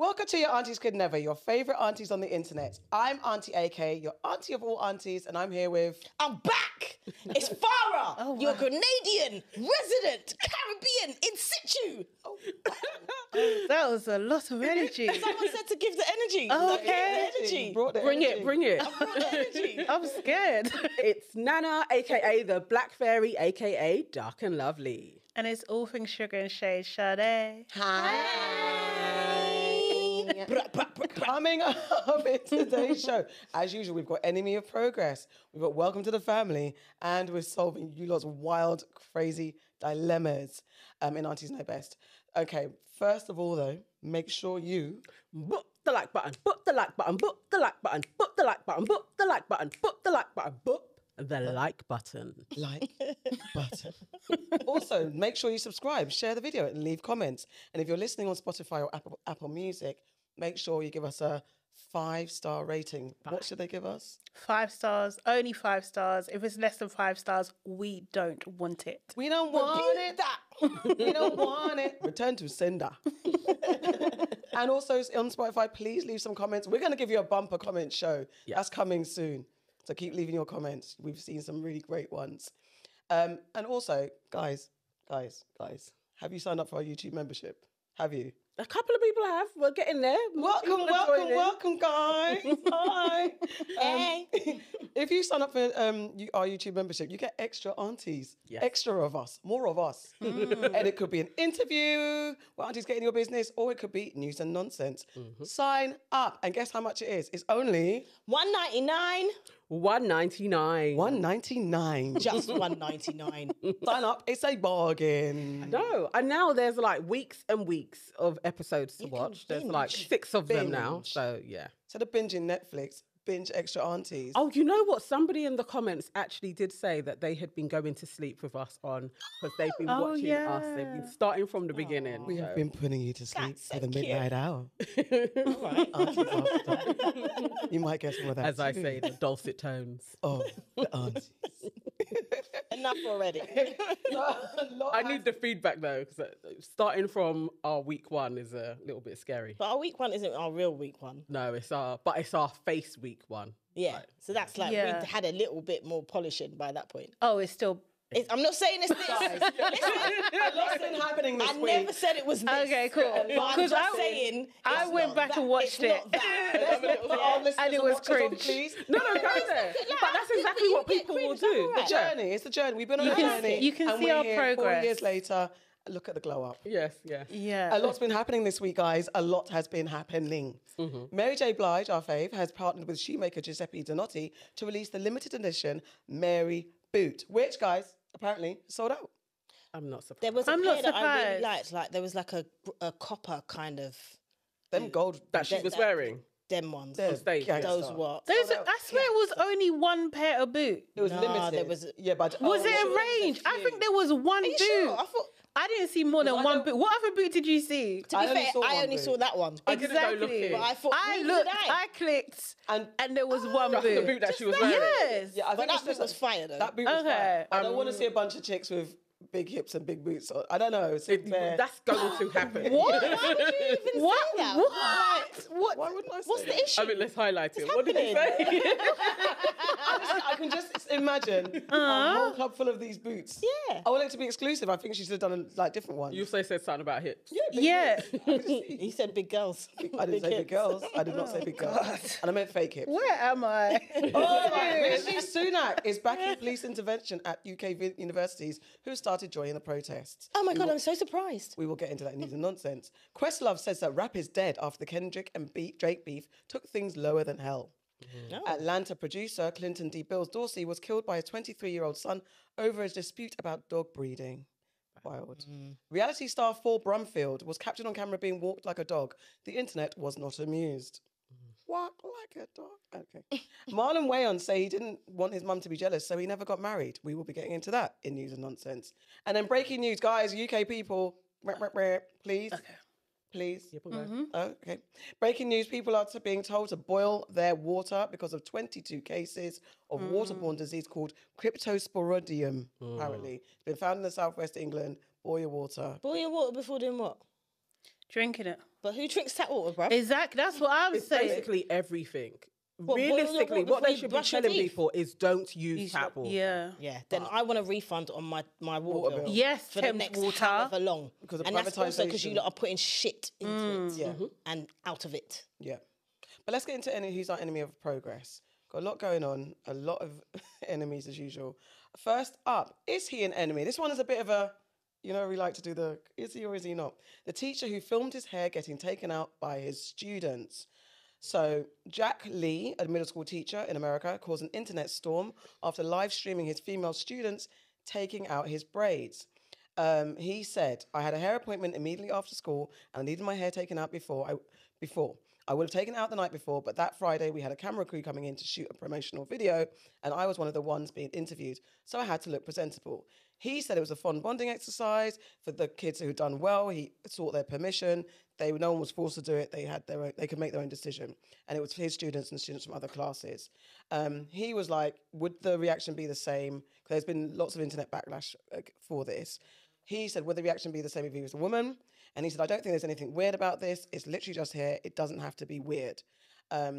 Welcome to your Aunties Could Never, your favourite aunties on the internet. I'm Auntie AK, your auntie of all aunties, and I'm here with... I'm back! It's FARRAH, your Grenadian, resident, Caribbean, in situ. Oh, that was a lot of energy. Someone said to give the energy. Oh, okay. The energy. Bring it. I brought the energy. I'm scared. It's Nana, aka the Black Fairy, aka Dark and Lovely. And it's all things sugar and shade. Sade. Coming up in today's show, as usual, we've got Enemy of Progress, we've got Welcome to the Family, and we're solving you lot's wild, crazy dilemmas in Aunties Know Best. Okay, first of all, though, make sure you... Book the like button, book the like button, book the like button, book the like button, book the like button, book the like button, book the like button. Like button. Also, make sure you subscribe, share the video, and leave comments. And if you're listening on Spotify or Apple Music, make sure you give us a 5-star rating. What should they give us? 5 stars, only 5 stars. If it's less than 5 stars, we don't want it. We don't want it. We don't want it. Return to sender. And also on Spotify, please leave some comments. We're going to give you a bumper comment show. Yeah. That's coming soon. So keep leaving your comments. We've seen some really great ones. And also, guys, have you signed up for our YouTube membership? Have you? A couple of people have. We're getting there. Welcome, guys. Hi. Hey. If you sign up for our YouTube membership, you get extra aunties, extra of us, more of us. And it could be an interview where aunties get in your business, or it could be news and nonsense. Sign up. And guess how much it is? It's only... $1.99. $1.99. $1.99. Just $1.99. Sign up. It's a bargain. No, and now there's like weeks and weeks of episodes to watch. There's like 6 of them now. So yeah. Instead of binging Netflix, binge extra aunties. Oh, you know what? Somebody in the comments actually did say that they had been going to sleep with us on because they've been watching us. They've been starting from the beginning. We have been putting you to sleep for the midnight hour. All right. Aunties after. You might get some of that. As I say, the dulcet tones. Oh, the aunties. Enough already. I need the feedback though, because starting from our week 1 is a little bit scary. But our week 1 isn't our real week 1. No, it's our face week 1. Yeah. Right. So that's like we had a little bit more polishing by that point. Oh, it's still... I'm not saying it's this. A lot's been happening this week. I never said it was this. Okay, cool. But I'm just saying... I went back and watched it. And it was cringe. No, go there. But that's exactly what people will do. The journey. It's the journey. We've been on a journey. You can see our progress. 4 years later. Look at the glow up. Yes. Yeah. A lot's been happening this week, guys. A lot has been happening. Mary J. Blige, our fave, has partnered with shoemaker Giuseppe Zanotti to release the limited edition Mary boot, which, guys, apparently sold out. I'm not surprised. There was a pair that I really liked. Like there was like a copper kind of... Them gold... That she was wearing? Them ones. On stage. Those what? I swear it was only one pair of boot. It was limited. There was... Yeah, but... Was it a range? I think there was one boot. Sure? I thought... I didn't see more than one boot. What other boot did you see? To be fair, I only saw that one. Exactly. But I thought, I looked, I clicked, and there was one boot. The boot that she was wearing. Yes. Yeah, I think that boot was fire though. That boot was fire. I don't want to see a bunch of chicks with big hips and big boots. I don't know. That's going to happen. What? Why would you even say that? What? Why wouldn't I say What's the issue? I mean, let's highlight it. What did you say? I can just imagine a whole club full of these boots. Yeah. I want it to be exclusive. I think she should have done like different ones. You also said something about hips. Yeah. He said big girls. I didn't say big girls. I did not say big girls. And I meant fake hips. Where am I? Rishi Sunak is backing police intervention at UK universities who started joining the protests. Oh my God, I'm so surprised. We will get into that news and nonsense. Questlove says that rap is dead after the Kendrick and Drake beef took things lower than hell. Atlanta producer Clinton D. Bills Dorsey was killed by his 23-year-old son over a dispute about dog breeding. Wild. Reality star Paul Brumfield was captured on camera being walked like a dog. The internet was not amused. Walk like a dog. Okay. Marlon Wayans say he didn't want his mum to be jealous, so he never got married. We will be getting into that in news and nonsense. And then breaking news, guys, UK people, please. Okay. Please. Okay. Breaking news, people are being told to boil their water because of 22 cases of waterborne disease called cryptosporidium, apparently. It's been found in the southwest England. Boil your water. Boil your water before doing what? Drinking it. But who drinks tap water, bruv? Exactly. That's what I'm It's saying. basically everything. What, boil your Realistically, water what they before should you be brush your telling teeth? people is don't use tap water. Yeah. Yeah, then I want a refund on my water bill. Yes, for the Thames next water. however long. Because of and that's also because you privatisation. lot are putting shit into it Yeah. and out of it. Yeah. But let's get into who's our enemy of progress. Got a lot going on, a lot of enemies as usual. First up, is he an enemy? This one is a bit of a, we like to do the, is he or is he not? The teacher who filmed his hair getting taken out by his students. So Jac Lee, a middle school teacher in America, caused an internet storm after live streaming his female students taking out his braids. He said, I had a hair appointment immediately after school and I needed my hair taken out before. I would have taken it out the night before, but that Friday we had a camera crew coming in to shoot a promotional video and I was one of the ones being interviewed, so I had to look presentable. He said it was a fun bonding exercise for the kids who had done well. He sought their permission. No one was forced to do it. They had their own, they could make their own decision. And it was his students and students from other classes. He was like, would the reaction be the same? Because there's been lots of internet backlash for this. He said, would the reaction be the same if he was a woman? And he said, I don't think there's anything weird about this. It's literally just hair. It doesn't have to be weird.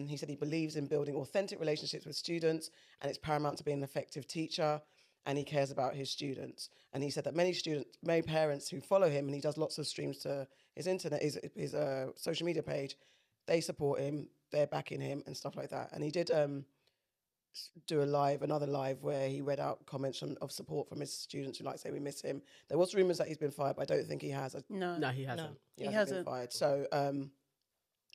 He said he believes in building authentic relationships with students and it's paramount to be an effective teacher and he cares about his students. And he said that many parents who follow him, and he does lots of streams to his his social media page, they support him, they're backing him and stuff like that. And he did do another live where he read out comments of support from his students who say we miss him. There was rumours that he's been fired, but I don't think he has. No, he hasn't. No, he hasn't been fired. So,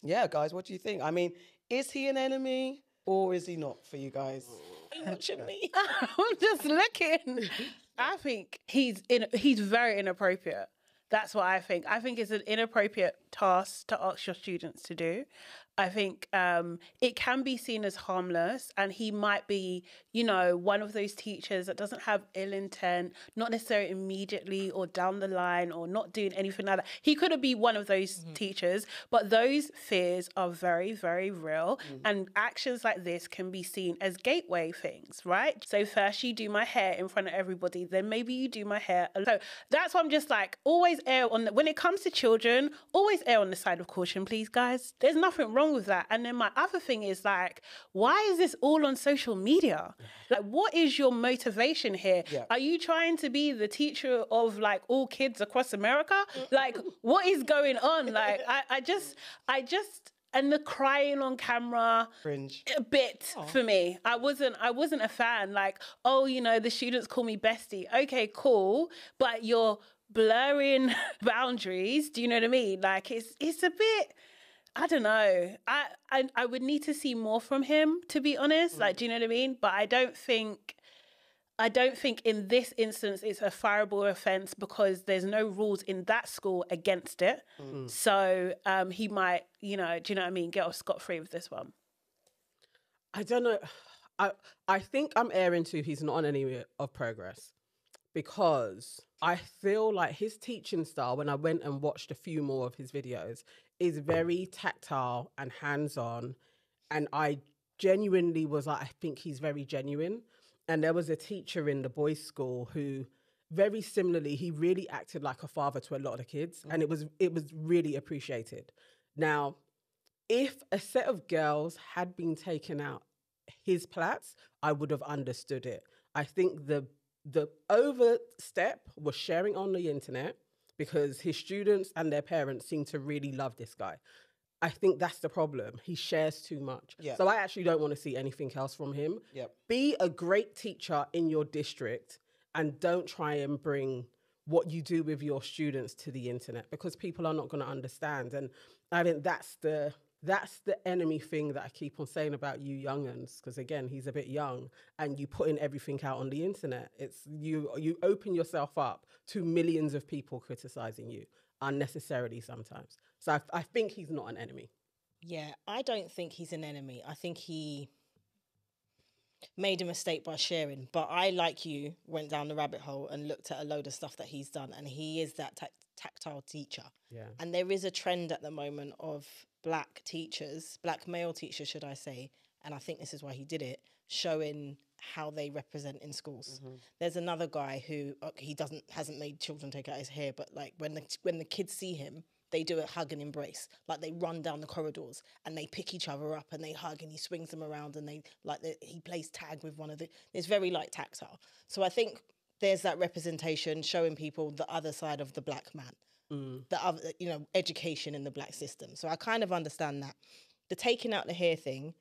yeah, guys, what do you think? I mean, is he an enemy or is he not for you guys? Are you watching me? I'm just looking. I think he's very inappropriate. That's what I think. I think it's an inappropriate task to ask your students to do. I think it can be seen as harmless, and he might be, one of those teachers that doesn't have ill intent, not necessarily immediately or down the line or not doing anything like that. He could be one of those teachers, but those fears are very, very real. And actions like this can be seen as gateway things, right? So first you do my hair in front of everybody, then maybe you do my hair alone. So that's why I'm just like, always err on when it comes to children, always err on the side of caution, please, guys. There's nothing wrong with that. And then my other thing is like, why is this all on social media? Like, what is your motivation here? Yeah. Are you trying to be the teacher of like all kids across America? Like, what is going on? Like, I just, and the crying on camera, Cringe. a bit for me. I wasn't a fan. Like, the students call me bestie. Okay, cool. But you're blurring boundaries. Do you know what I mean? Like, it's a bit, I don't know. I would need to see more from him, to be honest. Like, do you know what I mean? But I don't think in this instance it's a fireable offence because there's no rules in that school against it. So he might, do you know what I mean, get off scot-free with this one. I don't know. I think I'm erring too. He's not on any of progress because I feel like his teaching style, when I went and watched a few more of his videos, is very tactile and hands-on. And I genuinely was like, I think he's very genuine. And there was a teacher in the boys' school who, very similarly, he really acted like a father to a lot of the kids. And it was really appreciated. Now, if a set of girls had been taken out his plats, I would have understood it. I think the overstep was sharing on the internet because his students and their parents seem to really love this guy. I think that's the problem. He shares too much. Yeah. So I actually don't want to see anything else from him. Yep. Be a great teacher in your district and don't try and bring what you do with your students to the internet because people are not going to understand. And I think that's the enemy thing that I keep on saying about you young'uns, because again, he's a bit young and you putting everything out on the internet. It's you open yourself up to millions of people criticizing you unnecessarily sometimes. So I think he's not an enemy. Yeah, I don't think he's an enemy. I think he made a mistake by sharing. But I, like you, went down the rabbit hole and looked at a load of stuff that he's done. And he is that tactile teacher. Yeah. And there is a trend at the moment of black male teachers, should I say, and I think this is why he did it, showing how they represent in schools. There's another guy who hasn't made children take out his hair, but like when the kids see him, they do a hug and embrace. Like they run down the corridors and they pick each other up and they hug and he swings them around and he plays tag with one of the, it's very like tactile. So I think there's that representation showing people the other side of the black man, the other, you know, education in the black system. So I kind of understand that. The taking out the hair thing,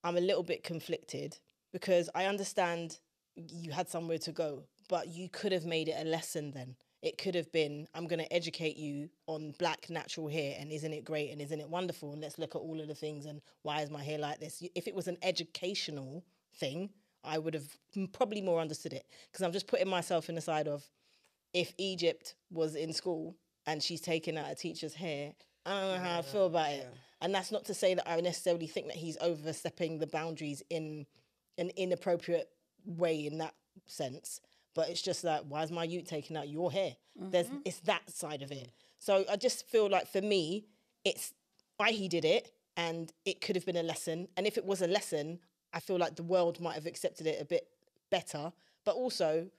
I'm a little bit conflicted because I understand you had somewhere to go, but you could have made it a lesson then. It could have been, I'm going to educate you on black natural hair and isn't it great and isn't it wonderful and let's look at all of the things and why is my hair like this? If it was an educational thing, I would have probably more understood it, because I'm just putting myself in the side of, if Egypt was in school and she's taking out a teacher's hair, I don't know how I feel about it. And that's not to say that I necessarily think that he's overstepping the boundaries in an inappropriate way in that sense. But it's just like, why is my youth taking out your hair? It's that side of it. So I just feel like for me, it's why he did it and it could have been a lesson. And if it was a lesson, I feel like the world might have accepted it a bit better, but also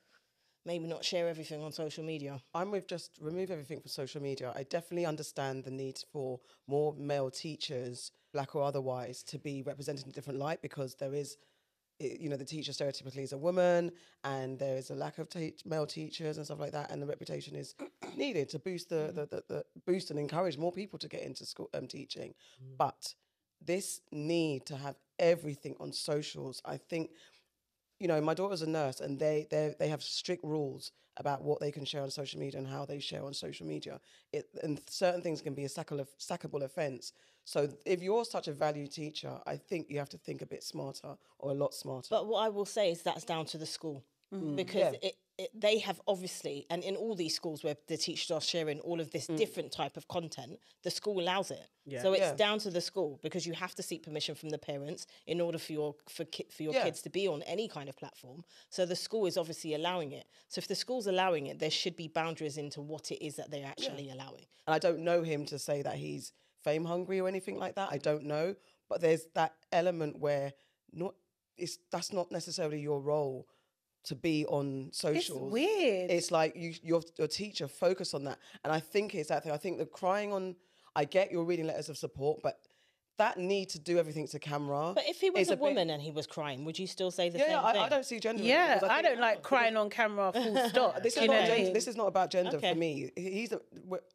maybe not share everything on social media. I'm with just remove everything from social media. I definitely understand the need for more male teachers, black or otherwise, to be represented in a different light, because there is, you know, the teacher stereotypically is a woman and there is a lack of male teachers and stuff like that, and the reputation is needed to boost the boost and encourage more people to get into school teaching. But this need to have everything on socials, I think, you know, my daughter's a nurse and they have strict rules about what they can share on social media and how they share on social media. And certain things can be a sackable offence. So if you're such a valued teacher, I think you have to think a bit smarter, or a lot smarter. But what I will say is that's down to the school. Because they have obviously, and in all these schools where the teachers are sharing all of this different type of content, the school allows it. So it's down to the school, because you have to seek permission from the parents in order for your kids to be on any kind of platform. So the school is obviously allowing it. So if the school's allowing it, there should be boundaries into what it is that they're actually allowing. And I don't know him to say that he's fame hungry or anything like that. I don't know. But there's that element where that's not necessarily your role to be on socials. It's weird. It's like your teacher focus on that. And I think it's that thing. I think the crying on, I get you're reading letters of support, but that need to do everything to camera. But if he was a woman and he was crying, would you still say the same thing? I don't see gender. Yeah, I don't like crying on camera full stop. This is not about gender for me.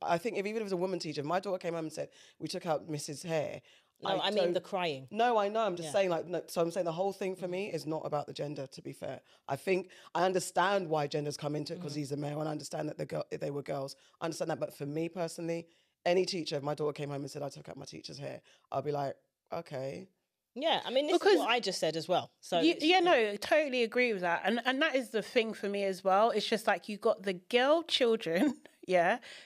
I think even if it was a woman teacher, if my daughter came home and said, we took out Mrs. Hair. No, I mean the crying. No, I know. I'm just saying, like, no, so I'm saying the whole thing for me is not about the gender, to be fair. I think I understand why gender's come into it, because he's a male, and I understand that they were girls. I understand that. But for me personally, any teacher, if my daughter came home and said, I took out my teacher's hair, I'll be like, okay. Yeah, I mean, this is what I just said as well. So no, totally agree with that. And that is the thing for me as well. It's just like, you got the girl children,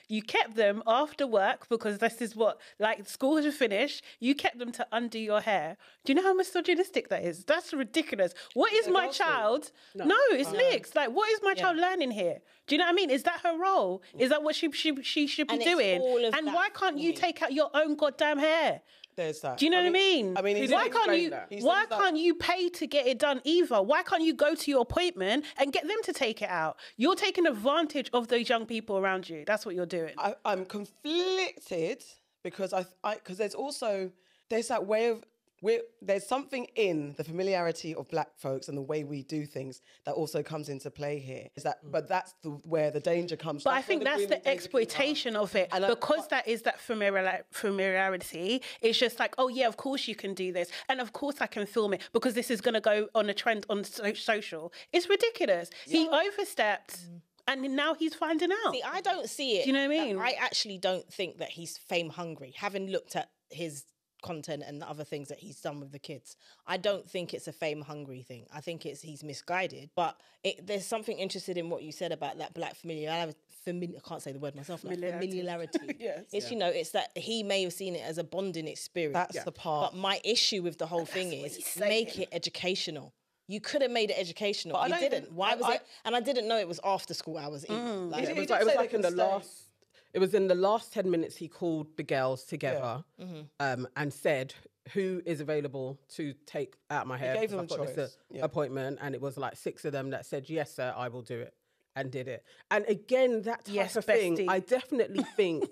you kept them after work, because this is what, like, school has finished, you kept them to undo your hair. Do you know how misogynistic that is? That's ridiculous. What is my child? No, it's mixed. Like, what is my child learning here? Do you know what I mean? Is that her role? Is that what she should be doing? And why can't you take out your own goddamn hair? There's that. Do you know what I mean? Why can't you pay to get it done either? Why can't you go to your appointment and get them to take it out? You're taking advantage of those young people around you. That's what you're doing. I'm conflicted because because there's that way of, there's something in the familiarity of black folks and the way we do things that also comes into play here. But that's where the danger comes. But I think that's the exploitation of it, and because that is that familiarity. It's just like, oh yeah, of course you can do this, and of course I can film it because this is going to go on a trend on social. It's ridiculous. He overstepped. And now he's finding out. See, I don't see it. Do you know what I mean? I actually don't think that he's fame hungry, having looked at his content and the other things that he's done with the kids. I don't think it's a fame hungry thing. I think he's misguided. But there's something interesting in what you said about that black familiarity. I can't say the word myself. Familiarity. Yes. It's it's that he may have seen it as a bonding experience. That's the part. But my issue with the whole thing is make it educational. You could have made it educational. But you didn't. Why was it? And I didn't know it was after school hours. It was like in the last. It was in the last 10 minutes he called the girls together and said, who is available to take out my hair? He gave them a choice. Appointment, and it was like 6 of them that said, yes, sir, I will do it, and did it. And again, that type of thing, I definitely think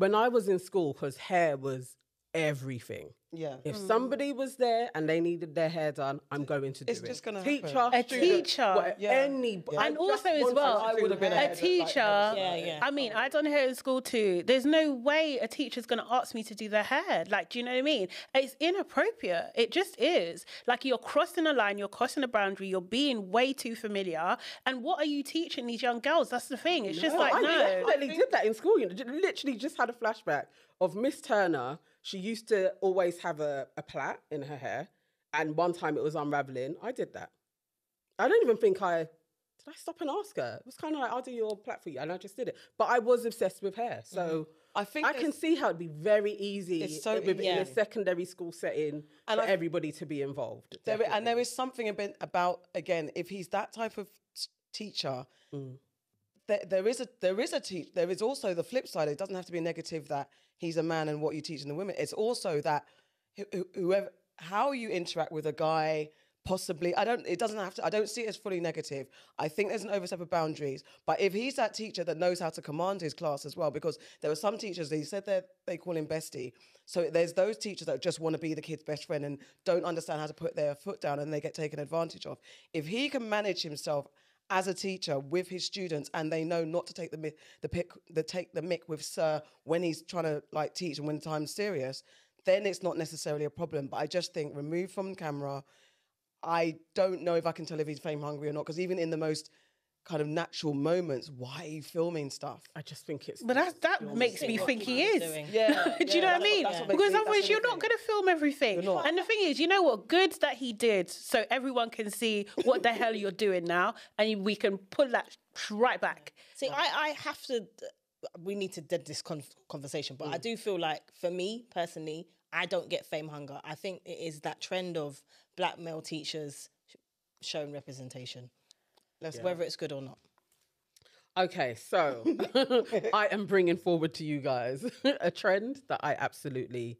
when I was in school, because hair was everything. Yeah. If somebody was there and they needed their hair done, I'm going to do it. It's just gonna teacher, happen. A teacher. any. Yeah. And also as well, I would have been a teacher. Yeah. I mean, I done hair in school too. There's no way a teacher's going to ask me to do their hair. Like, do you know what I mean? It's inappropriate. It just is. Like, you're crossing a line, you're crossing a boundary, you're being way too familiar. And what are you teaching these young girls? That's the thing. It's just like, I no. definitely did that in school. You know, literally just had a flashback of Miss Turner. She used to always have a plait in her hair, and one time it was unraveling. I did that. I don't even think did I stop and ask her? It was kind of like, I'll do your plait for you, and I just did it. But I was obsessed with hair, so I think I can see how it'd be very easy It's so in a secondary school setting And for everybody to be involved. and there is something a bit about, again, if he's that type of teacher, there is also the flip side. It doesn't have to be negative that he's a man and what you teach in the women. It's also that how you interact with a guy, possibly, I don't see it as fully negative. I think there's an overstep of boundaries. But if he's that teacher that knows how to command his class as well, because there were some teachers, they said that they call him bestie. So there's those teachers that just want to be the kid's best friend and don't understand how to put their foot down, and they get taken advantage of. If he can manage himself as a teacher with his students, and they know not to take the mick with Sir when he's trying to like teach and when time's serious, then it's not necessarily a problem. But I just think removed from camera, I don't know if I can tell if he's fame hungry or not, because even in the most kind of natural moments, why are you filming stuff? I just think it's... But that makes me think he is. Yeah. Do you know what I mean? Because otherwise you're not going going to film everything. And the thing is, you know what? Good that he did, so everyone can see what the hell you're doing now, and we can pull that right back. See, I have to... We need to dead this conversation, but I do feel like, for me, personally, I don't get fame hunger. I think it is that trend of black male teachers showing representation. Whether it's good or not. Okay, so I am bringing forward to you guys a trend that I absolutely,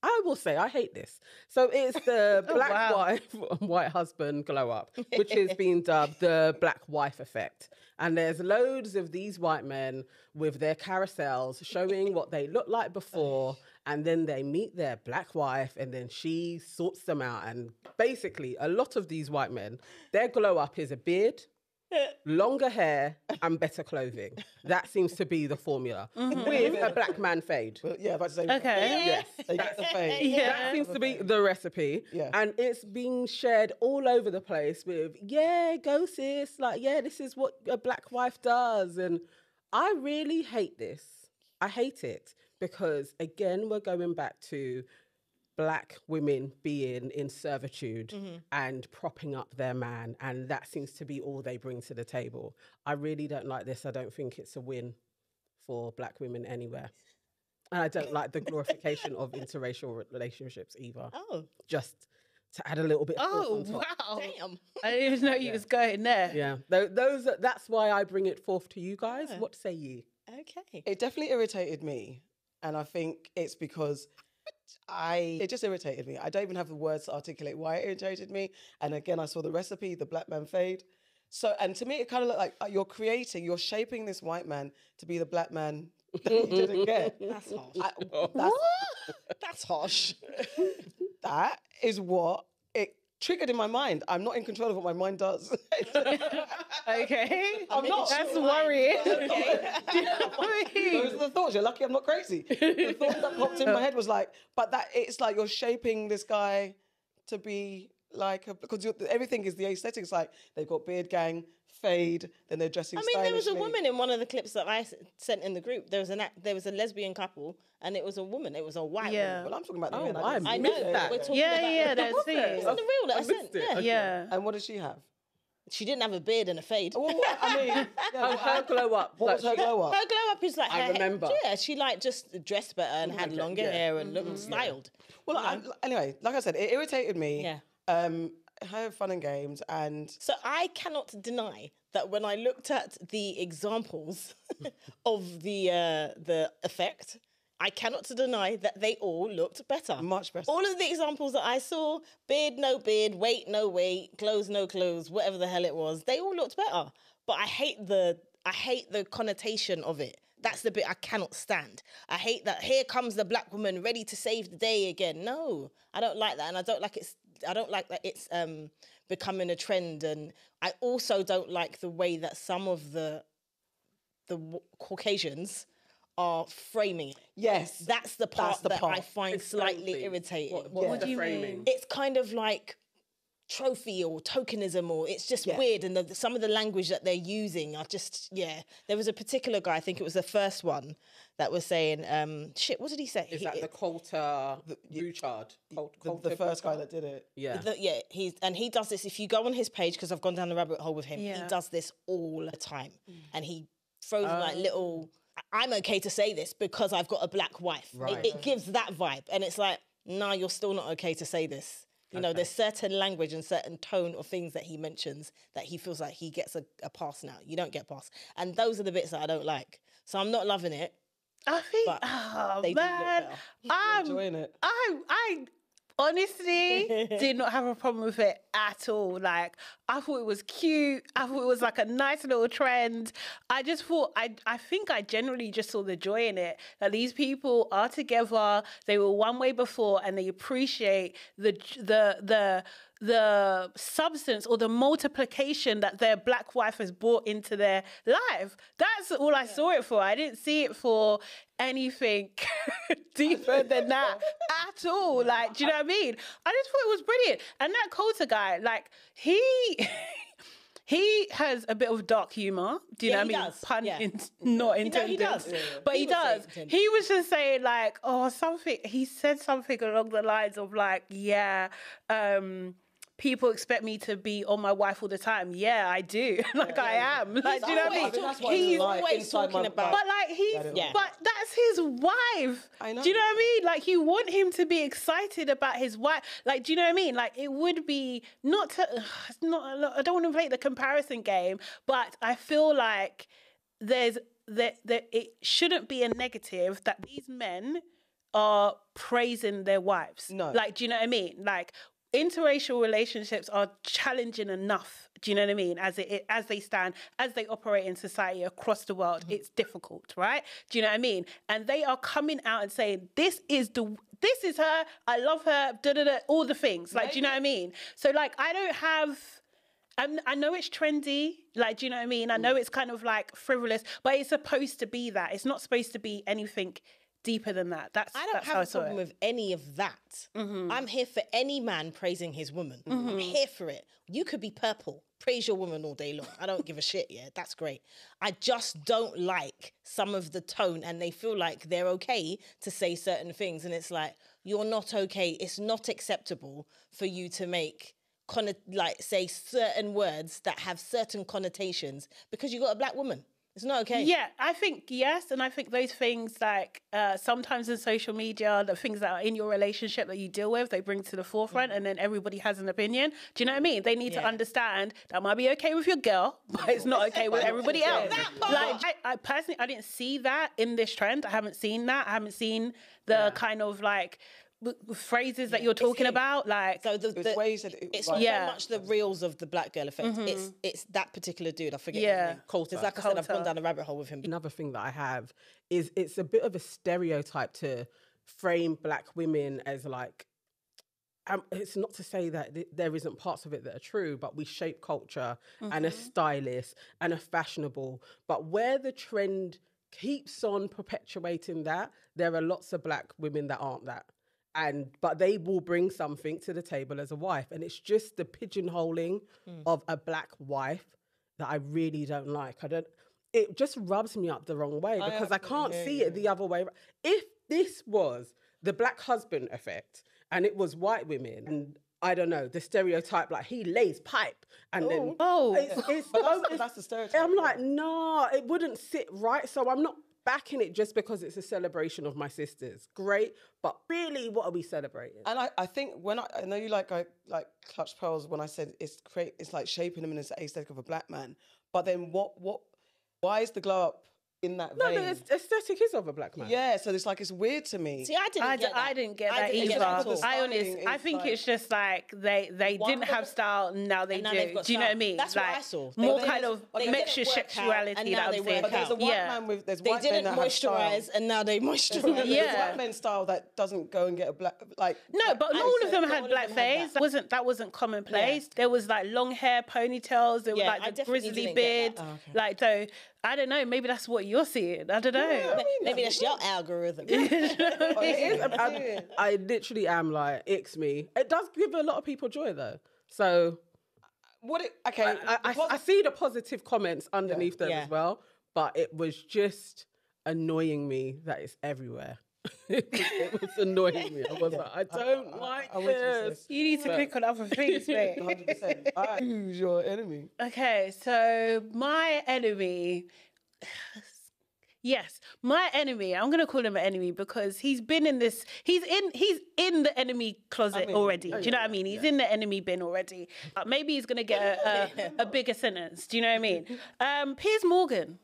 I will say I hate this. So it's the black wife and white husband glow up, which is being dubbed the black wife effect. And there's loads of these white men with their carousels showing what they look like before, and then they meet their black wife and then she sorts them out. And basically a lot of these white men, their glow up is a beard, longer hair and better clothing. That seems to be the formula with a black man fade. Well, yeah, about to say. Okay. Yes, they get the fade. That seems to be the recipe. Yeah. And it's being shared all over the place with, yeah, go sis, like, yeah, this is what a black wife does. And I really hate this. I hate it because, again, we're going back to black women being in servitude and propping up their man, and that seems to be all they bring to the table. I really don't like this. I don't think it's a win for black women anywhere. And I don't like the glorification of interracial relationships either. Oh. Just to add a little bit. Oh, on top. wow. Damn. I didn't even know you was going there. Yeah, that's why I bring it forth to you guys. What say ye? Okay. It definitely irritated me, and I think it's because it just irritated me. I don't even have the words to articulate why it irritated me. And again, I saw the recipe, the black man fade. So, and to me, it kind of looked like you're shaping this white man to be the black man that you didn't get. That's harsh. That's harsh. That is what it triggered in my mind. I'm not in control of what my mind does. Okay. I'm not. That's worrying. Okay. Those are the thoughts. You're lucky I'm not crazy. The thought that popped in my head was like, but that it's like you're shaping this guy to be like because everything is the aesthetics. Like they've got beard gang, fade, then they're dressing. I mean, there was a stylishly. woman in one of the clips that I sent in the group. There was a lesbian couple, and it was a woman. It was a white woman. Well, I'm talking about the men. I know. that. We're talking Yeah, about yeah, that's It's it. on the real that I sent. it. Yeah. Okay. Yeah. And what does she have? She didn't have a beard and a fade. Well, I mean, Oh, her glow up. what was her glow up? Her glow up is like I remember. Yeah, she like just dressed better and had longer hair and looked styled. Well, anyway, like I said, it irritated me. Yeah. Her fun and games, and So I cannot deny that when I looked at the examples of the effect, I cannot deny that they all looked better. Much better. All of the examples that I saw, beard, no beard, weight, no weight, clothes, no clothes, whatever the hell it was, they all looked better. But I hate the connotation of it. That's the bit I cannot stand. I hate that. Here comes the black woman ready to save the day again. No, I don't like that, and I don't like that it's becoming a trend. And I also don't like the way that some of the Caucasians are framing it. Yes, that's the part that I find slightly irritating. What do you mean? It's kind of like trophy or tokenism, or it's just weird, and some of the language that they're using are just there was a particular guy, I think it was the first one, that was saying shit, what did he say? Is that the Coulter Bouchard? The first guy that did it. He does this. If you go on his page, because I've gone down the rabbit hole with him, he does this all the time, and he throws like little, I'm okay to say this because I've got a black wife. Right. It gives that vibe, and it's like, no, you're still not okay to say this. You know, there's certain language and certain tone of things that he mentions that he feels like he gets a pass now. You don't get a pass. And those are the bits that I don't like. So I'm not loving it. I think, I'm enjoying it. I honestly did not have a problem with it at all. Like, I thought it was cute. I thought it was like a nice little trend. I just thought, I think I generally just saw the joy in it. That these people are together. They were one way before, and they appreciate the substance or the multiplication that their black wife has brought into their life. That's all I saw it for. I didn't see it for anything deeper than that at all. Like, do you know what I mean? I just thought it was brilliant. And that Coulter guy, like, he has a bit of dark humour. Do you know what I mean? Does. Pun not intended. He does. But he does. He was just saying like, he said something along the lines of like, people expect me to be on my wife all the time. Yeah, I do. I am. Like, do you know what I mean? He's always talking about. But like but that's his wife. I know. Do you know what I mean? Like, you want him to be excited about his wife. Like, do you know what I mean? Like, it would be I don't want to play the comparison game, but I feel like it shouldn't be a negative that these men are praising their wives. No. Like, do you know what I mean? Like, interracial relationships are challenging enough, do you know what I mean? As they stand, as they operate in society across the world, it's difficult, right? Do you know what I mean? And they are coming out and saying, this is her, I love her, all the things. Like, do you know what I mean? So like, I know it's trendy, like, do you know what I mean? I know it's kind of like frivolous, but it's supposed to be that. It's not supposed to be anything deeper than that. I don't have a problem with any of that. I'm here for any man praising his woman. I'm here for it. You could be purple. Praise your woman all day long. I don't give a shit, that's great. I just don't like some of the tone, and they feel like they're okay to say certain things, and it's like, you're not okay. It's not acceptable for you to make say certain words that have certain connotations because you got a black woman. It's not okay. Yeah, I think, yes. And I think those things, like, sometimes in social media, the things that are in your relationship that you deal with, they bring to the forefront, and then everybody has an opinion. Do you know what I mean? They need to understand that might be okay with your girl, but it's not okay with everybody else. Like, I personally, I didn't see that in this trend. I haven't seen that. I haven't seen the kind of, like, phrases that you're talking about, like, so the ways that it's so much the reels of the black girl effect. It's that particular dude. I forget his name. Coulter. Like I said, I've gone down the rabbit hole with him. Another thing that I have is it's a bit of a stereotype to frame black women as like. It's not to say that there isn't parts of it that are true, but we shape culture and are stylists and are fashionable. But where the trend keeps on perpetuating that, there are lots of black women that aren't that. But they will bring something to the table as a wife. And it's just the pigeonholing of a black wife that I really don't like. It just rubs me up the wrong way because I can't see it the other way. If this was the black husband effect and it was white women, and I don't know, the stereotype, like he lays pipe and then... That's the stereotype. I'm like, no, it wouldn't sit right. So I'm not backing it just because it's a celebration of my sisters. Great, but really, what are we celebrating? And I think when I know you like clutch pearls when I said it's like shaping them in the aesthetic of a black man. But then why is the glow up in that No, vein. the aesthetic is of a black man. Yeah, so it's like, it's weird to me. See, I didn't get that. I didn't get I that didn't either. get that at all. I think it's just like they didn't have style, now they And now do. they've got Do you know what I style. mean? That's like, what I saw. More They kind didn't- of they mixture didn't work out, sexuality and that now I'm they saying. work But there's a out. white man with, there's They white men didn't that have style. moisturize, and now they moisturize. There's Yeah. white men style that doesn't go and get a black, like... No, but not all of them had all of black them had face. That wasn't commonplace. There was like long hair, ponytails. There was Yeah, I like the definitely grizzly didn't beard. get that. Like, so I don't know. Maybe that's what you're seeing. I don't know. Maybe that's your algorithm. I literally am like, icks me. It does give a lot of people joy though. So I see the positive comments underneath them Yeah. as well, but it was just annoying me that it's everywhere. It was annoying me. I was like, I don't like I'm with you, this. sis. You need to click on other things, mate. 100%. All right. Who's your enemy? Okay, so my enemy. Yes, my enemy. I'm gonna call him an enemy because he's been in this. He's in the enemy closet already. Do you know what I mean? He's in the enemy bin already. Maybe he's gonna get a bigger sentence. Do you know what I mean? Piers Morgan.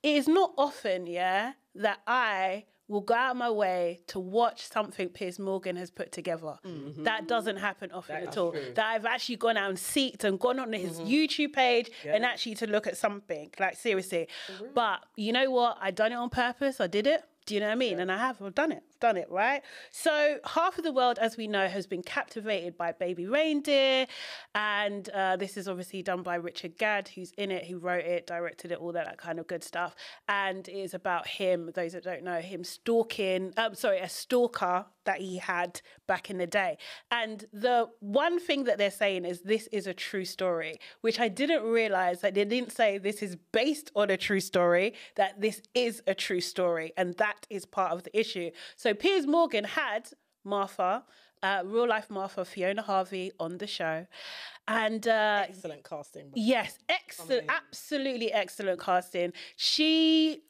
It is not often, that I will go out of my way to watch something Piers Morgan has put together. That doesn't happen often at all. True. That I've actually gone out and seeked and gone on his YouTube page and actually to look at something, like seriously. But you know what? I done it on purpose. I did it. Do you know what I mean? And I've done it, right? So half of the world, as we know, has been captivated by Baby Reindeer. And this is obviously done by Richard Gadd, who's in it, who wrote it, directed it, all that kind of good stuff. And it is about him, those that don't know, him stalking, a stalker that he had back in the day. And the one thing that they're saying is this is a true story, which I didn't realize that they didn't say this is based on a true story, that this is a true story. And that is part of the issue. So Piers Morgan had Martha, real life Martha, Fiona Harvey on the show. And Excellent casting. yes, excellent, absolutely excellent casting. She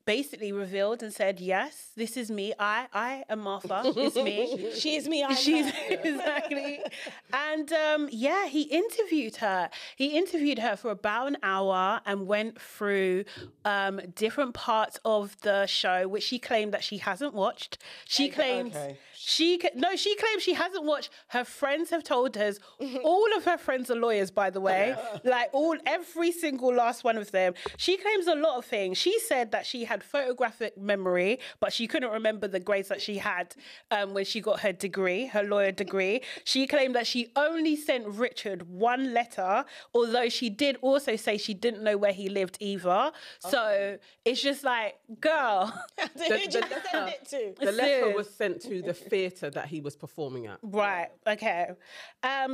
basically revealed and said, yes, this is me. I am Martha. It's me. She is me. I'm She's her. exactly. And he interviewed her. He interviewed her for about an hour and went through different parts of the show, which she claimed that she hasn't watched. She claims she claims she hasn't watched. Her friends have told us. All of her friends are lawyers, by the way. Like every single last one of them. She claims a lot of things. She said that she had photographic memory, but she couldn't remember the grades that she had when she got her degree, her lawyer degree. She claimed that she only sent Richard one letter, although she did also say she didn't know where he lived either. So it's just like, girl. The letter was sent to the theatre that he was performing at. Right, okay.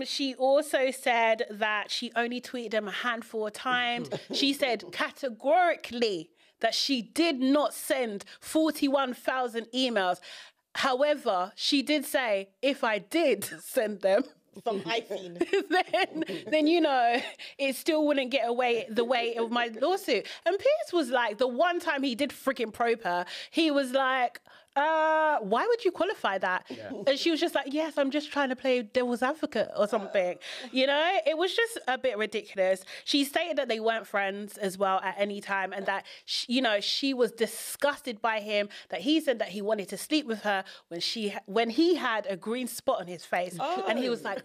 She also said that she only tweeted him a handful of times. She said categorically that she did not send 41,000 emails. However, she did say, if I did send them, From hyphen. then you know, it still wouldn't get away the way of my lawsuit. And Piers was like, the one time he did freaking probe her, he was like, why would you qualify that? Yeah. And she was just like, yes, I'm just trying to play devil's advocate or something. You know, it was just a bit ridiculous. She stated that they weren't friends as well at any time, and that, she was disgusted by him, that he said that he wanted to sleep with her when he had a green spot on his face. Oh. And he was like,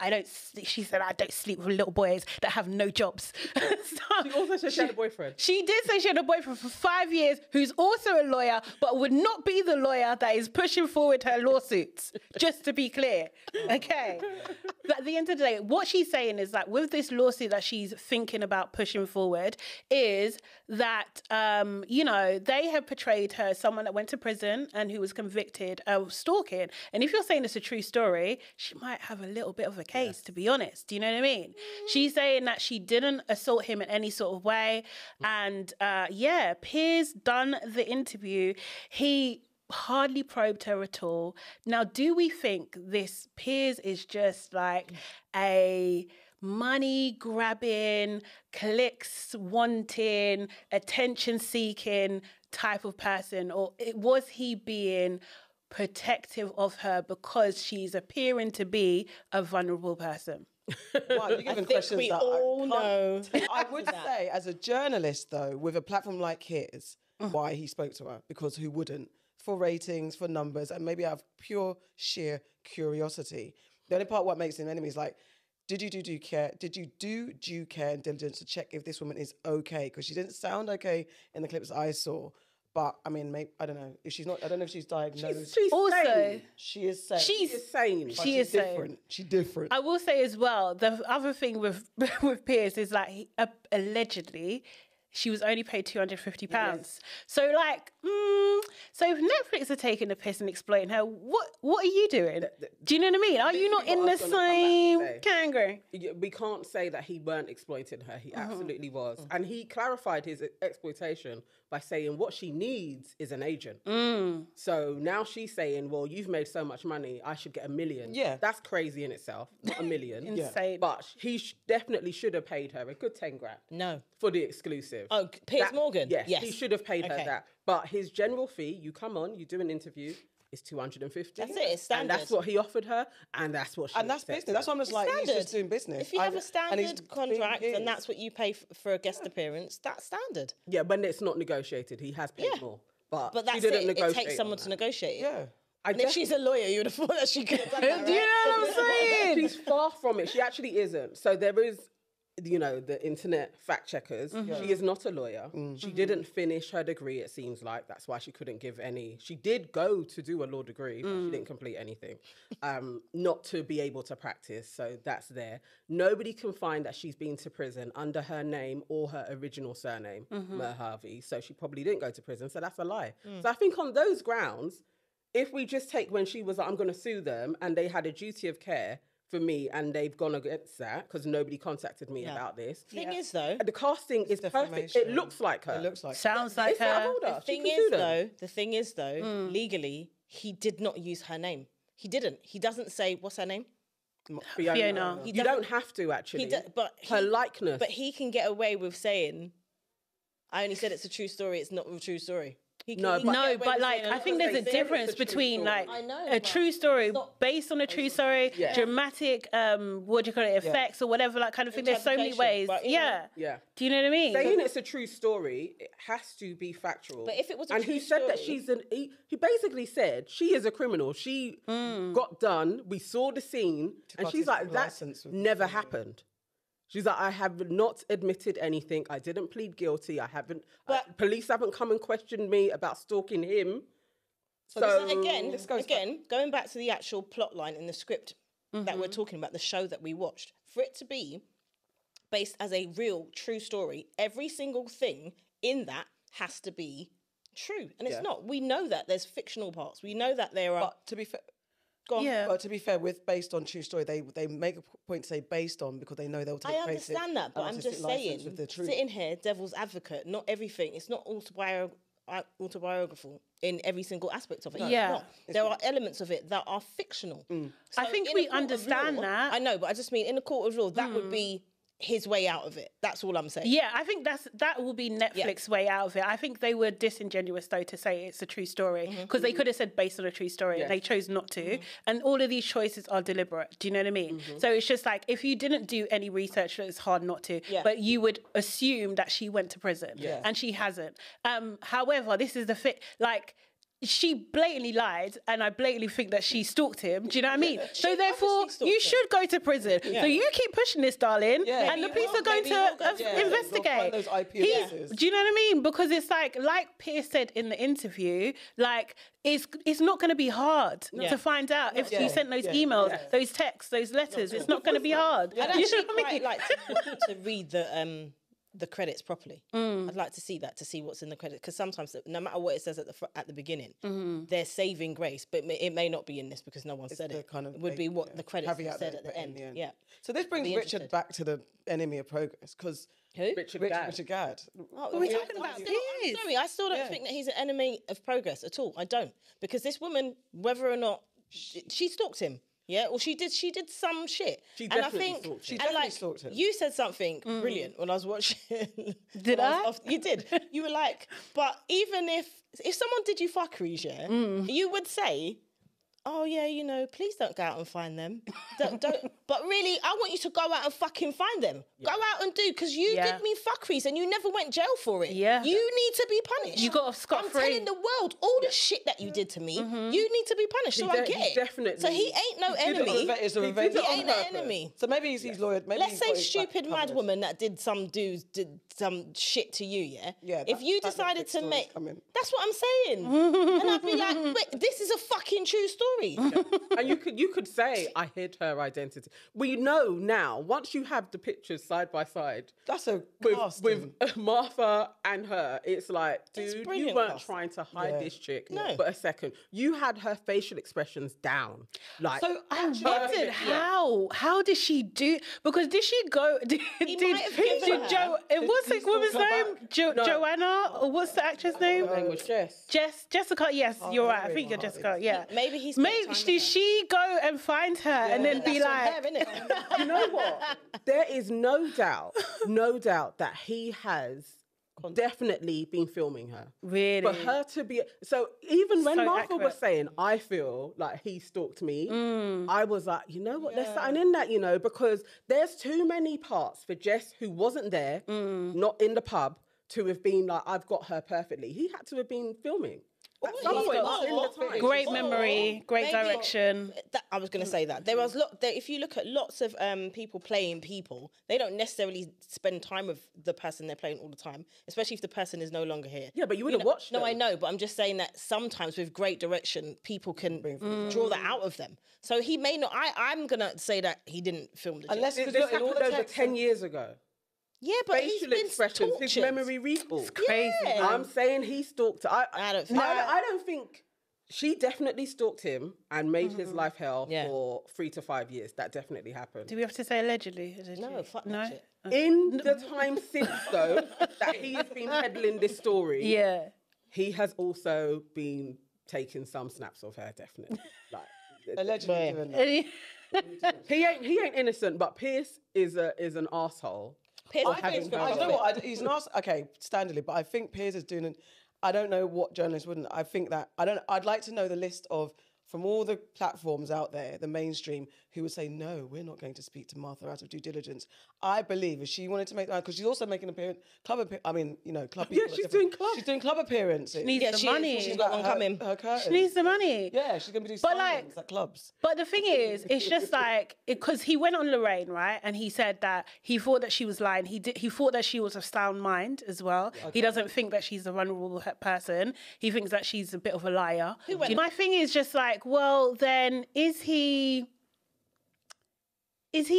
she said, I don't sleep with little boys that have no jobs. She also said she had a boyfriend. She did say she had a boyfriend for 5 years who's also a lawyer, but would not be the lawyer that is pushing forward her lawsuits, just to be clear. Okay. But at the end of the day, what she's saying is that with this lawsuit that she's thinking about pushing forward is that, they have portrayed her as someone that went to prison and who was convicted of stalking. And if you're saying it's a true story, she might have a little bit of a case, to be honest. Do you know what I mean? She's saying that she didn't assault him in any sort of way. And Piers done the interview. He hardly probed her at all. Now, do we think this Piers is just like a money grabbing, clicks wanting, attention seeking type of person, or was he being protective of her because she's appearing to be a vulnerable person? Wow, you're giving questions we that all I know. I would say, as a journalist, though, with a platform like his, why he spoke to her, because who wouldn't? For ratings, for numbers, and maybe out of pure, sheer curiosity. The only part what makes him enemy is like, did you do due care? Did you do due care and diligence to check if this woman is okay? Because she didn't sound okay in the clips I saw. But I mean, maybe, I don't know if she's not. I don't know if she's diagnosed. She's Also, sane. She is sane. She's sane. But she she's is sane. different. She's different. I will say as well, the other thing with with Piers is like allegedly she was only paid £250. Yes. So like, so if Netflix are taking the piss and exploiting her, what are you doing? Do you know what I mean? Are you not in the same category? We can't say that he weren't exploiting her. He absolutely was. And he clarified his exploitation by saying what she needs is an agent. So now she's saying, well, you've made so much money, I should get $1 million. Yeah. That's crazy in itself. Not $1 million. Insane. But he definitely should have paid her a good 10 grand. No. For the exclusive. Oh, Piers Morgan? Yes, Yes. he should have paid her Okay. that. But his general fee, you come on, you do an interview, is 250. That's it, it's And standard. that's what he offered her, and that's what she And that's accepted. business. That's why I'm just like, he's Standard. just doing business. If you have a And he's standard contract being and that's what you pay for a guest appearance, that's standard. Yeah, when it's not negotiated, he has paid Yeah. more. But But she that's didn't it. It negotiate takes someone on to that. negotiate it. Yeah. And if she's a lawyer, you would have thought that she could have done that, Do you right? know what I'm saying? She's far from it. She actually isn't. So there is, you know, the internet fact checkers. She is not a lawyer. She didn't finish her degree, it seems like. That's why she couldn't give any. She did go to do a law degree, but she didn't complete anything. Not to be able to practice. So that's there. Nobody can find that she's been to prison under her name or her original surname, Harvey. So she probably didn't go to prison. So that's a lie. So I think on those grounds, if we just take when she was like, I'm going to sue them, and they had a duty of care for me, and they've gone against that because nobody contacted me about this. Thing is, though, The casting is perfect. defamation. It looks like her. It looks like Sounds like her. the thing is, though, legally, he did not use her name. He didn't. He doesn't say, what's her name? Fiona. He You doesn't- don't have to actually. Her likeness. But he can get away with saying, I only said it's a true story, it's not a true story. He can, No, he can but- get No, away but with like saying a I lot think of there's a things. difference it's a true between story. like I know, a but true story it's not- based on a true story, Yeah. dramatic, what do you call it, effects or whatever, like kind of thing. There's so many ways. Interpretation, but, you know. yeah. Do you know what I mean? Saying it's a true story, it has to be factual. But if it was a and true he said that story- she's he basically said she is a criminal. She got done. We saw the scene, and she's like, artistic that license with never happened. She's like, I have not admitted anything. I didn't plead guilty. I haven't. But- police haven't come and questioned me about stalking him. So, Going back to the actual plot line in the script that we're talking about, the show that we watched, for it to be based as a real, true story, every single thing in that has to be true. And it's not. We know that there's fictional parts. We know that there are... But to be fair, Go on. Yeah. but to be fair, with based on true story, they make a point to say based on because they know they'll take. I understand that, but I'm just saying, with the truth. sitting here, devil's advocate, not everything. It's not autobiographical in every single aspect of it. Yeah. It's not. There are elements of it that are fictional. I think in we a court of understand law- that. I know, but I just mean in a court of law, that would be his way out of it. That's all I'm saying. Yeah, I think that will be Netflix's way out of it. I think they were disingenuous though to say it's a true story because they could have said based on a true story and they chose not to. And all of these choices are deliberate. Do you know what I mean? So it's just like if you didn't do any research, it's hard not to. Yeah. But you would assume that she went to prison and she hasn't. However, this is the fit. Like she blatantly lied, and I blatantly think that she stalked him. Do you know what I mean? So therefore, obviously you stalked him. should go to prison. So you keep pushing this, darling, Yeah. and the Maybe police you are going will, maybe you will go to to investigate. Those IP He- addresses. do you know what I mean? Because it's like Piers said in the interview, like it's not going to be hard to find out if you sent those emails, those texts, those letters. It's not going to be hard. I'd You actually know what I quite mean? like to read the credits properly. I'd like to see that, to see what's in the credits, because sometimes no matter what it says at the beginning, they're saving grace, but it may not be in this because no one said the it. kind of It would be what the credits caveat said they at the put in end. the end. Yeah. So this brings Be Richard interested. back to the enemy of progress because Who? Richard Richard Gadd. Oh, we're talking about I'm Piers. sorry, I still don't think that he's an enemy of progress at all. I don't, because this woman, whether or not she stalked him, yeah, or she did some shit. She and I definitely think, stalked him. She and definitely like stalked him. you said something brilliant when I was watching. Did I? You did. You were like, but even if someone did you fuckeries, yeah, you would say, oh yeah, you know, please don't go out and find them. don't. But really, I want you to go out and fucking find them. Go out and do, because you did me fuckeries and you never went jail for it. Yeah. You need to be punished. You got off scot-free. I'm telling the world all the shit that you did to me. You need to be punished. So I get it. Definitely. So he ain't no enemy. It's a He revenge on ain't an purpose. enemy. So maybe he's loyal. Maybe Let's he's say got his stupid back mad covered. woman that did some shit to you, yeah? Yeah, if you that decided Netflix to story's make... coming. That's what I'm saying. And I'd be like, wait, this is a fucking true story. And you could say, I hid her identity. We know now, once you have the pictures side by side That's a with casting. Martha and her, it's like, It's dude, you brilliant weren't casting. trying to hide this chick. No. But a second, you had her facial expressions down. Like, So I actually, wondered how did she do? Because did she go? Did might have given her. Joe? What's the he woman's stalk her name? back? Joanna, or what's the actress name? her name was Jess. Jessica. Yes, you're right. I Harvey, think you're Harvey. Jessica. Yeah. Maybe he's spent time with Did her. she go and find her and then be That's like, on her, innit? You know what? There is no doubt that he has definitely been filming her. really? For her to be so, even when So Markle was accurate. saying, I feel like he stalked me, I was like, you know what, there's Yeah. something in that, you know, because there's too many parts for Jess, who wasn't there, not in the pub, to have been like, I've got her perfectly. He had to have been filming. At some he's point got in the time. Great memory, great Maybe- direction. I was going to say that. If you look at lots of people playing people, they don't necessarily spend time with the person they're playing all the time, especially if the person is no longer here. Yeah, but you would have watched No, them. I know, but I'm just saying that sometimes with great direction, people can draw that out of them. So he may not. I'm going to say that he didn't film the Unless Jess. because This look, in all happened the over texts 10 years ago. Yeah, but he's Facial been expressions, his tortured. memory recall. Crazy. Yeah. I'm saying he stalked her. I don't think I don't think she definitely stalked him and made his life hell Yeah. for 3 to 5 years. That definitely happened. Do we have to say allegedly? No, fuck No? that shit. In the time since, though, that he's been peddling this story, Yeah. he has also been taking some snaps of her, definitely. Like, allegedly Yeah. doing that. he ain't innocent, but Piers is an asshole. Piers I is think, very I good. don't know what he's not okay standardly, but I think Piers is doing. I don't know what journalists wouldn't. I think that I'd like to know the list of from all the platforms out there, the mainstream, who would say no, we're not going to speak to Martha out of due diligence. I believe if she wanted to make because she's also making club. Yeah, she's doing club. She's doing club appearances. Needs the she money. is. She's got one coming. Her curtains. She needs the money. Yeah, she's going to be doing But, signings at clubs. But the thing is, it's just like, because he went on Lorraine, right? And he said that he thought that she was lying. He thought that she was of sound mind as well. He doesn't think that she's a vulnerable person. He thinks that she's a bit of a liar. My thing is just like, well, then is he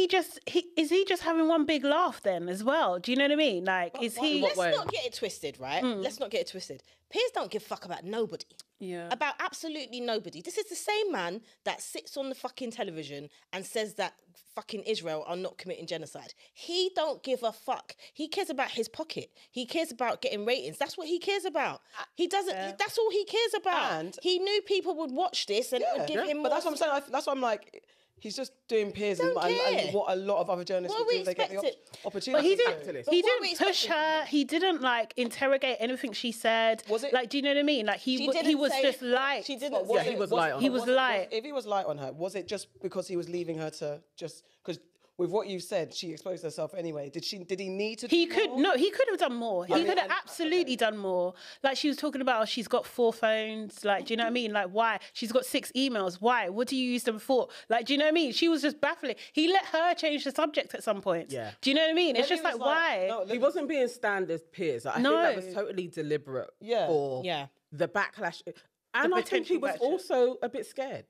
just having one big laugh then as well? Do you know what I mean? Like, is he? Let's not get it twisted, right? Let's not get it twisted. Piers don't give a fuck about nobody. Yeah. About absolutely nobody. This is the same man that sits on the fucking television and says that fucking Israel are not committing genocide. He don't give a fuck. He cares about his pocket. He cares about getting ratings. That's what he cares about. He doesn't. That's all he cares about. And- he knew people would watch this and it would give him. But that's what I'm saying. That's why I'm like. He's just doing Piers and care. what a lot of other journalists What would we do. They get the expected. opportunity. But he to. didn't. But He what we didn't push expected her. He didn't like interrogate anything she said. Was it- like? Do you know what I mean? Like She he didn't was say- just light. She didn't. Yeah, say- he was light on He her. was light. If he was light on her, was it just because he was leaving her to just because with what you said, she exposed herself anyway? Did he need to? He do could more? he could have done more. He mean, could have and- absolutely done more. Like she was talking about, oh, she's got 4 phones. Like, do you know what I mean? Like, why? She's got 6 emails. Why? What do you use them for? Like, do you know what I mean? She was just baffling. He let her change the subject at some point. Yeah. Do you know what I mean? It's Maybe just he like, was why? no, He wasn't being standard Piers. I think that was totally deliberate Yeah. for Yeah. the backlash. And I think he potential was backlash. also a bit scared.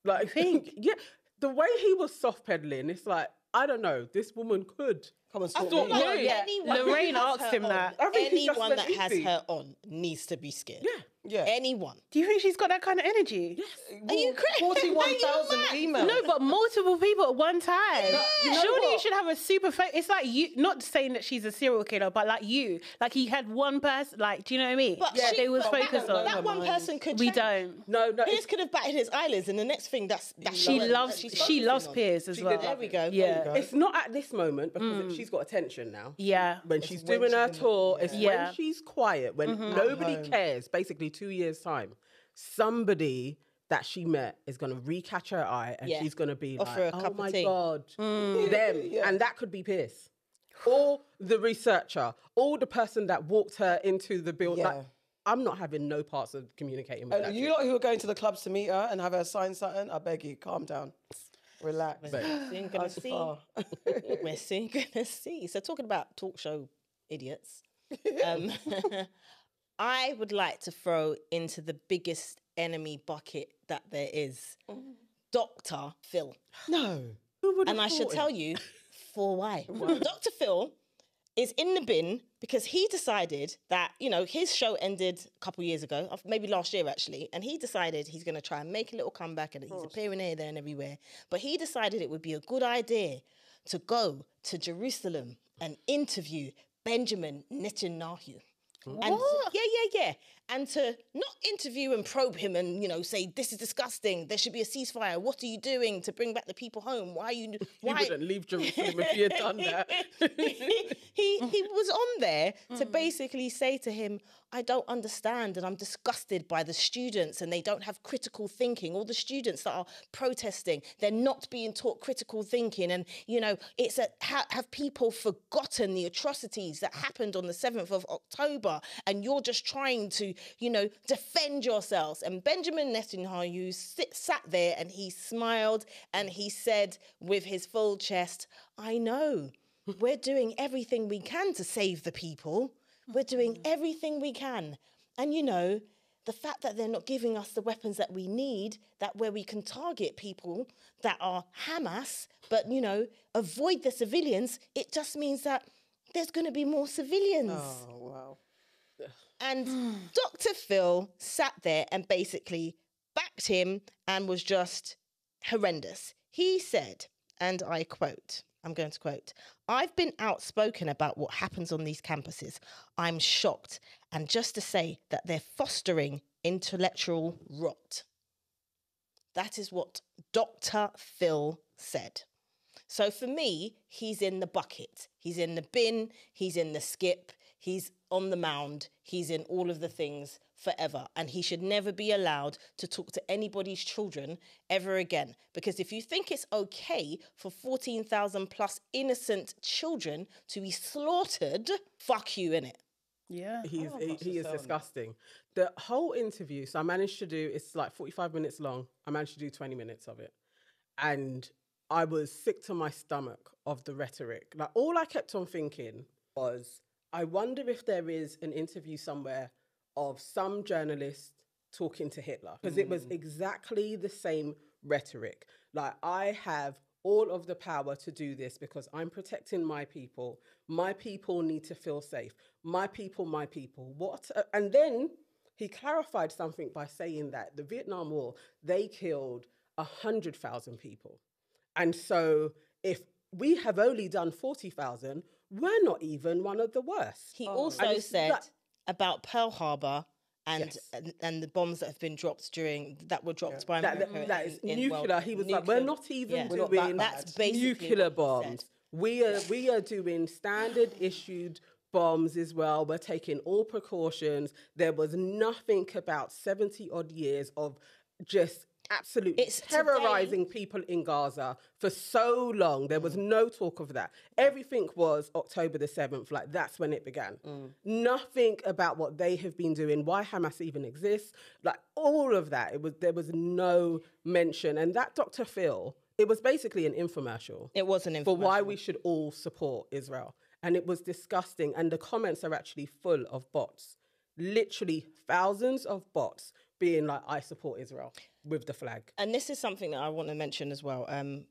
Like, I think, yeah, the way he was soft peddling, it's like, I don't know, this woman could. Come and I stalk thought, me. yeah, Yeah. Anyone Lorraine who has asked her him on, that. I think he just anyone went that has easy. her on needs to be scared. Yeah. Anyone. Do you think she's got that kind of energy? Are you crazy? 41,000 emails. No, but multiple people at one time. you know Surely you what? should have a super. It's like you. Not saying that she's a serial killer, but like you. Like he had one person. Like, do you know what I mean? But yeah, she- they was but focused don't on. know That one mind. person could We change. don't. No, Piers could have batted his eyelids, and the next thing that's She the one loves. that she's She focusing loves on. Piers as She well. did There we go. Yeah. it's not at this moment because she's got attention now. Yeah. When she's when doing she's her in the- tour, it's Yeah. when she's quiet, when nobody home. cares, basically 2 years' time, somebody that she met is going to re-catch her eye and she's going to be Offer like, a oh cup of my tea. God, them. And that could be Piers. Or the researcher, or the person that walked her into the building. Yeah. Like, I'm not having no parts of communicating with And that you chick. lot who are going to the clubs to meet her and have her sign something, I beg you, calm down. Relax. Soon gonna see. We're soon gonna see. So talking about talk show idiots, I would like to throw into the biggest enemy bucket that there is, Dr. Phil. No. And I should tell you for why. Dr. Phil is in the bin because he decided that, you know, his show ended a couple years ago, maybe last year actually, and he decided he's going to try and make a little comeback, and he's appearing here, there and everywhere. But he decided it would be a good idea to go to Jerusalem and interview Benjamin Netanyahu. And yeah. And to not interview and probe him and, you know, say, this is disgusting, there should be a ceasefire, what are you doing to bring back the people home? Why? You wouldn't leave Jerusalem if you had done that. he was on there to basically say to him, I don't understand and I'm disgusted by the students and they don't have critical thinking. All the students that are protesting, they're not being taught critical thinking. And, you know, it's have people forgotten the atrocities that happened on the 7th of October and you're just trying to, you know, defend yourselves. And Benjamin Netanyahu sat there and he smiled and he said with his full chest, I know, we're doing everything we can to save the people. We're doing everything we can. And, you know, the fact that they're not giving us the weapons that we need, that where we can target people that are Hamas, but, you know, avoid the civilians, it just means that there's going to be more civilians. Oh, wow. And Dr. Phil sat there and basically backed him and was just horrendous. He said, and I quote, I'm going to quote, I've been outspoken about what happens on these campuses. I'm shocked. And just to say that they're fostering intellectual rot. That is what Dr. Phil said. So for me, he's in the bucket. He's in the bin. He's in the skip. He's on the mound. He's in all of the things forever. And he should never be allowed to talk to anybody's children ever again. Because if you think it's okay for 14,000 plus innocent children to be slaughtered, fuck you, innit? Yeah. He is disgusting. The whole interview, so I managed to do, it's like 45 minutes long. I managed to do 20 minutes of it. And I was sick to my stomach of the rhetoric. Like, all I kept on thinking was, I wonder if there is an interview somewhere of some journalist talking to Hitler, because it was exactly the same rhetoric. Like, I have all of the power to do this because I'm protecting my people. My people need to feel safe. My people, my people. What? And then he clarified something by saying that the Vietnam War, they killed 100,000 people. And so if we have only done 40,000, we're not even one of the worst. He also said about Pearl Harbor and the bombs that have been dropped that were dropped by America. That is nuclear. He was like, we're not even doing that's basically nuclear bombs. We are doing standard issued bombs as well. We're taking all precautions. There was nothing about 70 odd years of just absolutely terrorizing people in Gaza for so long. There was no talk of that. Everything was October the 7th, like that's when it began. Nothing about what they have been doing, why Hamas even exists, like all of that. There was no mention. And that Dr. Phil, it was basically an infomercial. It was an infomercial. For why we should all support Israel. And it was disgusting. And the comments are actually full of bots. Literally thousands of bots being like, I support Israel with the flag. And this is something that I want to mention as well.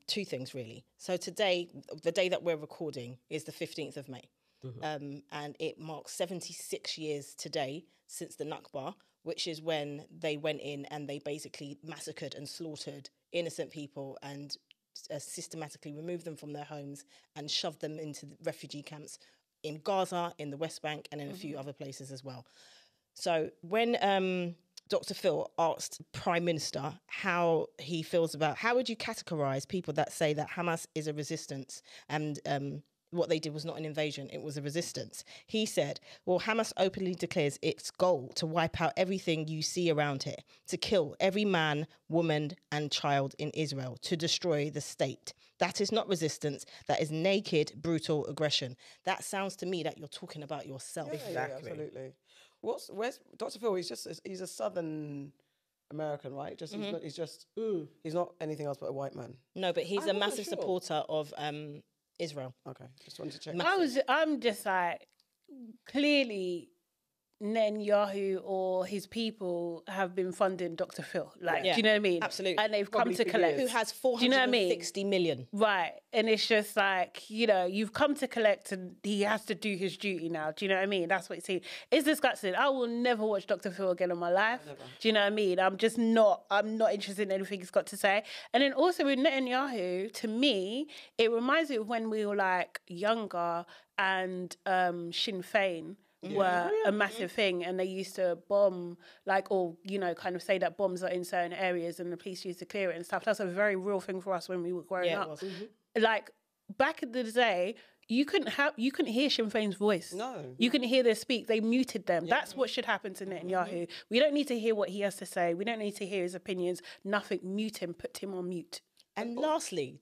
Two things, really. So today, the day that we're recording is the 15th of May. And it marks 76 years today since the Nakba, which is when they went in and they basically massacred and slaughtered innocent people and systematically removed them from their homes and shoved them into the refugee camps in Gaza, in the West Bank, and in a few other places as well. So when Dr. Phil asked Prime Minister how he feels about, how would you categorise people that say that Hamas is a resistance and what they did was not an invasion, it was a resistance. He said, well, Hamas openly declares its goal to wipe out everything you see around here, to kill every man, woman and child in Israel, to destroy the state. That is not resistance. That is naked, brutal aggression. That sounds to me that you're talking about yourself. Yeah, absolutely. Where's Dr. Phil? He's a Southern American, right? He's not anything else but a white man. No, but he's a massive supporter of Israel. Okay, just wanted to check. I'm just like, clearly Netanyahu or his people have been funding Dr. Phil. Like, do you know what I mean? Absolutely. And they've come to collect. Who has 460 million. Right. And it's just like, you know, you've come to collect and he has to do his duty now. Do you know what I mean? That's what it's saying. It's disgusting. I will never watch Dr. Phil again in my life. Never. Do you know what I mean? I'm not interested in anything he's got to say. And then also with Netanyahu, to me, it reminds me of when we were like younger and Sinn Féin were a massive thing, and they used to bomb, like, or, you know, kind of say that bombs are in certain areas and the police used to clear it and stuff. That's a very real thing for us when we were growing up. Like, back in the day, you couldn't hear Sinn Féin's voice. No. You couldn't hear their speak. They muted them. Yeah. That's what should happen to Netanyahu. We don't need to hear what he has to say. We don't need to hear his opinions. Nothing. Mute him. Put him on mute. And lastly,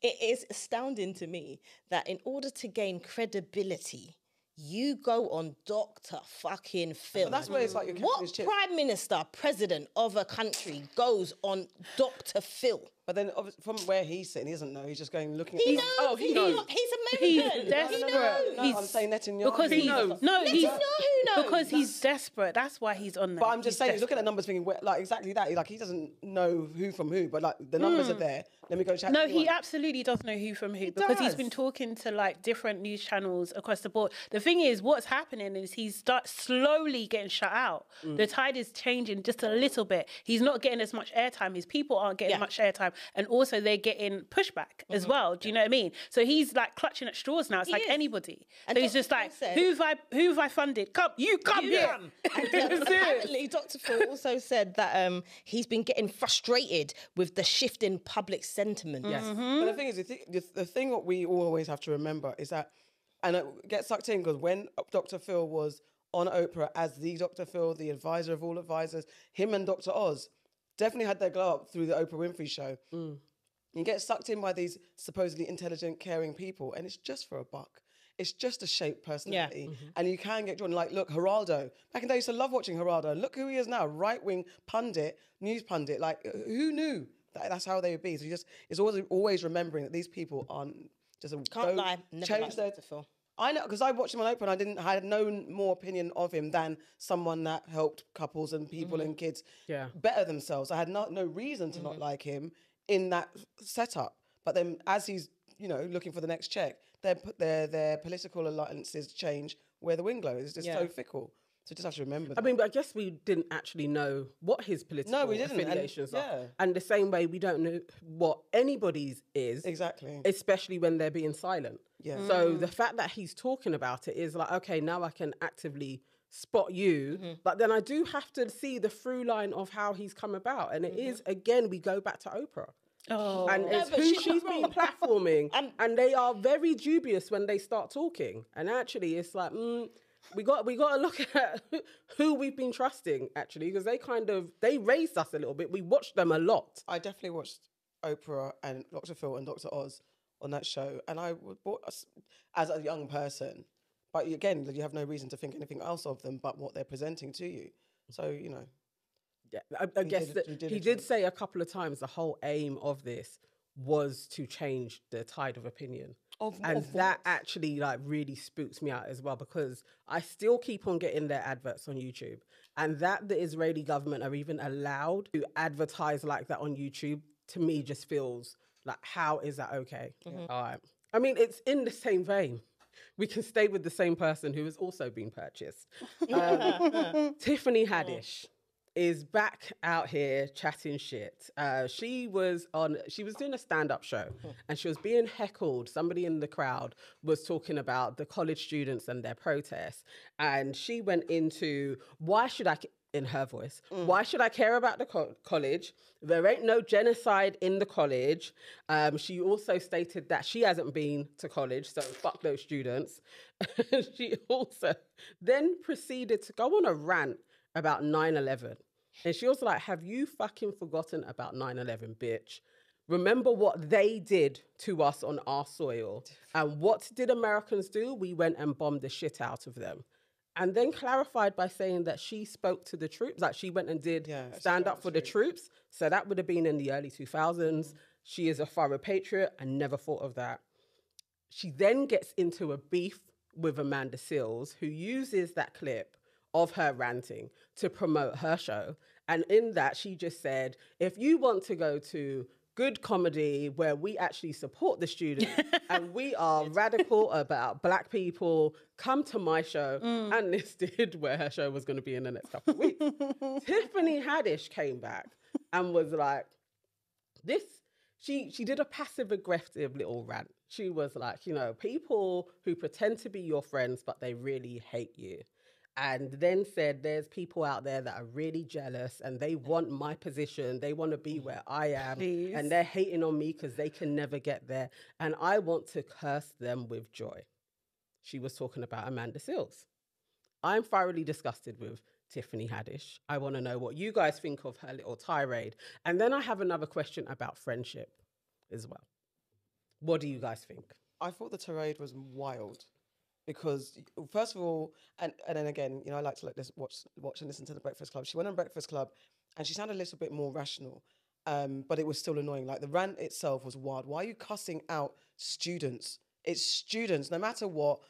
it is astounding to me that in order to gain credibility, you go on Dr. fucking Phil. But that's where it's like what prime minister, president of a country goes on Dr. Phil? But then, from where he's sitting, he doesn't know. He's just going looking at. He knows. He knows. He's American. He's desperate. No, I'm saying Netanyahu. Because he knows. No, Netanyahu knows. Because he's desperate. That's why he's on there. But I'm just saying, he's looking at numbers, thinking like exactly that. Like he doesn't know who from who, but like the numbers are there. Let me go check. No, he absolutely does know who from who because he's been talking to like different news channels across the board. The thing is, what's happening is he's slowly getting shut out. The tide is changing just a little bit. He's not getting as much airtime. His people aren't getting much airtime, and also they're getting pushback as well. Do you know what I mean? So he's like clutching at straws now. It's like anybody. And so he's just like, who have I funded? Come here. And, apparently, Dr. Phil also said that he's been getting frustrated with the shift in public sentiment. Yes. But the thing is, the thing what we always have to remember is that, and it gets sucked in because when Dr. Phil was on Oprah as the Dr. Phil, the advisor of all advisors, him and Dr. Oz definitely had their glow up through the Oprah Winfrey show. You get sucked in by these supposedly intelligent, caring people, and it's just for a buck. It's just a shaped personality. And you can get drawn. Like, look, Geraldo. Back in the day, I used to love watching Geraldo. Look who he is now, right-wing pundit, news pundit. Like, who knew that's how they would be? So it's always remembering that these people aren't just... Can't lie, never liked Dr. Phil. I know, because I watched him on Oprah and I had no more opinion of him than someone that helped couples and people and kids better themselves. I had no reason to not like him in that setup. But then as he's, looking for the next check, their political alliances change where the wind blows. It's just so fickle. So just have to remember that. I mean, but I guess we didn't actually know what his political affiliations are. And the same way we don't know what anybody's is. Exactly. Especially when they're being silent. Yeah. So the fact that he's talking about it is like, okay, now I can actively spot you. But then I do have to see the through line of how he's come about. And it is, again, we go back to Oprah. Oh. And it's who she's been platforming. And they are very dubious when they start talking. And actually, it's like... We got to look at who we've been trusting, actually, because they raised us a little bit. We watched them a lot. I definitely watched Oprah and Dr. Phil and Dr. Oz on that show, and I bought us as a young person. But again, you have no reason to think anything else of them but what they're presenting to you. So, Yeah, I guess that he did say a couple of times the whole aim of this was to change the tide of opinion. And that actually really spooks me out as well, because I still keep on getting their adverts on YouTube, and that the Israeli government are even allowed to advertise like that on YouTube, to me just feels like, how is that okay? All right. I mean, it's in the same vein. We can stay with the same person who has also been purchased. Tiffany Haddish is back out here chatting shit. She was doing a stand-up show and she was being heckled. Somebody in the crowd was talking about the college students and their protests, and she went into, why should I in her voice. Why should I care about the college? There ain't no genocide in the college. She also stated that she hasn't been to college, so fuck those students. She also then proceeded to go on a rant about 9/11. And she was like, have you fucking forgotten about 9/11, bitch? Remember what they did to us on our soil. And what did Americans do? We went and bombed the shit out of them. And then clarified by saying that she spoke to the troops, like she went and did stand up for the troops. So that would have been in the early 2000s. She is a FARRAH patriot. I never thought of that. She then gets into a beef with Amanda Seales, who uses that clip of her ranting to promote her show. And in that, she just said, if you want to go to good comedy where we actually support the students and we are radical about Black people, come to my show. And listed where her show was going to be in the next couple of weeks. Tiffany Haddish came back and was like, she did a passive aggressive little rant. She was like, you know, people who pretend to be your friends, but they really hate you. And then said, there's people out there that are really jealous and they want my position. They want to be where I am. Please. And they're hating on me because they can never get there. And I want to curse them with joy. She was talking about Amanda Seales. I'm thoroughly disgusted with Tiffany Haddish. I want to know what you guys think of her little tirade. And then I have another question about friendship as well. What do you guys think? I thought the tirade was wild. Because first of all, and then again, you know, I like to watch and listen to the Breakfast Club. She went on Breakfast Club and she sounded a little bit more rational, but it was still annoying. Like the rant itself was wild. Why are you cussing out students? It's students, no matter what.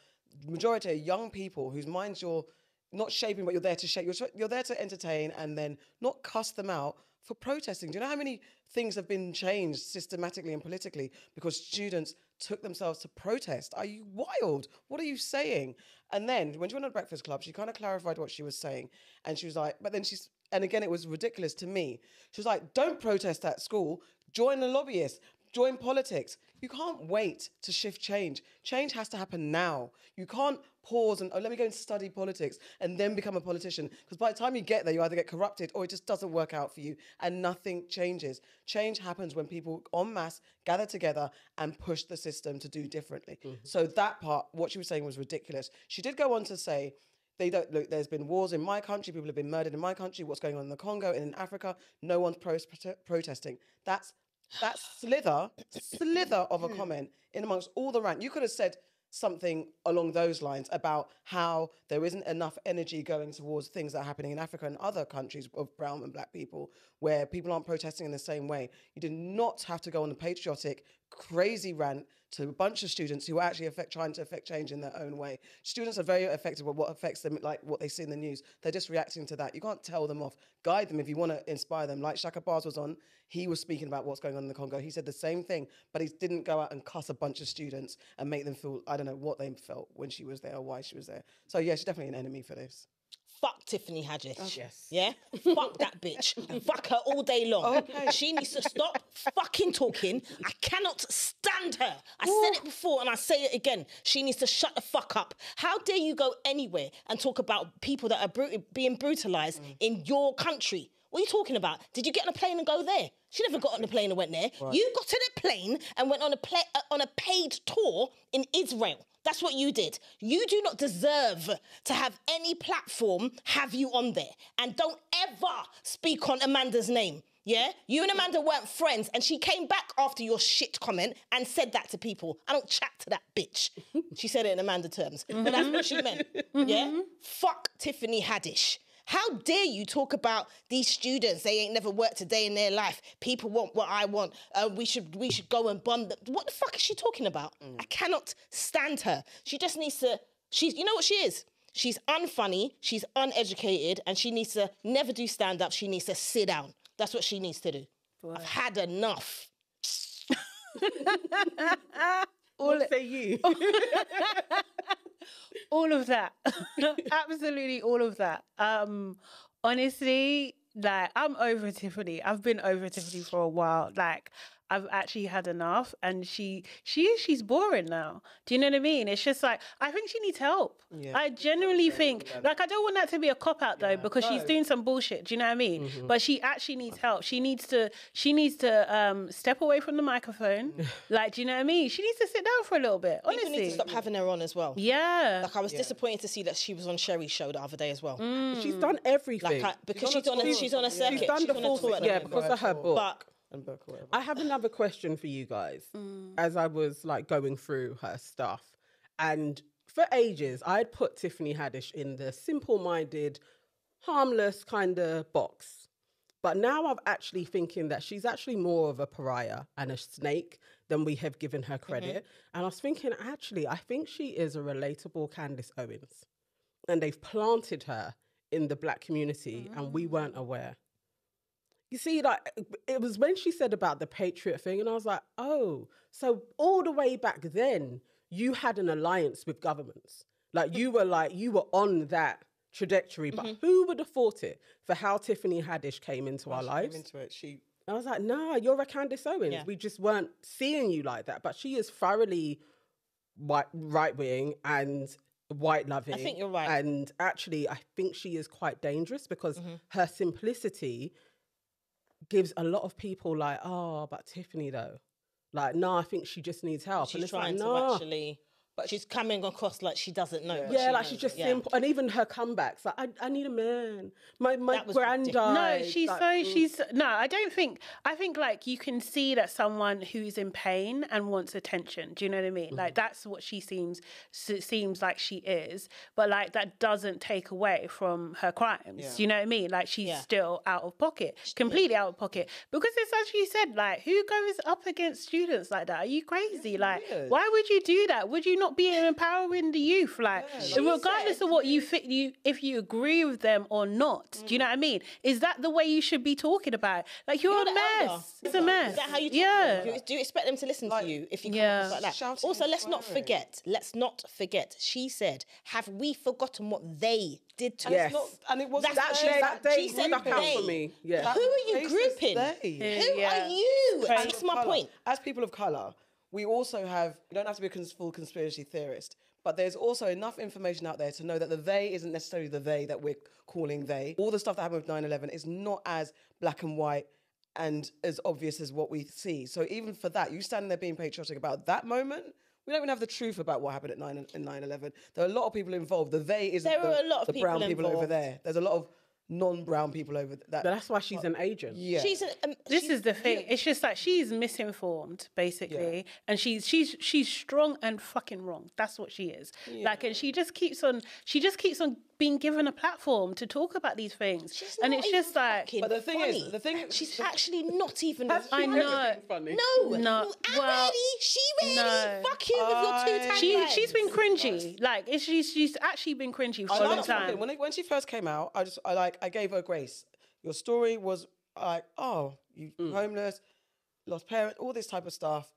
Majority are young people whose minds you're not shaping, but you're there to shape. You're there to entertain and then not cuss them out for protesting. Do you know how many things have been changed systematically and politically because students took themselves to protest? Are you wild? What are you saying? And then when she went on Breakfast Club, she kind of clarified what she was saying. And she was like, but then and again, it was ridiculous to me. She was like, don't protest at school, join the lobbyists, join politics. You can't wait to shift change. Change has to happen now. You can't pause and, let me go and study politics and then become a politician. Because by the time you get there, you either get corrupted or it just doesn't work out for you and nothing changes. Change happens when people en masse gather together and push the system to do differently. So that part, what she was saying was ridiculous. She did go on to say, look, there's been wars in my country, people have been murdered in my country, what's going on in the Congo and in Africa, no one's protesting. That's slither of a comment in amongst all the rant. You could have said something along those lines about how there isn't enough energy going towards things that are happening in Africa and other countries of brown and Black people where people aren't protesting in the same way. You did not have to go on a patriotic, crazy rant to a bunch of students who are actually trying to affect change in their own way. Students are very affected by what affects them, like what they see in the news. They're just reacting to that. You can't tell them off. Guide them if you want to inspire them. Like Shaka Bars was on, he was speaking about what's going on in the Congo. He said the same thing, but he didn't go out and cuss a bunch of students and make them feel, I don't know what they felt when she was there or why she was there. So yeah, she's definitely an enemy for this. Fuck Tiffany Haddish. Oh, yes. Yeah? Fuck that bitch. Fuck her all day long. Okay. She needs to stop fucking talking. I cannot stand her. I said it before and I say it again. She needs to shut the fuck up. How dare you go anywhere and talk about people that are being brutalised in your country? What are you talking about? Did you get on a plane and go there? She never got on a plane and went there. Right. You got to the plane and went on a paid tour in Israel. That's what you did. You do not deserve to have any platform have you on there. And don't ever speak on Amanda's name, yeah? You and Amanda weren't friends, and she came back after your shit comment and said that to people. I don't chat to that bitch. She said it in Amanda terms, but that's what she meant, yeah? Fuck Tiffany Haddish. How dare you talk about these students? They ain't never worked a day in their life. People want what I want. We should go and bomb them. What the fuck is she talking about? I cannot stand her. She just needs to, you know what she is? She's unfunny, she's uneducated, and she needs to never do stand-up. She needs to sit down. That's what she needs to do. Boy. I've had enough. What say you? All of that. Absolutely all of that. Honestly, like, I'm over Tiffany. I've been over Tiffany for a while. Like, I've actually had enough, and she's boring now. Do you know what I mean? It's just like, I think she needs help. Yeah. I genuinely think, like, I don't want that to be a cop out though, because she's doing some bullshit. Do you know what I mean? But she actually needs help. She needs to step away from the microphone. Like, do you know what I mean? She needs to sit down for a little bit. Honestly, People need to stop having her on as well. Yeah. Like, I was disappointed to see that she was on Sherry's show the other day as well. She's done everything. Like, because she's on a circuit. She's done the on a full tour thing, because of her book. But And book or whatever. I have another question for you guys. As I was like going through her stuff, and for ages I'd put Tiffany Haddish in the simple-minded, harmless kind of box, but now I'm actually thinking that she's actually more of a pariah and a snake than we have given her credit. And I was thinking, actually, I think she is a relatable Candace Owens, and they've planted her in the Black community and we weren't aware. You see, like, it was when she said about the patriot thing, and I was like, oh, so all the way back then, you had an alliance with governments. Like, you were on that trajectory, but who would have thought it for how Tiffany Haddish came into our lives? Into it. I was like, nah, you're a Candace Owens. Yeah. We just weren't seeing you like that. But she is thoroughly right-wing and white-loving. I think you're right. And actually, I think she is quite dangerous because her simplicity gives a lot of people like, oh, but Tiffany though. Like, no, I think she just needs help. she's and it's trying like, to no. actually... But she's coming across like she doesn't know. Yeah, like she's just simple. And even her comebacks, like, I need a man. My granddad. No, she's like, no, I don't think, I think like you can see that someone who's in pain and wants attention. Do you know what I mean? Like, that's what she seems like she is. But like, that doesn't take away from her crimes. Yeah. You know what I mean? Like, she's still out of pocket, completely out of pocket. Because it's as you said, like, who goes up against students like that? Are you crazy? Like, why would you do that? Would you not be empowering the youth? Like, regardless of what you think, if you agree with them or not, do you know what I mean? Is that the way you should be talking about it? Like, you're a mess. It's a mess. Is that how you talk to them? Do you expect them to listen to you if you come across like that? Shouting Also, and let's not forget, she said, have we forgotten what they did to Yes. us? And it wasn't that day she said stuck out they. for me. Yeah. Who are you Racist grouping? they. Who are you? As That's of my colour. point. As people of colour, we also have, you don't have to be a full conspiracy theorist, but there's also enough information out there to know that the they isn't necessarily the they that we're calling they. All the stuff that happened with 9/11 is not as black and white and as obvious as what we see. So even for that, you standing there being patriotic about that moment, we don't even have the truth about what happened at 9/11. There are a lot of people involved. The they isn't There are a lot of the brown people people over involved. there. There's a lot of non-brown people over that. But that's why she's an agent. Yeah. This is the thing. It's just like she's misinformed, basically, and she's strong and fucking wrong. That's what she is. Like, and she just keeps on being given a platform to talk about these things. She's And not it's just even like, fucking But the thing funny. is, she's actually not even. I know. Funny. No. She really fuck you with your two taglines. She's been cringy. Like, she's actually been cringy for a long time. When she first came out, I gave her grace. Your story was like, oh, you homeless, lost parents, all this type of stuff.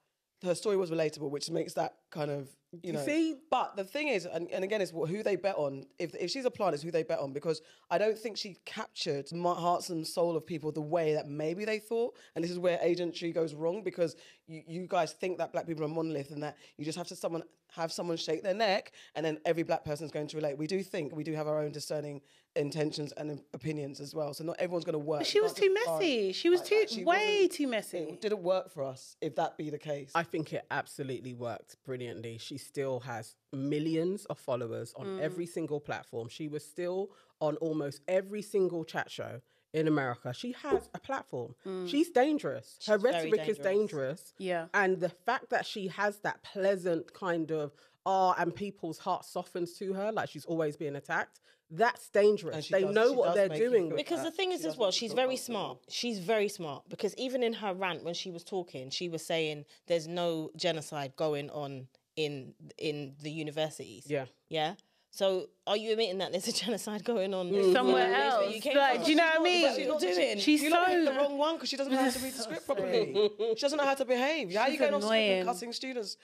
Her story was relatable, which makes that kind of, you know. See? But the thing is, and again, it's who they bet on. If she's a plant, it's who they bet on, because I don't think she captured hearts and soul of people the way that maybe they thought. And this is where agentry goes wrong, because you guys think that black people are monolith and that you just have to have someone shake their neck and then every black person is going to relate. We do have our own discerning intentions and opinions as well. So not everyone's going to work. But she was too messy. She was way too messy. It didn't work for us, if that be the case. I think it absolutely worked brilliantly. She still has millions of followers on every single platform. She was still on almost every single chat show in America. She has a platform. She's dangerous. Her rhetoric is dangerous. Yeah. And the fact that she has that pleasant kind of and people's heart softens to her, like she's always being attacked, that's dangerous. They know what they're doing. Because the thing is as well, she's very smart. She's very smart, because even in her rant when she was talking, she was saying there's no genocide going on in the universities. Yeah. Yeah. So are you admitting that there's a genocide going on somewhere else? Like, do you know what I mean? She's not doing. She's You're not the wrong one, because she doesn't know how to read the script properly. She doesn't know how to behave. How are you going off script and cussing students?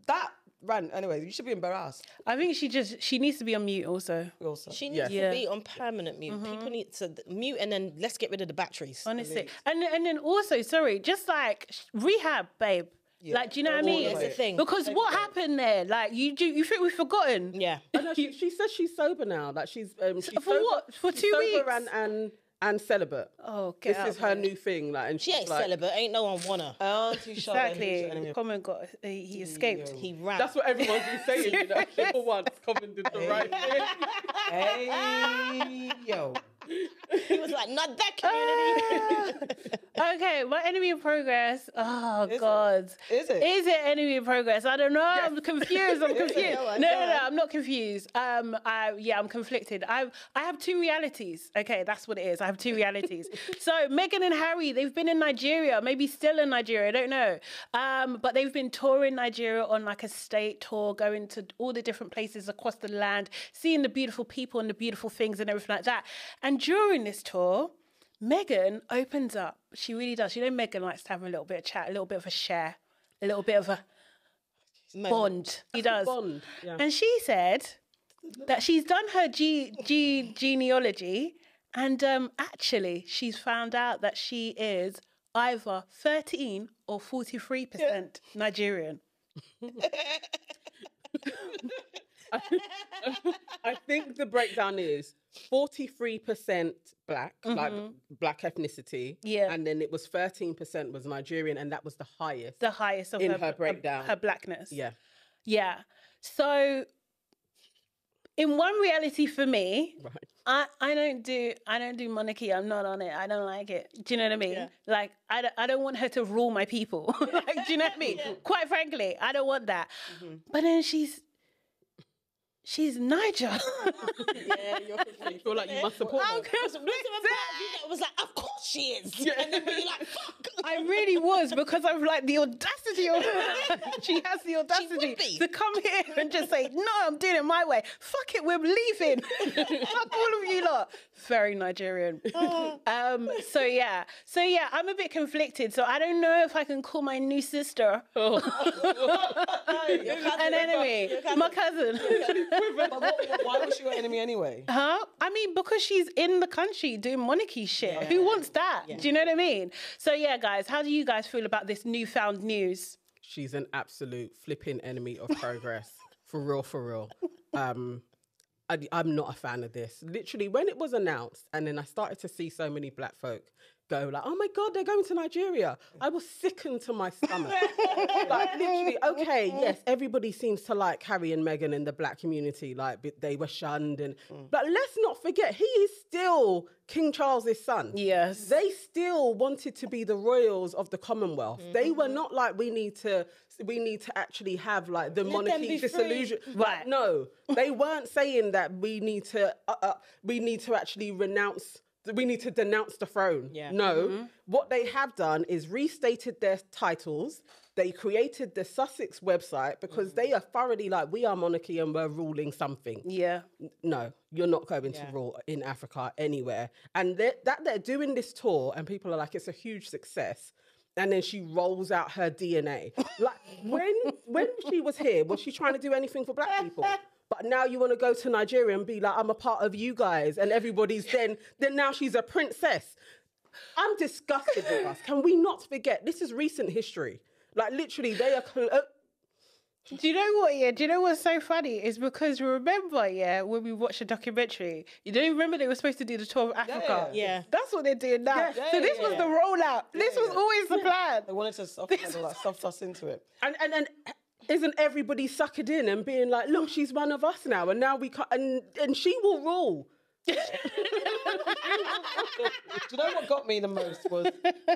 That rant. Anyway, you should be embarrassed. I think she needs to be on mute also. She needs to be on permanent mute. People need to mute and then let's get rid of the batteries. Honestly. And then also, sorry, just like rehab, babe. Yeah. Like, do you know what I mean? It's a thing. Because what happened there? Like, you think we've forgotten? Yeah. I know, she says she's sober now. Like, she's for sober, what? For 2 weeks? And celibate. Oh, this is her new thing. Like, and she ain't like, celibate. Ain't no one want her. Auntie exactly. Common got he escaped. He ran. That's what everyone's been saying. You know, for once, Common did the right thing. Hey, yo. He was like, not that community. Okay, my enemy in progress. Oh, God. Is it? Is it enemy in progress? I don't know. Yes. I'm confused. I'm confused. No, I'm not confused. I'm conflicted. I have two realities. Okay, that's what it is. I have two realities. So Meghan and Harry, they've been in Nigeria, maybe still in Nigeria, I don't know. But they've been touring Nigeria on like a state tour, going to all the different places across the land, seeing the beautiful people and the beautiful things and everything like that. And during this tour, Meghan opens up. She really does. You know, Meghan likes to have a little bit of chat, a little bit of a share, a little bit of a bond. She does. Bond. Yeah. And she said that she's done her genealogy and actually she's found out that she is either 13 or 43% Nigerian. I think the breakdown is 43% black, like black ethnicity. Yeah. And then it was 13% was Nigerian, and that was the highest. The highest of in her breakdown. Her blackness. Yeah. Yeah. So in one reality for me, right. I don't do monarchy. I'm not on it. I don't like it. Do you know what I mean? Yeah. Like I don't want her to rule my people. Like, do you know what I mean? Yeah. Quite frankly, I don't want that. But then she's Niger. Yeah, you feel like you must support her. I was like, of course she is. Yeah. And then you're like, fuck. I really was, because of like the audacity of her. She has the audacity to come here and just say, no, I'm doing it my way. Fuck it, we're leaving. Fuck all of you lot. Very Nigerian. So yeah, I'm a bit conflicted. So I don't know if I can call my new sister an enemy. My cousin. Why was she your enemy anyway? Huh? I mean, because she's in the country doing monarchy shit. Yeah. Who wants that? Yeah. Do you know what I mean? So yeah, guys, how do you guys feel about this newfound news? She's an absolute flipping enemy of progress. For real, for real. I'm not a fan of this. Literally, when it was announced, and then I started to see so many black folk go like, oh my God, they're going to Nigeria. I was sickened to my stomach. Like, literally, okay, yes, everybody seems to like Harry and Meghan in the black community. Like, they were shunned. But let's not forget, he is still King Charles's son. Yes. They still wanted to be the royals of the Commonwealth. They were not like, we need to actually have like the monarchy dissolution. Right. No, they weren't saying that we need to actually renounce. We need to denounce the throne. Yeah. No, what they have done is restated their titles. They created the Sussex website because they are thoroughly like, we are monarchy and we're ruling something. Yeah. No, you're not going to rule in Africa anywhere. And they're doing this tour and people are like, it's a huge success. And then she rolls out her DNA. Like, when she was here, was she trying to do anything for black people? But now you want to go to Nigeria and be like, I'm a part of you guys. And everybody's then now she's a princess. I'm disgusted with us. Can we not forget? This is recent history. Like, literally, they are... Do you know what, yeah? Do you know what's so funny? Is because remember, yeah, when we watched the documentary, you don't remember they were supposed to do the tour of Africa? Yeah. That's what they're doing now. Yeah. So this was the rollout. This was always the plan. They wanted to soft us into it. And isn't everybody suckered in and being like, look, she's one of us now, and now we can't, and she will rule. Do you know what got me the most was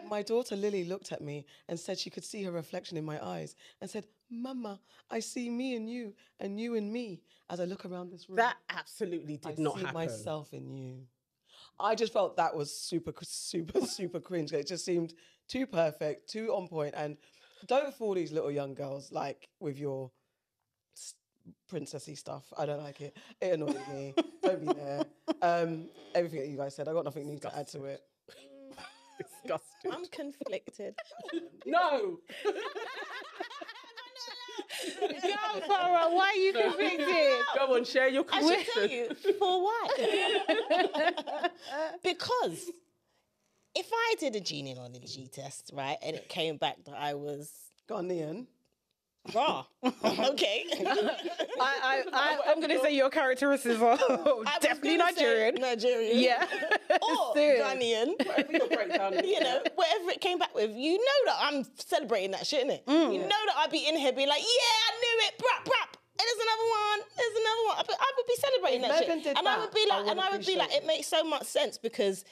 my daughter Lily looked at me and said she could see her reflection in my eyes and said, Mama, I see me and you in me as I look around this room. That absolutely did not happen. I see myself in you. I just felt that was super, super, super cringe. It just seemed too perfect, too on point, and don't fool these little young girls like with your princessy stuff. I don't like it. It annoyed me. Don't be there. Everything that you guys said, I got nothing new to add to it. Disgusting. I'm conflicted. No. Girl, on, Farrah. Why are you convicted? Go on, share your I conviction. should tell you, for what? Because if I did a genealogy test, right, and it came back that I was Ghanaian. raw, okay. I'm going to say your characteristics are definitely Nigerian. Nigerian. Yeah. Or Serious. Ghanaian. Whatever your breakdown is. You know, whatever it came back with, you know that I'm celebrating that shit, innit? You know that I'd be in here being like, yeah, I knew it, brap, brap. And there's another one, there's another one. I would be celebrating If that Meghan shit. did And I that, would be I like, would appreciate it makes so much sense because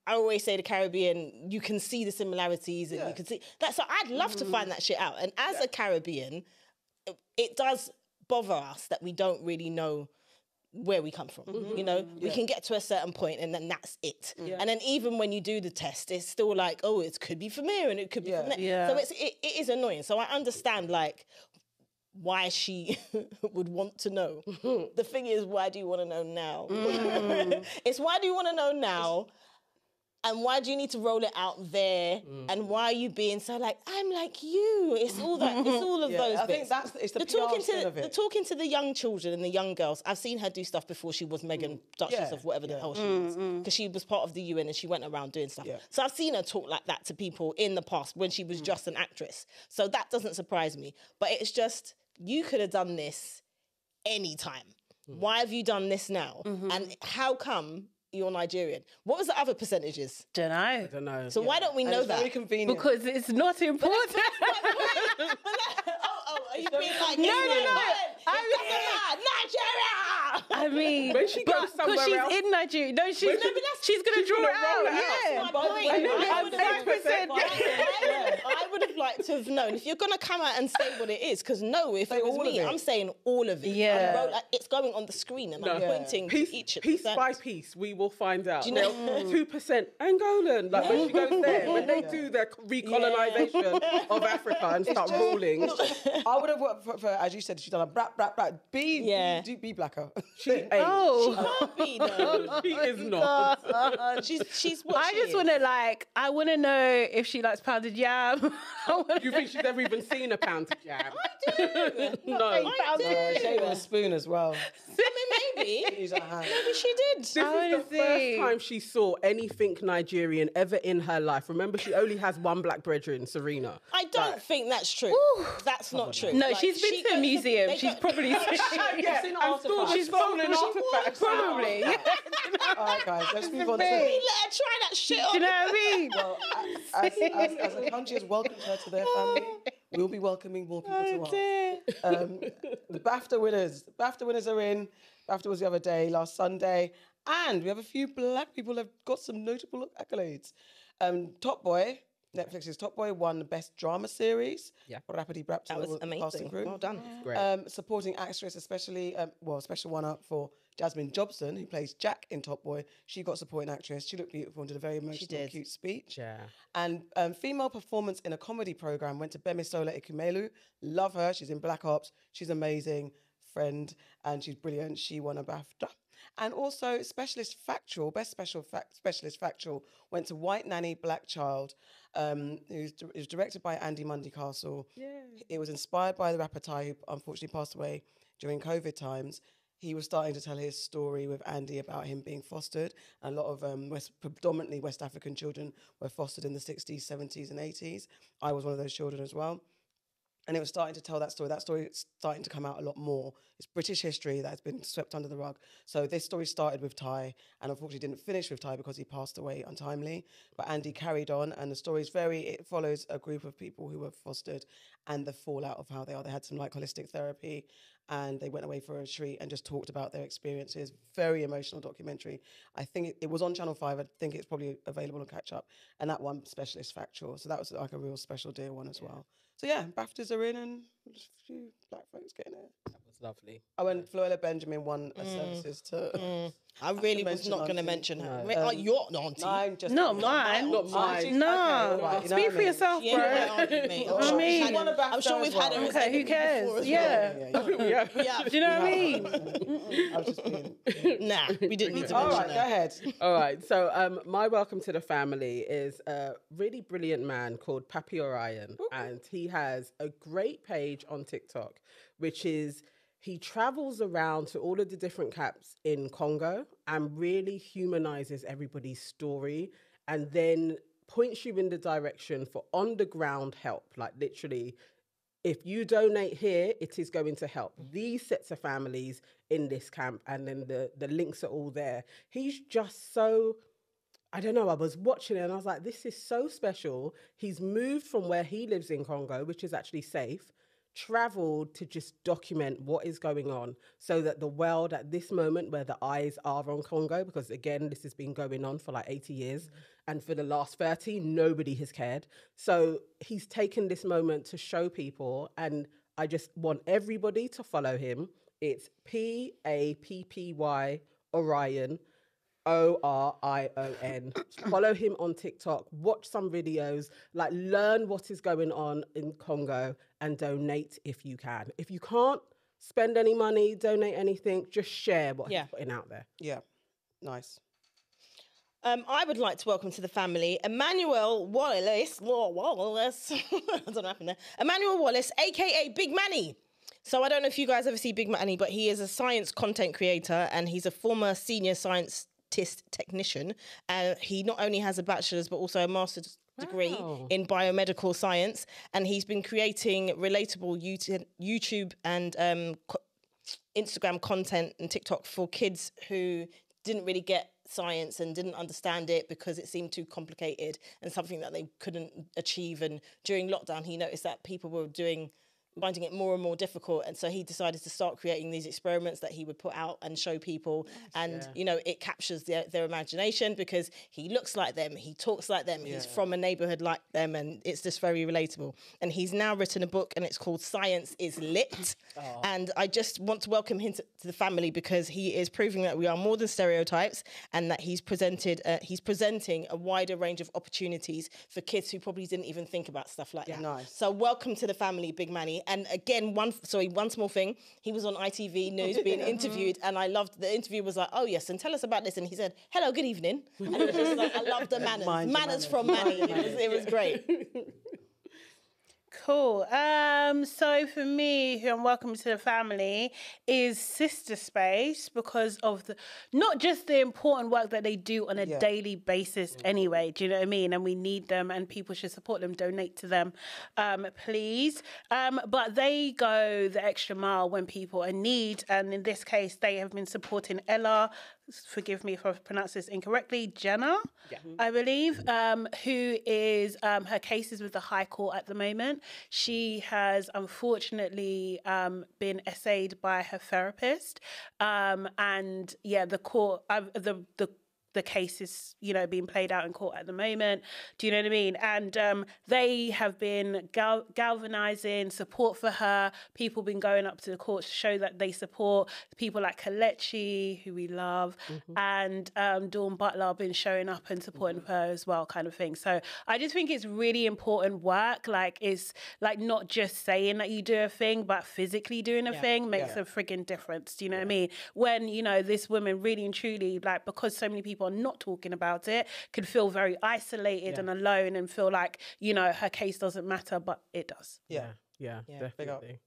I always say the Caribbean, you can see the similarities and you can see that. So I'd love to find that shit out. And as a Caribbean, it does bother us that we don't really know where we come from. You know, we can get to a certain point and then that's it. And then even when you do the test, it's still like, oh, it could be from here and it could be from there. Yeah. So it is annoying. So I understand like why she would want to know. The thing is, why do you want to know now? It's why do you want to know now? And why do you need to roll it out there? And why are you being so like, I'm like you? It's all that. It's all of those I bits. think it's the PR talking spin to of it. talking to the young children and the young girls. I've seen her do stuff before she was Meghan, Duchess of whatever the hell she was, because she was part of the UN and she went around doing stuff. Yeah. So I've seen her talk like that to people in the past when she was just an actress. So that doesn't surprise me. But it's just you could have done this anytime. Why have you done this now? And how come you're Nigerian? What was the other percentages? Don't know. I don't know. So why don't we know It's that? very convenient. Because it's not important. Are you being like, No. Nigeria! I mean, When she goes somewhere she's else- in Nigeria. No, she's going to draw gonna it out. roll it out. Yeah. That's my point. I would have liked to have known. If you're going to come out and say what it is, because no, if it was all me, of it. I'm saying all of it. Yeah. It's going on the screen and I'm pointing to each of Piece the by percents. piece, we will find out. Do you know- 2% Angolan. Like when she goes there, when they do their recolonization of Africa and start ruling. I would have worked for, as you said, she's done a brat. Be blacker. She ain't. Oh. Can't be, though. She is not. She's what I she just is. want to I want to know if she likes pounded yam. Do you think she's ever even seen a pound of jam? No. She ate with a spoon as well. I mean, maybe. Use her hand. Maybe she did. This is the first time she saw anything Nigerian ever in her life. Remember, she only has one black brethren, Serena. I don't think that's true. That's not true. No, Like, she's been she to a goes museum. they She's go- probably Yeah, and stolen artifacts. probably. Yeah. All right, guys, let's move on to. Let her try that shit Do on. you know what I mean? Well, as the country has welcomed her to their family, we'll be welcoming more people to ours. The BAFTA winners. The BAFTA winners are in. BAFTA was the other day, last Sunday. And we have a few black people who have got some notable accolades. Top Boy, Netflix's Top Boy, won the Best Drama Series. Yeah. Rappity brap to That was the casting amazing. crew. Well done. Great. Supporting actress, especially, special one up for Jasmine Jobson, who plays Jack in Top Boy. She got supporting actress. She looked beautiful and did a very emotional, did. cute speech. Yeah. And female performance in a comedy program went to Bemisola Ikumelu. Love her. She's in Black Ops. She's amazing. Friend. And she's brilliant. She won a BAFTA. And also Specialist Factual, Best Specialist Factual went to White Nanny, Black Child, who's directed by Andy Mundy Castle. Yeah. It was inspired by the rapper Ty, who unfortunately passed away during COVID times. He was starting to tell his story with Andy about him being fostered. And a lot of predominantly West African children were fostered in the 60s, 70s and 80s. I was one of those children as well. And it was starting to tell that story. That story is starting to come out a lot more. It's British history that has been swept under the rug. So this story started with Ty and unfortunately didn't finish with Ty because he passed away untimely. But Andy carried on and the story is it follows a group of people who were fostered and the fallout of how they are. They had some like holistic therapy and they went away for a retreat and just talked about their experiences. Very emotional documentary. I think it was on Channel 5. I think it's probably available on Catch Up. And that one, Specialist Factual. So that was like a real special deal one as well. So yeah, BAFTAs are in and just a few black folks getting it. That was lovely. Oh, and Floella Benjamin won a services to I really was not going to mention her. Your auntie. Mine just Not mine. Not mine. No. Okay, right, you know Speak what for I mean? yourself, She ain't bro. gonna argue, mate. I mean, I'm sure we've had her. as Okay, who enemy cares? before as Yeah. well. Yeah. Do you know what I mean? I was just being... Nah, we didn't need to All mention right, her. go ahead. All right. So my welcome to the family is a really brilliant man called Pappy Orion. And he has a great page on TikTok, which is he travels around to all of the different camps in Congo and really humanizes everybody's story and then points you in the direction for on-the-ground help. Like literally, if you donate here, it is going to help these sets of families in this camp. And then the links are all there. He's just so... I don't know, I was watching it and I was like, this is so special. He's moved from where he lives in Congo, which is actually safe, traveled to just document what is going on so that the world at this moment where the eyes are on Congo, because again, this has been going on for like 80 years and for the last 30, nobody has cared. So he's taken this moment to show people and I just want everybody to follow him. It's Pappy Orion. Orion. Follow him on TikTok, watch some videos, like learn what is going on in Congo and donate if you can. If you can't spend any money, donate anything, just share what he's putting out there. Yeah, nice. I would like to welcome to the family Emmanuel Wallace. Wallace. I don't know what happened there. Emmanuel Wallace, aka Big Manny. So I don't know if you guys ever see Big Manny, but he is a science content creator and he's a former senior science technician. He not only has a bachelor's but also a master's degree in biomedical science, and he's been creating relatable YouTube and Instagram content and TikTok for kids who didn't really get science and didn't understand it because it seemed too complicated and something that they couldn't achieve. And during lockdown he noticed that people were finding it more and more difficult, and so he decided to start creating these experiments that he would put out and show people. And you know, it captures their imagination because he looks like them, he talks like them, he's from a neighborhood like them, and it's just very relatable. And he's now written a book and it's called Science is Lit. And I just want to welcome him to the family because he is proving that we are more than stereotypes and that he's presenting a wider range of opportunities for kids who probably didn't even think about stuff like that. Nice. So welcome to the family, Big Manny. And again, one small thing. He was on ITV News being interviewed, and I loved the interview. Was like, oh yes, and tell us about this. And he said, "Hello, good evening." And it was just like, I love the manners from Manny. It was great. Cool. So for me, who I'm welcoming to the family, is Sistah Space because of not just the important work that they do on a daily basis anyway, do you know what I mean? And we need them and people should support them, donate to them, please. But they go the extra mile when people are in need. And in this case, they have been supporting Ella, forgive me if I've pronounced this incorrectly, Jenna, I believe, who is, her case is with the High Court at the moment. She has unfortunately been essayed by her therapist. And yeah, the court, the case is, you know, being played out in court at the moment. Do you know what I mean? And they have been galvanizing support for her. People been going up to the court to show that they support people like Kelechi, who we love, and Dawn Butler have been showing up and supporting her as well, kind of thing. So I just think it's really important work. Like, it's like not just saying that you do a thing, but physically doing a thing makes a frigging difference. Do you know what I mean? When, you know, this woman really and truly, like, because so many people are not talking about it, could feel very isolated and alone and feel like, you know, her case doesn't matter, but it does. Yeah, definitely.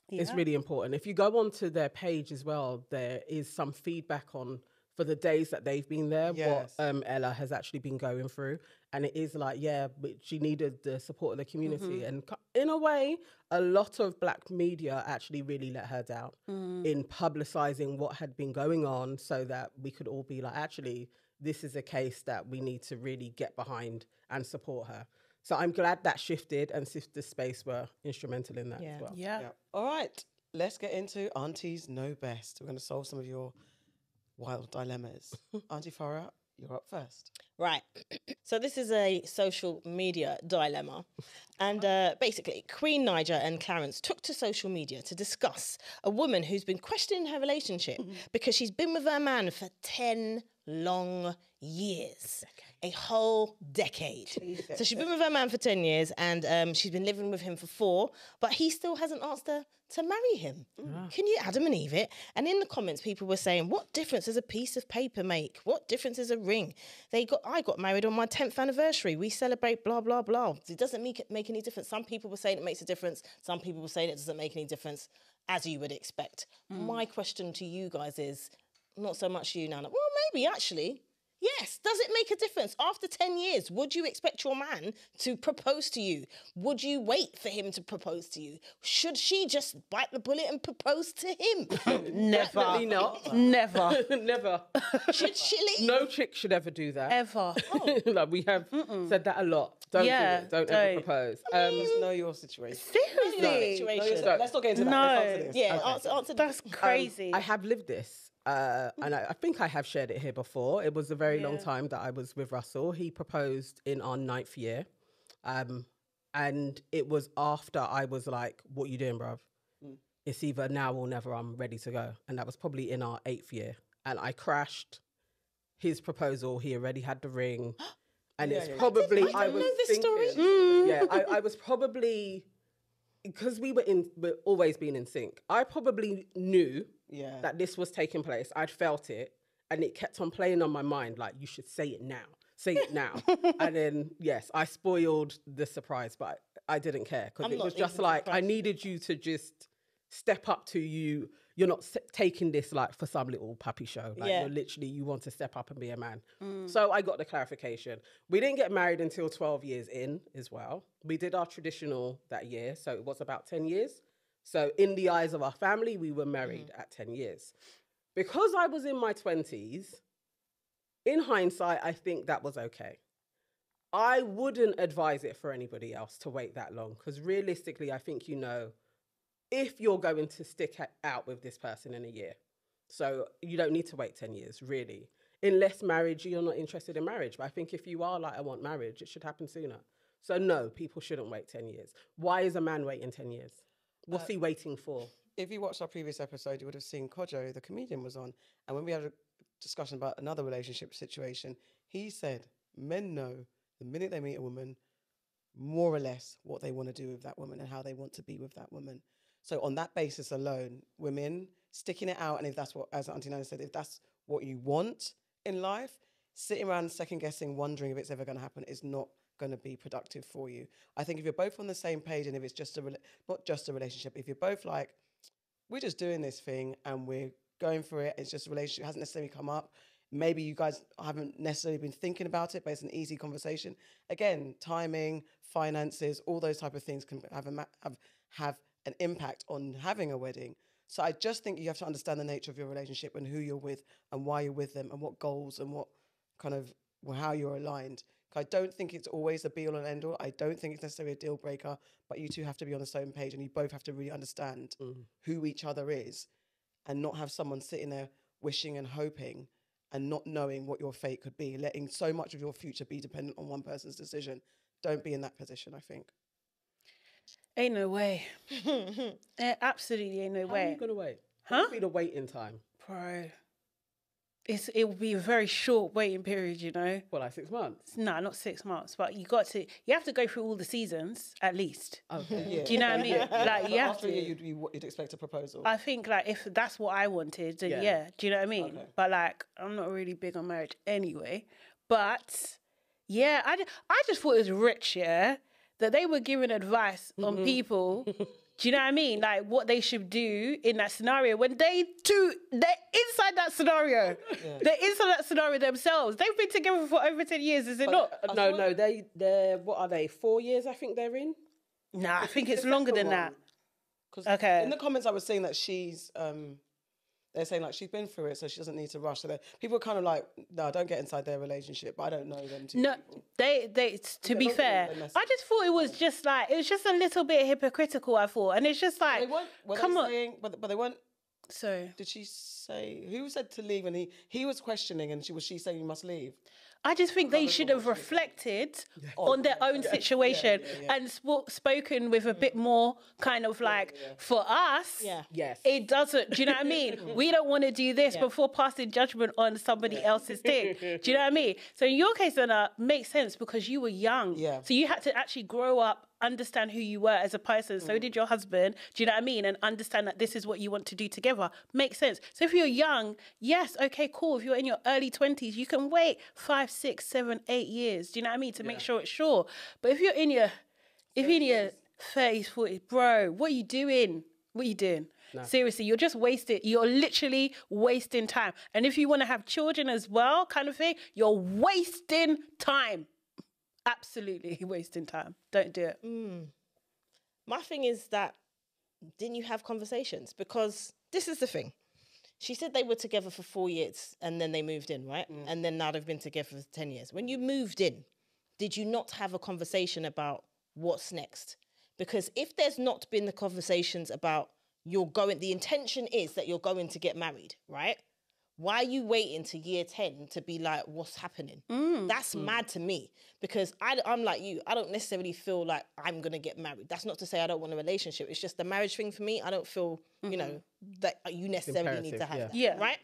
Yeah. It's really important. If you go onto their page as well, there is some feedback on for the days that they've been there, what Ella has actually been going through. And it is like, but she needed the support of the community. And in a way, a lot of Black media actually really let her down in publicising what had been going on so that we could all be like, actually, this is a case that we need to really get behind and support her. So I'm glad that shifted and Sistah Space were instrumental in that as well. Yeah. All right, let's get into Aunties Know Best. We're going to solve some of your wild dilemmas. Auntie Farrah, You're up first. Right. So this is a social media dilemma. And basically, Queen Niger and Clarence took to social media to discuss a woman who's been questioning her relationship because she's been with her man for 10 long years. A whole decade. So she's been with her man for 10 years and she's been living with him for 4, but he still hasn't asked her to marry him. Can you Adam and Eve it? And in the comments, people were saying, what difference does a piece of paper make? What difference is a ring? I got married on my 10th anniversary. We celebrate blah, blah, blah. It doesn't make any difference. Some people were saying it makes a difference. Some people were saying it doesn't make any difference, as you would expect. My question to you guys is, not so much you, Nana. Well, maybe actually. Yes. Does it make a difference? After 10 years, would you expect your man to propose to you? Would you wait for him to propose to you? Should she just bite the bullet and propose to him? Never. Definitely not. Never. Never. Should she leave? No chick should ever do that. Ever. Like, we have said that a lot. Don't do it. Don't ever propose. Just know your situation. Seriously. Situation. Let's not get into that. No. Let's answer this. Yeah, answer That's crazy. I have lived this. And I think I have shared it here before. It was a very long time that I was with Russell. He proposed in our 9th year. And it was after I was like, what you doing, bruv? It's either now or never, I'm ready to go. And that was probably in our 8th year. And I crashed his proposal. He already had the ring. And it's probably, I was know this thinking, story. Yeah, I was probably, because we're always been in sync. I probably knew that this was taking place. I'd felt it, and it kept on playing on my mind, like, you should say it now. Say it now. And then, yes, I spoiled the surprise, but I didn't care, because it was just like, I needed you to just step up to you. You're not taking this like for some little puppy show. Like, you're literally, you want to step up and be a man. So I got the clarification. We didn't get married until 12 years in as well. We did our traditional that year, so it was about 10 years. So in the eyes of our family, we were married at 10 years. Because I was in my 20s, in hindsight, I think that was okay. I wouldn't advise it for anybody else to wait that long, because realistically, I think you know if you're going to stick out with this person in a year. So you don't need to wait 10 years, really. Unless marriage, you're not interested in marriage. But I think if you are like, I want marriage, it should happen sooner. So no, people shouldn't wait 10 years. Why is a man waiting 10 years? What's he waiting for? If you watched our previous episode, you would have seen Kojo, the comedian, was on. And when we had a discussion about another relationship situation, he said men know the minute they meet a woman, more or less what they want to do with that woman and how they want to be with that woman. So on that basis alone, women sticking it out, and if that's what, as Auntie Nana said, if that's what you want in life, sitting around second guessing, wondering if it's ever going to happen is not going to be productive for you. I think if you're both on the same page, and if it's just not just a relationship, if you're both like, we're just doing this thing and we're going for it, it's just a relationship, hasn't necessarily come up. Maybe you guys haven't necessarily been thinking about it, but it's an easy conversation. Again, timing, finances, all those type of things can have an impact on having a wedding. So I just think you have to understand the nature of your relationship and who you're with and why you're with them and what goals and what kind of, how you're aligned. I don't think it's always a be-all and end-all. I don't think it's necessarily a deal breaker, but you two have to be on the same page and you both have to really understand who each other is and not have someone sitting there wishing and hoping and not knowing what your fate could be, letting so much of your future be dependent on one person's decision. Don't be in that position, I think. Ain't no way. Absolutely ain't no way. How are you going to wait? Huh? What would be the waiting time? Bro. It will be a very short waiting period, you know. Well, like 6 months? No, not 6 months, but you have to go through all the seasons at least. Okay. Yeah. Do you know what I mean? Like, you have after to. you'd expect a proposal. I think like if that's what I wanted, then yeah. Do you know what I mean? Okay. But like, I'm not really big on marriage anyway. But yeah, I just thought it was rich, yeah, that they were giving advice on people. Do you know what I mean? Like what they should do in that scenario when they're inside that scenario. Yeah. They're inside that scenario themselves. They've been together for over 10 years, is it not? No, they're, what are they, 4 years I think they're in? Nah, I think it's longer than that. Okay. In the comments I was saying that she's, they're saying like she's been through it, so she doesn't need to rush. So people are kind of like, no, don't get inside their relationship. But I don't know them too. No, they. To be fair, I just thought it was just like it was just a little bit hypocritical. I thought, and it's just like, come on. But they weren't. So Did she say, who said to leave? And he was questioning, and was she saying you must leave? I just think they should have reflected on their own situation and spoken with a bit more kind of like, for us, it doesn't, do you know what I mean? We don't want to do this before passing judgment on somebody else's thing. Do you know what I mean? So in your case, Anna, makes sense because you were young. Yeah. So you had to actually grow up, understand who you were as a person. So did your husband. Do you know what I mean? And understand that this is what you want to do together. Makes sense. So if you're young, yes, okay, cool. If you're in your early 20s, you can wait 5, 6, 7, 8 years. Do you know what I mean? To make sure it's sure. But if you're in your 30s, 40s, bro, what are you doing? What are you doing? No. Seriously, you're just wasting. You're literally wasting time. And if you want to have children as well, kind of thing, you're wasting time. Absolutely wasting time. Don't do it. My thing is that, didn't you have conversations? Because this is the thing. She said they were together for 4 years and then they moved in, right? And then now they've been together for 10 years. When you moved in, did you not have a conversation about what's next? Because if there's not been the conversations about the intention is that you're going to get married, right? Why are you waiting to year 10 to be like, what's happening? That's mad to me because I'm like you. I don't necessarily feel like I'm going to get married. That's not to say I don't want a relationship. It's just the marriage thing for me. I don't feel, you know, that you necessarily need to have that, right?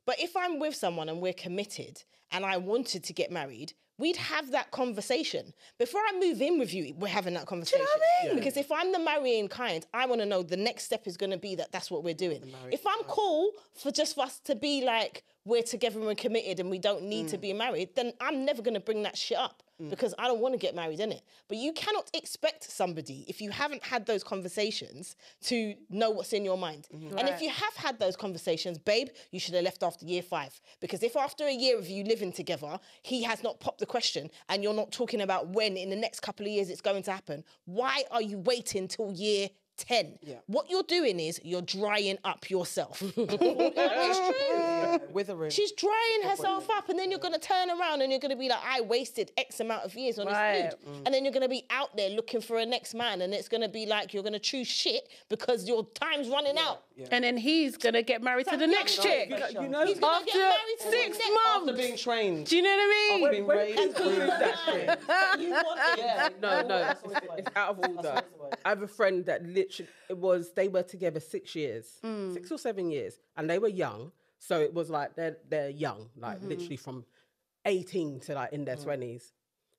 But if I'm with someone and we're committed and I wanted to get married, we'd have that conversation. Before I move in with you, we're having that conversation. Do you know what I mean? Because if I'm the marrying kind, I want to know the next step is going to be that's what we're doing. If I'm cool for us to be like, we're together and committed and we don't need to be married, then I'm never going to bring that shit up because I don't want to get married, innit? But you cannot expect somebody, if you haven't had those conversations, to know what's in your mind. And if you have had those conversations, babe, you should have left after year 5. Because if after a year of you living together, he has not popped the question and you're not talking about when in the next couple of years it's going to happen, why are you waiting till year 10? What you're doing is you're drying up yourself. It's true. Withering. She's drying herself up, and then you're going to turn around and you're going to be like, I wasted X amount of years on this dude. And then you're going to be out there looking for a next man, and it's going to be like you're going to choose shit because your time's running out. And then he's going to get married to the next chick. You know, He's gonna get married to 6 the months. after being trained. Do you know what I mean? After being raised. You want it. No, it's out of order. I have a friend that literally, they were together 6 years, 6 or 7 years, and they were young. So it was like, they're young, like literally from 18 to like in their 20s.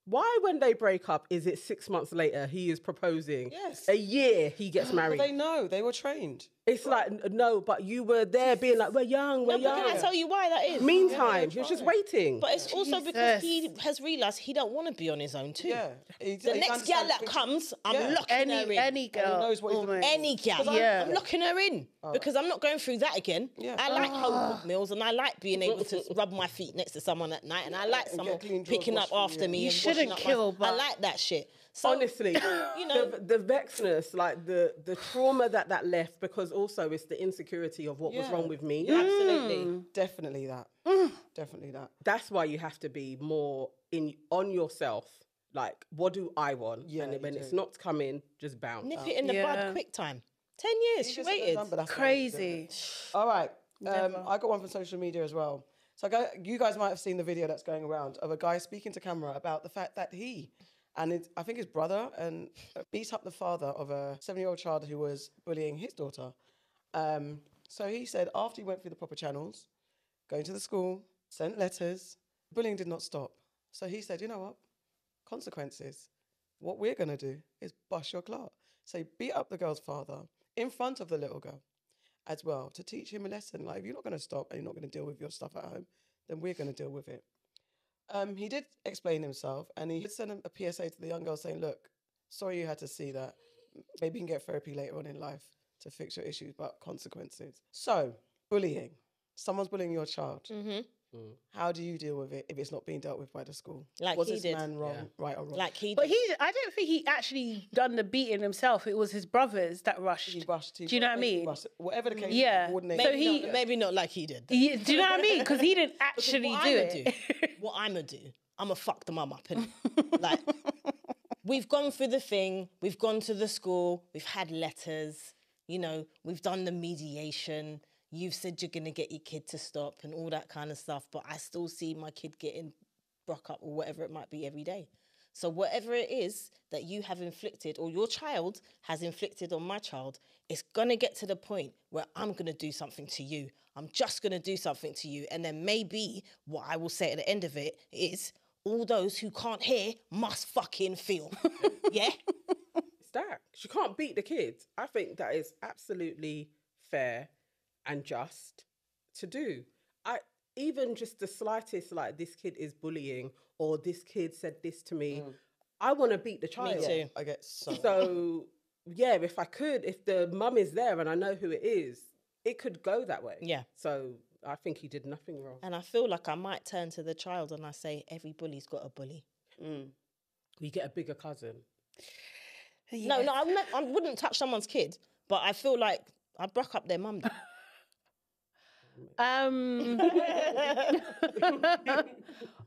Why, when they break up, is it 6 months later he is proposing? Yes. A year he gets married. Well, they know. They were trained. It's like, no, but you were there being like, we're young, we're young. Can I tell you why that is? Meantime, he was just waiting. But it's also because he has realised he don't want to be on his own too. Yeah. The next gal that comes, I'm locking her in. Any girl. Knows what he's doing. Any gal. I'm locking her in because I'm not going through that again. Yeah. I like home cooked meals and I like being able to rub my feet next to someone at night and I like someone picking up after me. You shouldn't kill, but I like that shit. So, honestly, you know, the vexedness, like the trauma that left, because also it's the insecurity of what was wrong with me. absolutely. Definitely that. Definitely that. That's why you have to be more on yourself. Like, what do I want? Yeah, and when you it's do. not coming, just bounce. Nip it in the bud quick time. 10 years, she waited. crazy. All right. I got one from social media as well. So you guys might have seen the video that's going around of a guy speaking to camera about the fact that I think his brother beat up the father of a 7-year-old child who was bullying his daughter. So he said after he went through the proper channels, going to the school, sent letters, bullying did not stop. So he said, you know what? Consequences. What we're going to do is bust your clout. So he beat up the girl's father in front of the little girl as well to teach him a lesson. Like, if you're not going to stop and you're not going to deal with your stuff at home, then we're going to deal with it. He did explain himself, and he did send a PSA to the young girl saying, look, sorry you had to see that. Maybe you can get therapy later on in life to fix your issues, but consequences. So, bullying. Someone's bullying your child. How do you deal with it if it's not being dealt with by the school? Like was he this did. man wrong, right or wrong? Like he did. But I don't think he actually done the beating himself. It was his brothers that rushed. He rushed. Do you know what I mean? Whatever the case, Yeah. coordinate. So maybe not like he did. Do you know what I mean? Because he didn't actually do it. What I'm going to do, I'm going to fuck the mum up. Innit? Like, we've gone through the thing, we've gone to the school, we've had letters, you know, we've done the mediation, you've said you're going to get your kid to stop and all that kind of stuff, but I still see my kid getting broke up or whatever it might be every day. So whatever it is that you have inflicted or your child has inflicted on my child, it's going to get to the point where I'm going to do something to you. I'm just going to do something to you. And then maybe what I will say at the end of it is, all those who can't hear must fucking feel. Yeah? It's that. She can't beat the kids. I think that is absolutely fair and just to do. Even just the slightest, like, this kid is bullying or this kid said this to me, I want to beat the child. Me too. I get so... So, yeah, if I could, if the mum is there and I know who it is, it could go that way. Yeah. So I think he did nothing wrong. And I feel like I might turn to the child and I say, every bully's got a bully. You get a bigger cousin. No, I wouldn't touch someone's kid, but I feel like I broke up their mum.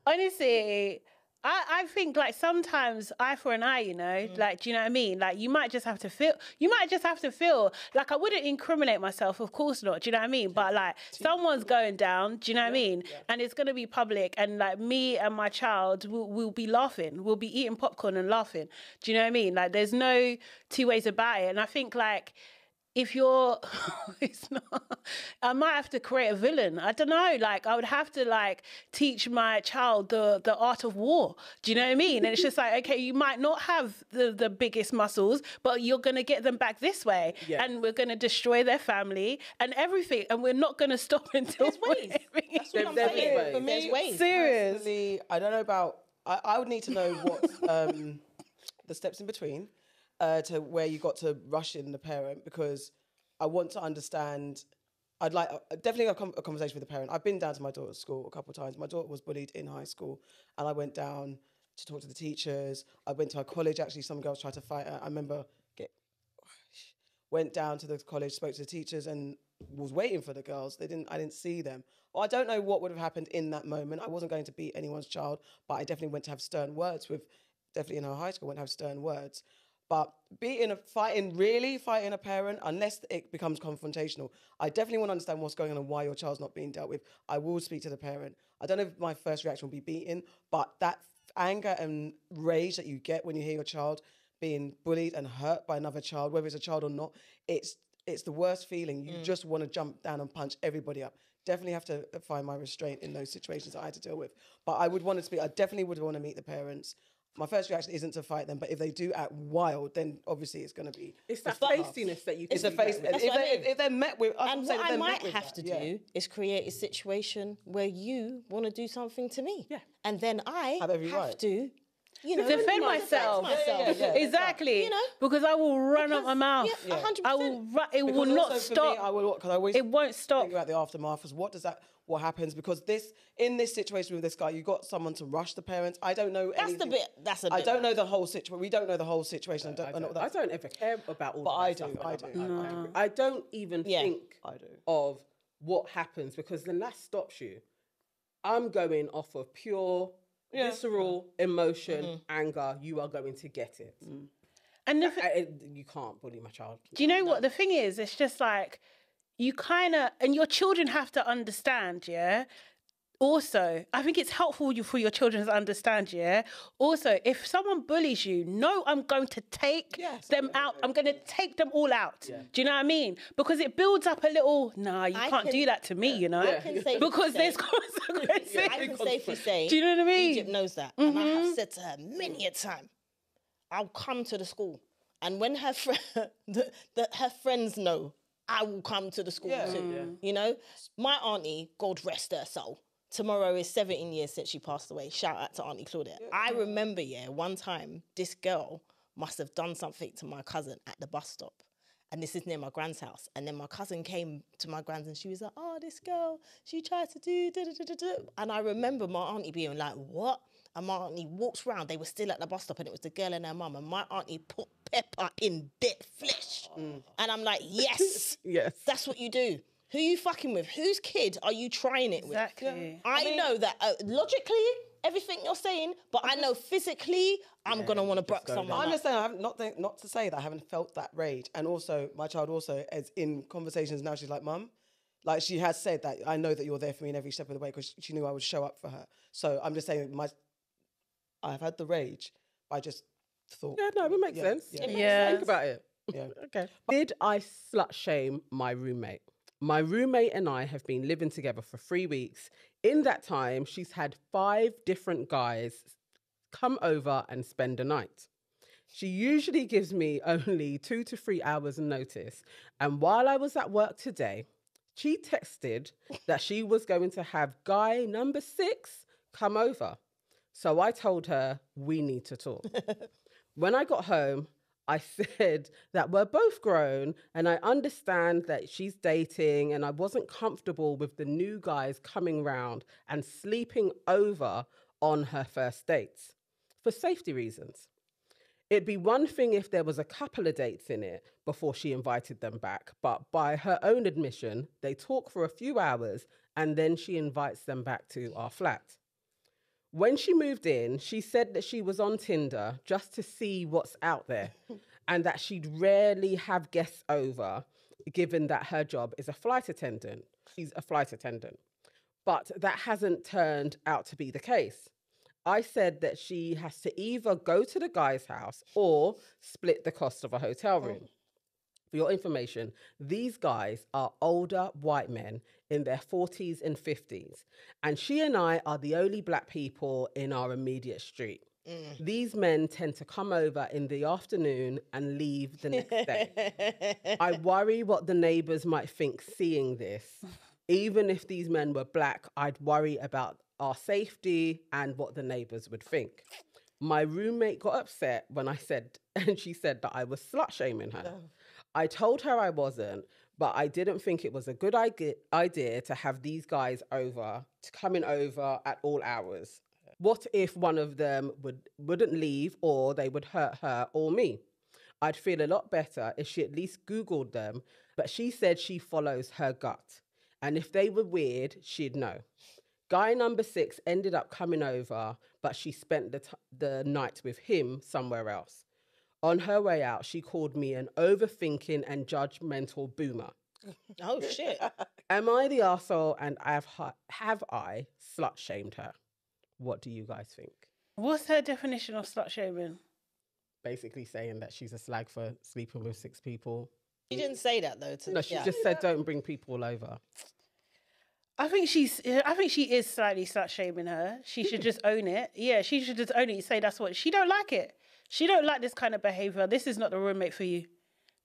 Honestly, I think, like, sometimes eye for an eye, you know, like, do you know what I mean? Like, you might just have to feel, like, I wouldn't incriminate myself, of course not, do you know what I mean? But, like, someone's going down, do you know what I mean? Yeah. And it's going to be public, and, like, me and my child will be laughing. We'll be eating popcorn and laughing. Do you know what I mean? Like, there's no two ways about it. And I think, like, if you're, it's not, I might have to create a villain. I don't know. Like, I would have to, like, teach my child the art of war. Do you know what I mean? And it's just like, okay, you might not have the biggest muscles, but you're going to get them back this way. Yeah. And we're going to destroy their family and everything. And we're not going to stop until... There's ways. That's what I'm saying. For me, there's ways. Seriously, I don't know about... I would need to know what the steps in between. To where you got to rush in the parent, because I want to understand. I'd like definitely a conversation with the parent. I've been down to my daughter's school a couple of times. My daughter was bullied in high school, and I went down to talk to the teachers. I went to her college. Actually, some girls tried to fight her. I remember went down to the college, spoke to the teachers, and was waiting for the girls. I didn't see them. Well, I don't know what would have happened in that moment. I wasn't going to beat anyone's child, but I definitely went to have stern words with. Definitely in her high school, went to have stern words. But fighting a parent, unless it becomes confrontational, I definitely want to understand what's going on and why your child's not being dealt with. I will speak to the parent. I don't know if my first reaction will be beating, but that anger and rage that you get when you hear your child being bullied and hurt by another child, whether it's a child or not, it's the worst feeling. You just want to jump down and punch everybody up. Definitely have to find my restraint in those situations that I had to deal with. But I definitely would want to meet the parents. My first reaction isn't to fight them, but if they do act wild, then obviously it's going to be... It's that feistiness that you can... It's the face... If they're met with... And what I might have to do is create a situation where you want to do something to me. Yeah. And then I have to... You know, defend myself. Exactly. You know, because I will run up my mouth. Yeah, 100%. I will. It will not stop. It won't stop. Think about the aftermath. What happens? Because in this situation with this guy, you got someone to rush the parents. I don't know. I don't know the whole situation. We don't know the whole situation. I don't ever care about all. But I do. I don't even think of what happens, because then that stops you. I'm going off of pure. Visceral emotion, anger, you are going to get it. And you can't bully my child. Do you know what the thing is? It's just like, you kind of, and your children have to understand, Also, I think it's helpful for your children to understand, Also, if someone bullies you, I'm going to take them out. I'm going to take them all out. Yeah. Do you know what I mean? Because it builds up a little, you can't do that to me, you know? Because there's consequences. I can safely say, do you know what I mean? Egypt knows that. And I have said to her many a time, I'll come to the school. And when her friends know, I will come to the school too. Yeah. You know? My auntie, God rest her soul, tomorrow is 17 years since she passed away. Shout out to Auntie Claudette. Yeah. I remember, one time, this girl must have done something to my cousin at the bus stop. And this is near my grand's house. And then my cousin came to my grand's and she was like, oh, this girl, she tried to do da-da-da-da-da. And I remember my auntie being like, what? And my auntie walks round. They were still at the bus stop and it was the girl and her mum. And my auntie put pepper in dead flesh. And I'm like, yes, that's what you do. Who you fucking with? Whose kid are you trying it with? Exactly. I know that logically, everything you're saying, but I know physically, I'm going to want to brook someone. I understand. Not to say that I haven't felt that rage. And also, my child also is in conversations now. She's like, Mum, Like, she has said that, I know that you're there for me in every step of the way, because she knew I would show up for her. So I'm just saying, I've had the rage. I just thought... Yeah, no, it makes sense. Yeah. Think about it. Yeah. Okay. Did I slut shame my roommate? My roommate and I have been living together for 3 weeks. In that time, she's had 5 different guys come over and spend a night. She usually gives me only 2 to 3 hours notice. And while I was at work today, she texted that she was going to have guy number 6 come over. So I told her, we need to talk. When I got home, I said that we're both grown and I understand that she's dating, and I wasn't comfortable with the new guys coming round and sleeping over on her first dates for safety reasons. It'd be one thing if there was a couple of dates in it before she invited them back, but by her own admission, they talk for a few hours and then she invites them back to our flat. When she moved in, she said that she was on Tinder just to see what's out there and that she'd rarely have guests over, given that her job is a flight attendant. She's a flight attendant. But that hasn't turned out to be the case. I said that she has to either go to the guy's house or split the cost of a hotel room. For your information, these guys are older white men in their 40s and 50s, and she and I are the only black people in our immediate street. These men tend to come over in the afternoon and leave the next day. I worry what the neighbours might think seeing this. Even if these men were black, I'd worry about our safety and what the neighbours would think. My roommate got upset when I said, and she said that I was slut shaming her. I told her I wasn't, but I didn't think it was a good idea to have these guys coming over at all hours. What if one of them wouldn't leave, or they would hurt her or me? I'd feel a lot better if she at least Googled them, but she said she follows her gut. And if they were weird, she'd know. Guy number 6 ended up coming over, but she spent the night with him somewhere else. On her way out, she called me an overthinking and judgmental boomer. Oh, shit. Am I the arsehole, and have I slut shamed her? What do you guys think? What's her definition of slut shaming? Basically saying that she's a slag for sleeping with 6 people. She didn't say that, though. No, she just said don't bring people over. I think she is slightly slut shaming her. She should just own it. Yeah, she should just own it. Say that's what she don't like it. She don't like this kind of behavior. This is not the roommate for you.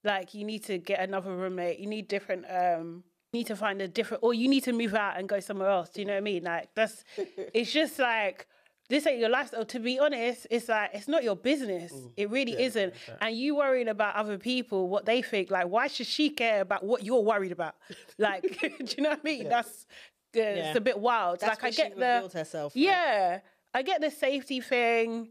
Like, you need to get another roommate. You need different. You need to find a different, or you need to move out and go somewhere else. Do you know what I mean? Like, it's just like, this ain't your lifestyle. To be honest, it's like, it's not your business. It really isn't. Okay. And you worrying about other people, what they think. Like, why should she care about what you're worried about? Like, do you know what I mean? Yeah. It's a bit wild. That's like, I get herself. Right? Yeah, I get the safety thing.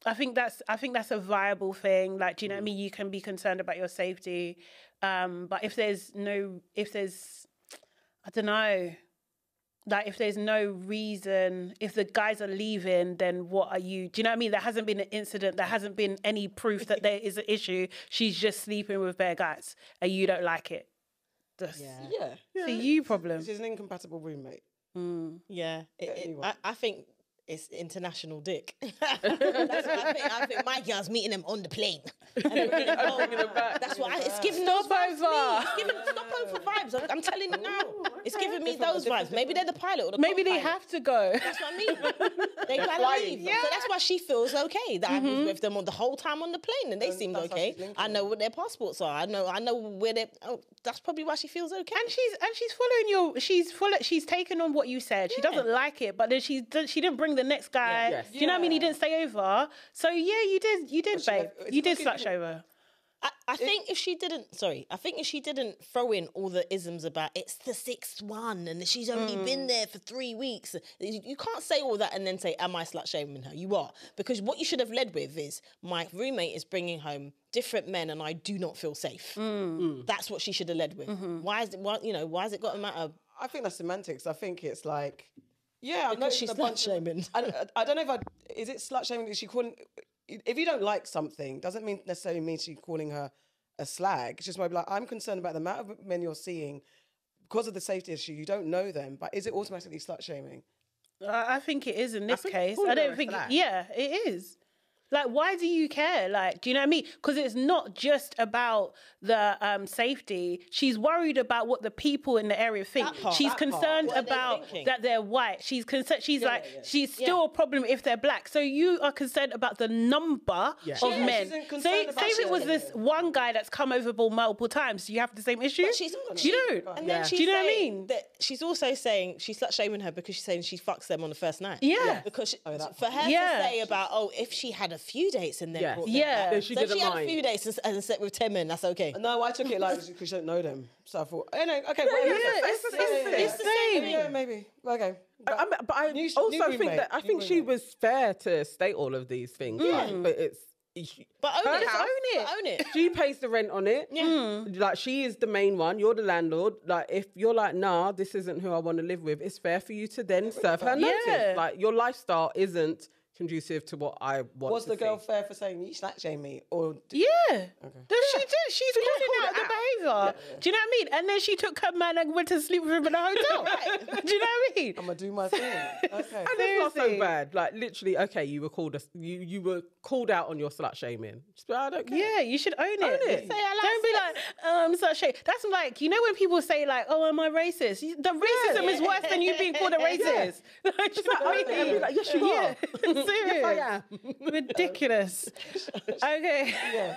I think that's a viable thing. Like, do you know what I mean? You can be concerned about your safety. But if there's I don't know, like, if there's no reason, if the guys are leaving, then what are you? Do you know what I mean? There hasn't been an incident. There hasn't been any proof that there is an issue. She's just sleeping with bare guys and you don't like it. Yeah. It's a you problem. She's an incompatible roommate. Yeah. Anyway. I think it's international dick. That's what I think. I think my girl's meeting them on the plane. That's what it's giving those vibes to me. It's giving stopover vibes. I'm telling you now. It's giving me those vibes. Maybe they're the pilot or the Maybe they co-pilot. have to go. That's what I mean. They gotta leave. Yeah. So that's why she feels okay. That I was with them the whole time on the plane, and they seemed okay. I know what their passports are. I know where they. Oh, that's probably why she feels okay. And she's following she's taken on what you said. She doesn't like it, but then she didn't bring the next guy. Yes. Do you know what I mean? He didn't stay over. So yeah, you did, babe. You did slut over. I think if she didn't throw in all the isms about it's the 6th one and she's only been there for 3 weeks, you can't say all that and then say, am I slut shaming her? You are. Because what you should have led with is, my roommate is bringing home different men and I do not feel safe. That's what she should have led with. Why has it got to matter? I think that's semantics. I think it's like, yeah, because she's slut shaming. I don't know is it slut shaming? Is she calling? If you don't like something, doesn't necessarily mean she's calling her a slag. It's just maybe like, I'm concerned about the amount of men you're seeing because of the safety issue, you don't know them, but is it automatically slut shaming? I think it is in this case. it's I don't a think. flag. Yeah, it is. Like, why do you care? Like, do you know what I mean? Because it's not just about the safety. She's worried about what the people in the area think. She's concerned about that they're white. She's concerned. She's she's still a problem if they're black. So you are concerned about the number of men. Say if it was this one guy that's come overboard multiple times, do you have the same issue? But she's not. You don't. And then Do you know what I mean? That she's also saying she's slut shaming her because she's saying she fucks them on the first night. Yeah. Because for her to say about if she had a few dates and then brought them back. Then she So if didn't she had a mind. few dates and slept with 10 men, that's okay. No, I took it like because you don't know them. So I thought, okay, it's the same. Yeah, maybe. Okay. But I also think that I think she was fair to state all of these things. Like, but it's. But own it. Own it. Own it. She pays the rent on it. Yeah. Like, she is the main one. You're the landlord. Like, if you're like, nah, this isn't who I want to live with, it's fair for you to then serve her notice. Like, your lifestyle isn't conducive to what I want. Was to the girl see. fair for saying you slut shame me? Or Yeah. She did. She's calling out the behaviour. Do you know what I mean? And then she took her man and went to sleep with him in a hotel. Do you know what I mean? I'm gonna do my thing. Okay. And it's not so bad. Like, literally, okay, you were called you were called out on your slut shaming. Just be like, I don't care. Yeah, you should own it. Say Don't be like, I'm such shame. That's like, you know when people say like, oh, am I racist? The racism is worse than you being called a racist. Do you know what I mean? Be like, yes, you are. Serious. Yes, I am. Ridiculous. Okay. Yeah.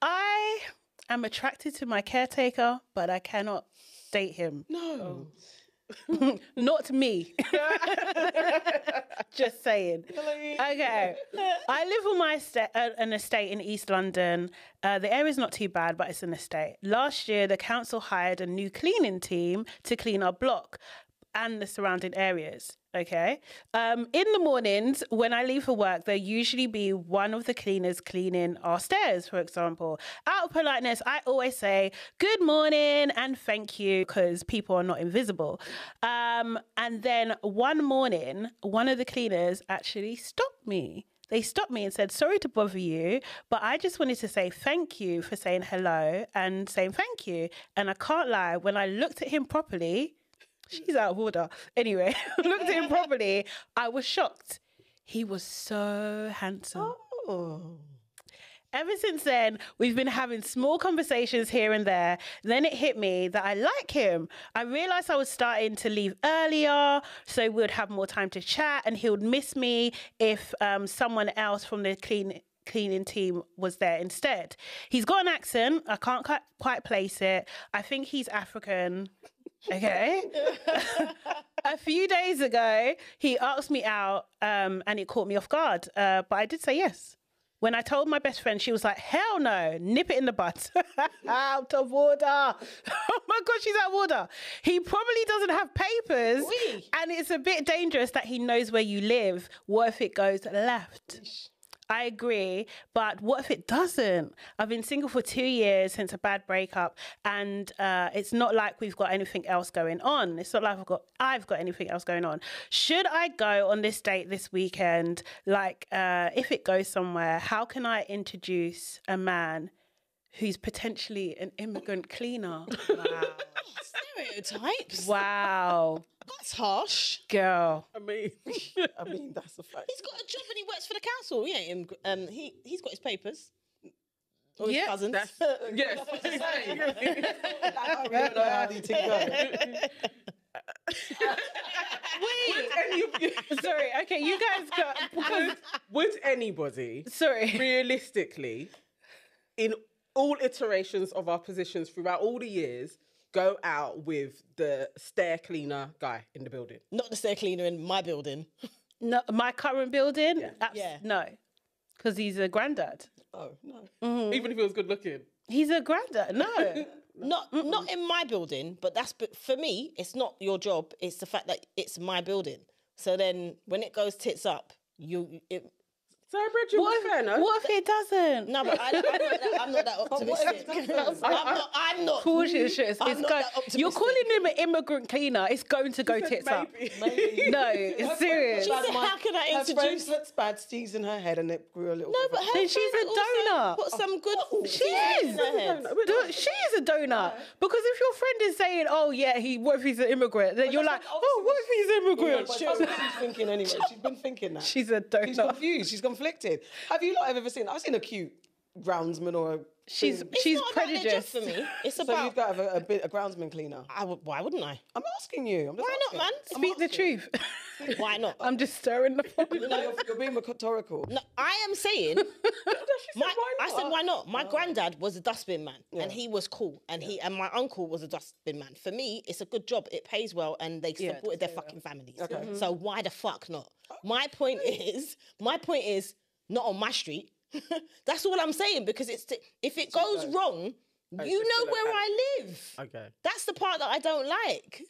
I am attracted to my caretaker, but I cannot date him. No. Not me. Just saying. Okay. I live on my an estate in East London. The area's not too bad, but it's an estate. Last year, the council hired a new cleaning team to clean our block and the surrounding areas. Okay. In the mornings, when I leave for work, there'll usually be one of the cleaners cleaning our stairs, for example. Out of politeness, I always say good morning and thank you because people are not invisible. And then one morning, one of the cleaners actually stopped me. They stopped me and said, sorry to bother you, but I just wanted to say thank you for saying hello and saying thank you. And I can't lie, when I looked at him properly, she's out of order. Anyway, looked at him properly, I was shocked. He was so handsome. Oh. Ever since then, we've been having small conversations here and there. Then it hit me that I like him. I realised I was starting to leave earlier, so we would have more time to chat and he would miss me if someone else from the cleaning team was there instead. He's got an accent. I can't quite place it. I think he's African. Okay. A few days ago, he asked me out and it caught me off guard. But I did say yes. When I told my best friend, she was like, hell no, nip it in the butt. Out of order. Oh my God, she's out of order. He probably doesn't have papers. And it's a bit dangerous that he knows where you live. What if it goes left? I agree, but what if it doesn't? I've been single for 2 years since a bad breakup, and it's not like we've got anything else going on. It's not like I've got anything else going on. Should I go on this date this weekend? Like, if it goes somewhere, how can I introduce a man who's potentially an immigrant cleaner? Wow. Stereotypes. Wow. That's harsh. Girl. I mean, that's a fact. He's got a job and he works for the council. He's got his papers. Or his Yeah, cousins. Yes. I don't know how these things go. Wait. Sorry. Okay, you guys got... Because, Would anybody, sorry. realistically, in all iterations of our positions throughout all the years, go out with the stair cleaner guy in the building? Not the stair cleaner in my building. No, my current building? Yeah. No. Because he's a granddad. Oh, no. Even if he was good looking. He's a granddad. No. Not in my building, but for me, it's not your job. It's the fact that it's my building. So then when it goes tits up, Sarah Bridget was fair, no? What if it doesn't? No, but I'm not that optimistic. I'm not. Cautious. You're calling optimistic. him an immigrant cleaner. It's going to go tits up. Maybe. No, it's serious. She said, how can I Her introduce? friend puts bad seeds in her head and it grew a little. No, bit. but her Then she's friend a also donor. Put some good. She is. She is a donor. Because if your friend is saying, "Oh yeah, what if he's an immigrant?" Then you're like, "Oh, what if he's an immigrant?" But that's what she's thinking anyway. She's been thinking that. She's a donor. She's confused. She's conflicted. Have you not ever seen? I've seen a cute groundsman or a. She's thing. It's not about their job prejudiced. for me. It's So about. you've got to have a groundsman cleaner. Why wouldn't I? I'm asking you. I'm just Why not, asking. man? Speak the truth. Why not? I'm just stirring the pot. You're being rhetorical. No, I am saying. I said why not? My granddad was a dustbin man, and he was cool, and and my uncle was a dustbin man. For me, it's a good job. It pays well, and they supported their fucking families. Okay. So why the fuck not? My point is, not on my street. That's all I'm saying, because if it goes wrong, you know where I live. Okay. That's the part that I don't like.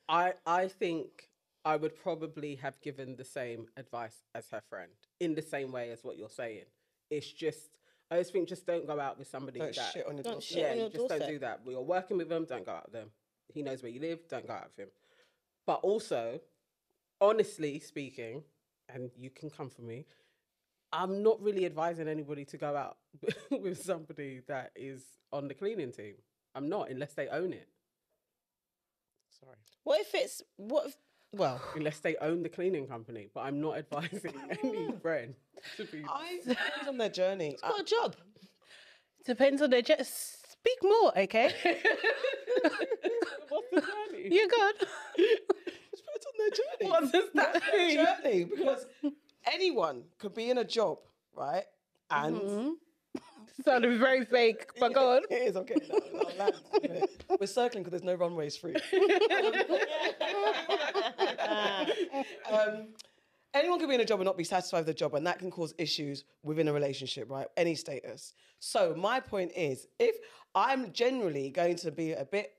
I think I would probably have given the same advice as her friend in the same way as what you're saying. It's just, I just think just don't go out with somebody Don't that... shit on your Don't doorstep. shit Yeah, on your just don't doorstep. do that. When you're working with them, don't go out with them. He knows where you live, don't go out with him. But also, honestly speaking, and you can come for me, I'm not really advising anybody to go out with somebody that is on the cleaning team. I'm not, unless they own it. Sorry. Well, Unless they own the cleaning company. But I'm not advising any friend to be... I depends on their journey. got a job. Depends on the speak more, okay? What's the journey? You're good. It depends on their journey. What does that mean? Journey, because anyone could be in a job, right? And Sounded very fake, but go on. it is okay. I'll land. We're circling because there's no runways free. Anyone can be in a job and not be satisfied with the job, and that can cause issues within a relationship, right? Any status. So my point is, if I'm generally going to be a bit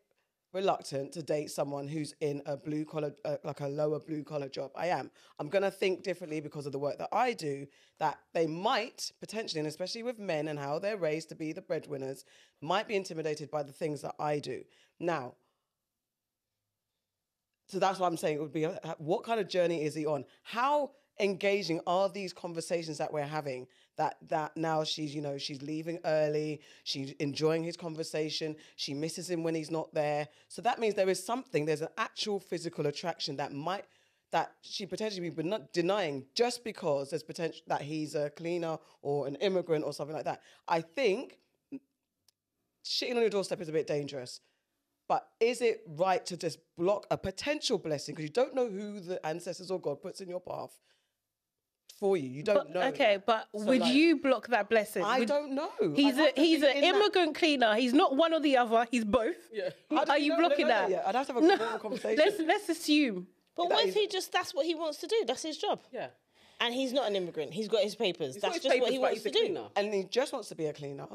reluctant to date someone who's in a blue collar, like a lower blue collar job, I'm going to think differently because of the work that I do, that they might potentially, and especially with men and how they're raised to be the breadwinners, might be intimidated by the things that I do. Now, so that's what I'm saying. It would be, what kind of journey is he on? How engaging are these conversations that we're having? That now she's leaving early. She's enjoying his conversation. She misses him when he's not there. So that means there is something. There's an actual physical attraction that she potentially be not denying just because there's potential that he's a cleaner or an immigrant or something like that. I think shitting on your doorstep is a bit dangerous. But is it right to just block a potential blessing because you don't know who the ancestors or God puts in your path for you? You don't know. Okay, but So, would like, you block that blessing? I don't know. He's I'd have to an be in that- immigrant cleaner. He's not one or the other. He's both. Yeah. How do Are you know? blocking I don't know that? yet. I'd have to have a normal conversation. Let's assume. But That what is- if that's what he wants to do? That's his job. Yeah. And he's not an immigrant. He's got his papers. He's got That's his just what papers, he but wants he's to a do. cleaner. And he just wants to be a cleaner.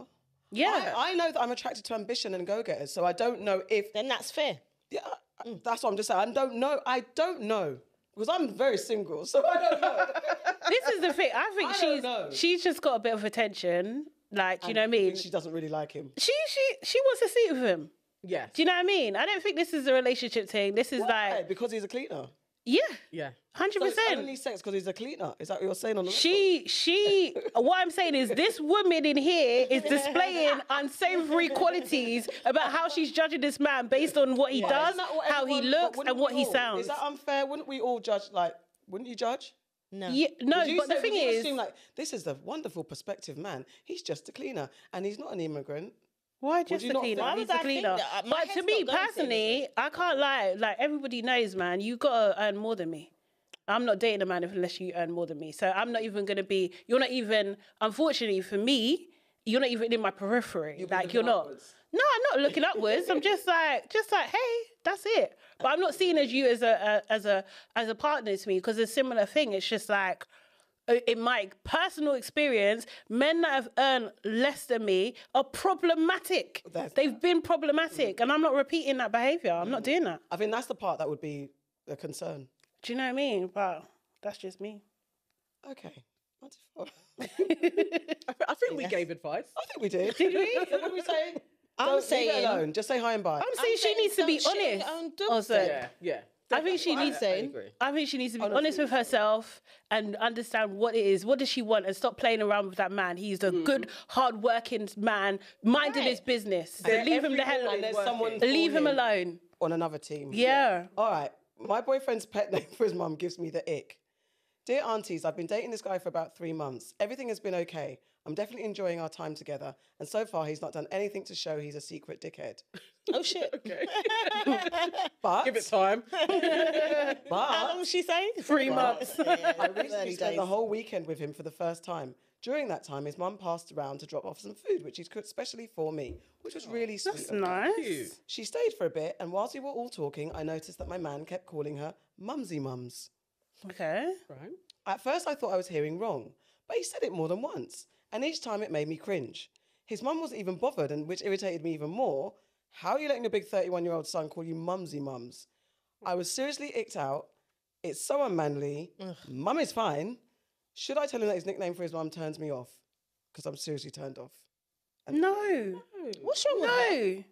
Yeah. I know that I'm attracted to ambition and go-getters, so I don't know if... Then that's fair. Yeah, that's what I'm just saying. I don't know. Because I'm very single, so I don't know. This is the thing. I think I don't know. she's just got a bit of attention. Like, do you know what I mean? She doesn't really like him. She wants to sleep with him. Yes. Do you know what I mean? I don't think this is a relationship thing. This is Why? like, Because he's a cleaner. yeah, Yeah. 100%. So it's only sex because he's a cleaner. Is that what you're saying on the What I'm saying is this woman in here is displaying unsavory qualities about how she's judging this man based on what he does, Isn't that what how he everyone- looks, but wouldn't and what we he all? sounds. Is that unfair? Wouldn't we all judge, wouldn't you judge? No. Yeah, no, Would you but the say- thing would you is, assume, this is a wonderful perspective man. He's just a cleaner and he's not an immigrant. why just you a not cleaner? think- Why He's would a I think cleaner. that? My But to head's me not going to personally, I can't lie. Like, everybody knows, man, you gotta earn more than me. I'm not dating a man unless you earn more than me. So I'm not even gonna be. You're not even. Unfortunately for me, you're not even in my periphery. You'll be Like, looking you're not. upwards. No, I'm not looking upwards. I'm just like, hey, that's it. But I'm not seeing as you as a partner to me because it's a similar thing. It's just like, in my personal experience, men that have earned less than me are problematic. They've been problematic, and I'm not repeating that behaviour. I'm not doing that. I think that's the part that would be a concern. Do you know what I mean? But that's just me. Okay. I think we gave advice. I think we did. Did we? So what did we say? I'm Don't leave saying it alone. Just say hi and bye. I'm saying she needs to be don't shit honest. on your own dog Also, then. Yeah. I think she needs. I agree. I think she needs to be no, honest with herself and understand what it is. What does she want? And stop playing around with that man. He's a good, hard-working man, minding his business. So leave him the hell And alone. there's someone Leave for him alone. on another team. Yeah. All right. My boyfriend's pet name for his mum gives me the ick. Dear aunties, I've been dating this guy for about 3 months. Everything has been okay. I'm definitely enjoying our time together. And so far, he's not done anything to show he's a secret dickhead. Oh shit. Okay. But, Give it time. How long was she saying? 3 months. I recently spent the whole weekend with him for the first time. During that time, his mum passed around to drop off some food, which he's cooked specially for me, which was really sweet. That's of her. nice. She stayed for a bit, and whilst we were all talking, I noticed that my man kept calling her Mumsy Mums. Okay. Right. At first, I thought I was hearing wrong, but he said it more than once, and each time it made me cringe. His mum wasn't even bothered, and which irritated me even more. How are you letting your big 31-year-old son call you Mumsy Mums? I was seriously icked out. It's so unmanly. Mum is fine. Should I tell him that his nickname for his mum turns me off? Because I'm seriously turned off. No. What's wrong with her? No.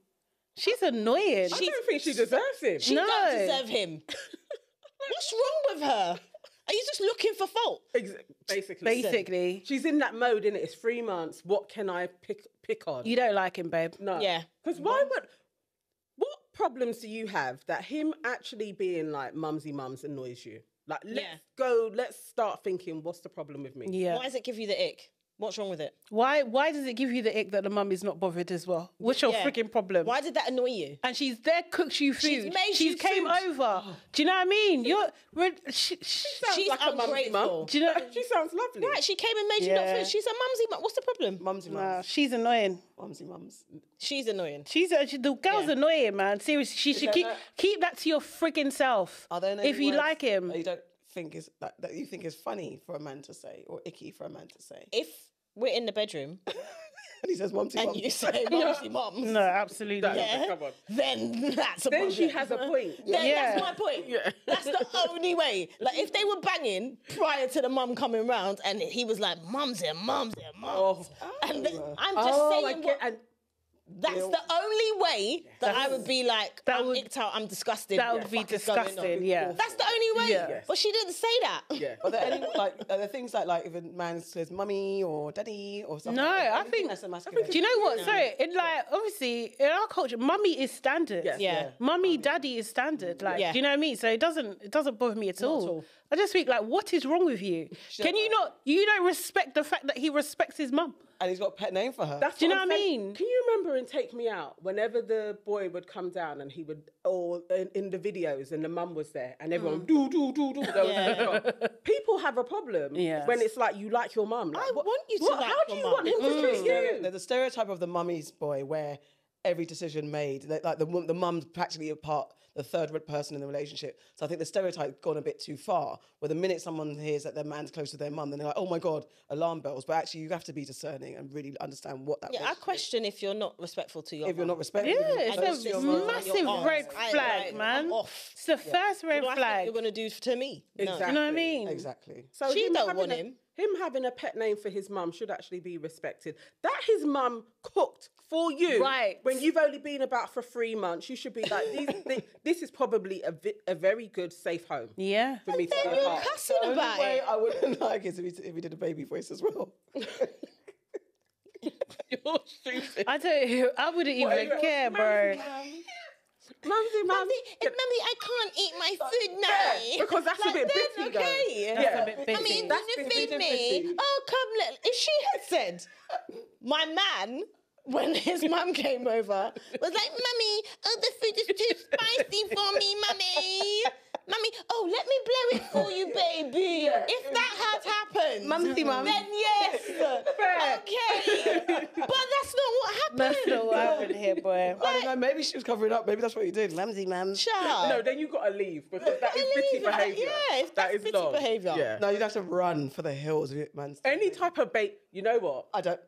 She's annoying. I don't think she deserves him. She No. don't deserve him. What's wrong with her? Are you just looking for fault? Basically. Basically, She's in that mode, innit? It's 3 months. What can I pick on? you don't like him, babe. No. Yeah. Because what problems do you have that him actually being like Mumsy Mums annoys you? Like, let's start thinking, what's the problem with me? Yeah. Why does it give you the ick? What's wrong with it? Why does it give you the ick that the mum is not bothered as well? What's your Yeah. freaking problem? Why did that annoy you? And she's there, cooks you food. She's made She's you came food. over. Do you know what I mean? She's Sounds like a mumsy ungrateful. mum. Do you know? She sounds lovely. Right, she came and made you lot Yeah. food. She's a mumsy mum. What's the problem? Mumsy Nah, Mums. she's annoying. Mumsy Mums. She's annoying. The girl's annoying, man. Seriously, she should keep that to your frigging self. Are there no if you words like him? that you don't think is that you think is funny for a man to say or icky for a man to say? If we're in the bedroom And he says Mumsy and Mums. you say mumsy mums, No, absolutely. yeah, Come on. then that's a Then she problem. has a point. Then Yeah. that's my point. That's the only way. Like if they were banging prior to the mum coming round and he was like, mums here, mums here, mums. And I'm just saying that's the only way that I would be like, I'm icked out, I'm disgusted. That what would the be fuck is going on? disgusting, yeah. That's the only way. Yeah. But she didn't say that. Yeah. Are there any are there things like if a man says mummy or daddy or something? No, I anything think. that's emasculating? Do you know what? Sorry, in like obviously in our culture, mummy is standard. Yes. Yeah. Mummy, daddy is standard. Like, Yeah. do you know what I mean? So it doesn't bother me at all. all. I just think like, what is wrong with you? Can you not? You don't respect the fact that he respects his mum. And he's got a pet name for her. That's Do you know I'm what I saying. mean? Can you remember in Take Me Out, whenever the boy would come down and he would, or in the videos and the mum was there and everyone do. There was people have a problem Yes. when it's like you like your mum. Like, I want you to like How do your you mum. want him to treat you? There's the stereotype of the mummy's boy where every decision made, like the mum's practically the third person in the relationship. So I think the stereotype gone a bit too far, where the minute someone hears that their man's close to their mum, then they're like, oh my God, alarm bells. But actually you have to be discerning and really understand what that Yeah, I relationship is. question if you're not respectful to your If you're mum. not respecting Yeah, him, close it's to your a mum. massive aunts. red I- flag, like, man. I'm off. It's the first red What do I think flag. you're going to do to me? No. Exactly. You know what I mean? Exactly. So She him don't having want a- him. Him having a pet name for his mum should actually be respected. That his mum cooked for you, Right. when you've only been about for 3 months, you should be like, this is probably a very good safe home Yeah. for me to Then be you're part. cussing The only about way it. I wouldn't like is if he did a baby voice as well. You're stupid. I wouldn't even care, bro. Mumsy, Mummy, I can't eat my food now. because that's a bit bitty, though. Okay. That's a bit Mummy, bitty. you That's didn't bitty, feed me. bitty. Oh, come, if she had said, my man, when his mum came over, was like, Mummy, oh, the food is too spicy for me, Mummy. Mummy, oh, let me blow it for you, baby. If that had happened, Mumsy mum. then yes. Okay. But that's not what happened. That's not what happened here, boy. I don't know, maybe she was covering up. Maybe that's what you did. Mumsy mums. Shut up. No, then you got to leave because that is bitty Leave it. behaviour. Yeah, if that's bitty behaviour. Yeah. No, you'd have to run for the hills, man. Any type of bait, you know what? I don't.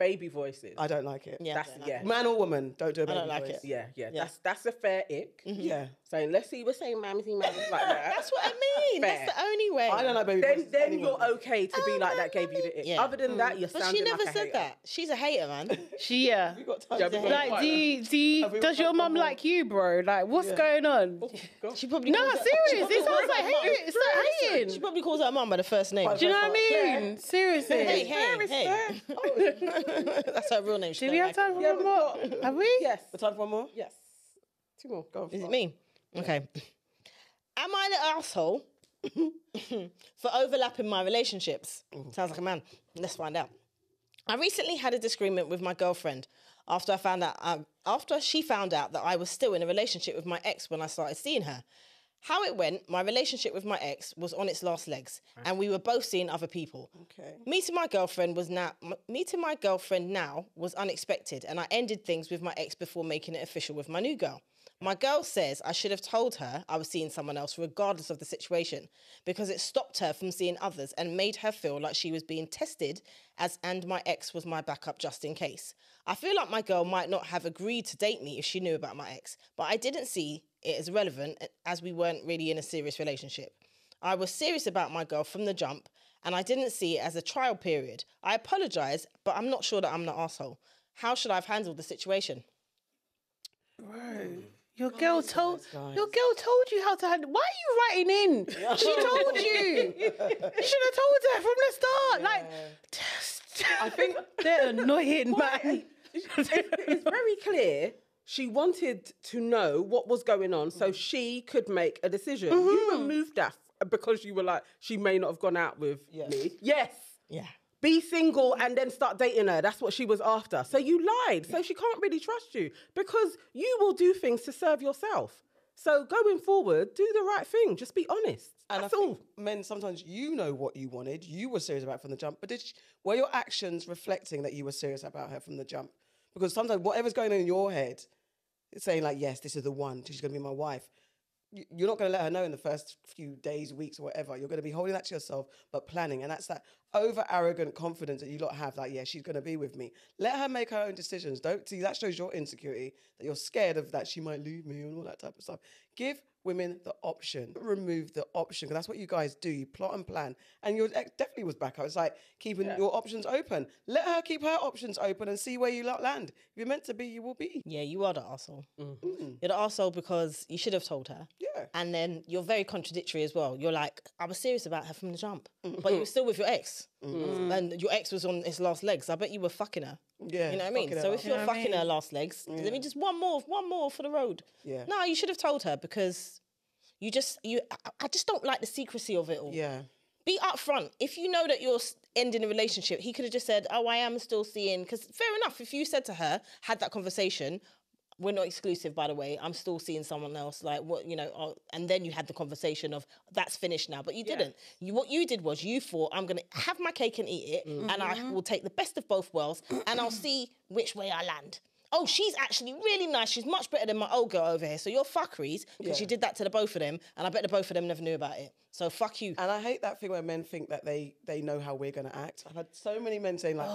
baby voices. I don't like it. Yeah, That's I don't like yeah. it. Man or woman, don't do a baby don't like voice. it. Yeah, yeah, Yeah. That's a fair ick. Yeah. So unless he was saying mammy like that, That's what I mean. Fair. That's the only way. I don't like baby voices. then anyway. you're okay to be like that gave you the ick. Yeah. Other than that, you're But sounding she never like a said hater. that. She's a hater, man. She, yeah. We got time Yeah, to we go. got- Like, Have we does your got mum one more? like you, bro? Like, what's going on? She probably No, calls her- serious. It sounds like hating. It's like She hating. probably calls her mum by the first name. Do you know what I mean? Seriously. Hey. That's her real name. She Do we don't have like time for Yeah, one more? Have we? Yes. The time for one more? Yes. 2 more. Go on. it. Is it me? Okay. Am I the asshole for overlapping my relationships? Sounds like a man. Let's find out. I recently had a disagreement with my girlfriend after she found out that I was still in a relationship with my ex when I started seeing her. How it went, my relationship with my ex was on its last legs, and we were both seeing other people. Okay. Meeting my girlfriend now was unexpected, and I ended things with my ex before making it official with my new girl. My girl says I should have told her I was seeing someone else regardless of the situation, because it stopped her from seeing others and made her feel like she was being tested and my ex was my backup just in case. I feel like my girl might not have agreed to date me if she knew about my ex, but I didn't see it as relevant as we weren't really in a serious relationship. I was serious about my girl from the jump, and I didn't see it as a trial period. I apologise, but I'm not sure that I'm the asshole. How should I have handled the situation? Your girl told you how to handle. Why are you writing in? She told you. You should have told her from the start. Like, I think they're annoying, man. it's very clear she wanted to know what was going on so she could make a decision. You removed that because you were like, she may not have gone out with me. Yes. Yeah. Be single and then start dating her. That's what she was after. So you lied. So she can't really trust you because you will do things to serve yourself. So going forward, do the right thing. Just be honest. And That's I all. think men, sometimes you know what you wanted. You were serious about it from the jump. But were your actions reflecting that you were serious about her from the jump? Because sometimes whatever's going on in your head, it's saying like, yes, this is the one. She's going to be my wife. You're not going to let her know in the first few days, weeks, or whatever. You're going to be holding that to yourself, but planning. And that's that over arrogant confidence that you lot have, like, yeah, she's going to be with me. Let her make her own decisions. Don't see that shows your insecurity, that you're scared of that she might leave me and all that type of stuff. Give women the option. Remove the option, because that's what you guys do. You plot and plan. And your ex definitely was back. I was like, keeping your options open. Let her keep her options open and see where you lot land. If you're meant to be, you will be. Yeah, you are the arsehole. You're the arsehole because you should have told her. Yeah. And then you're very contradictory as well. You're like, I was serious about her from the jump, but you were still with your ex. And your ex was on his last legs. I bet you were fucking her. Yeah. You know what I mean? fucking her So up. if you're fucking her last legs, let me just one more for the road. Yeah. No, you should have told her because I just don't like the secrecy of it all. Yeah. Be upfront. If you know that you're ending a relationship, he could have just said, oh, I am still seeing, because fair enough, if you said to her, had that conversation, we're not exclusive, by the way, I'm still seeing someone else, like, what, you know, and then you had the conversation of, that's finished now, but you didn't. What you did was you thought, I'm going to have my cake and eat it, and I will take the best of both worlds, and I'll see which way I land. Oh, she's actually really nice. She's much better than my old girl over here. So you're fuckeries because you did that to the both of them, and I bet the both of them never knew about it. So fuck you. And I hate that thing where men think that they know how we're going to act. I've had so many men saying like,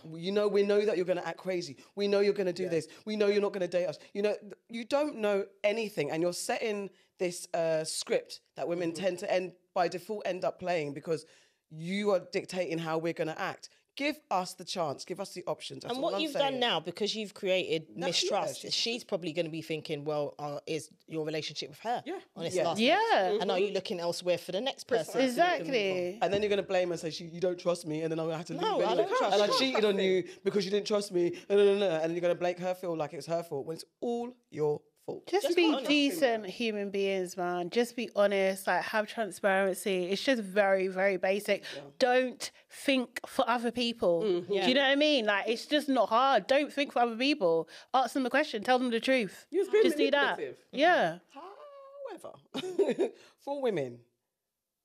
we know that you're going to act crazy. We know you're going to do this. We know you're not going to date us. You know, you don't know anything, and you're setting this script that women tend to by default end up playing because you are dictating how we're going to act. Give us the chance. Give us the options. That's and all what I'm you've saying. done now, because you've created mistrust, she's- she's probably going to be thinking, well, is your relationship with her on its Yeah. last Yeah. legs? And are you looking elsewhere for the next person? Exactly. And then you're going to blame her and say, you don't trust me, and then I'm going to have to leave No, I anyway. don't trust And I you. cheated on you because you didn't trust me. And then you're going to make her feel like it's her fault when it's all your fault. Just be decent human beings, man. Just be honest, like have transparency. It's just very, very basic. Don't think for other people. Do you know what I mean? Like, it's just not hard. Don't think for other people. Ask them a question. Tell them the truth. You've been Just do that. manipulative. Yeah. However, for women,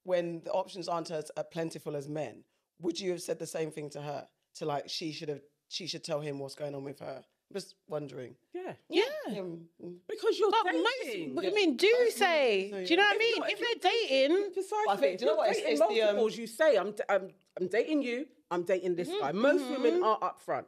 when the options aren't as plentiful as men, would you have said the same thing to her? To like, she should tell him what's going on with her Just wondering. Yeah. Because you're dating. Yeah. I mean, do you say? Do you know what I mean? If they're dating, Precisely. I think, do you know what? It's the multiples, you say, I'm dating you, I'm dating this guy. Most women are upfront.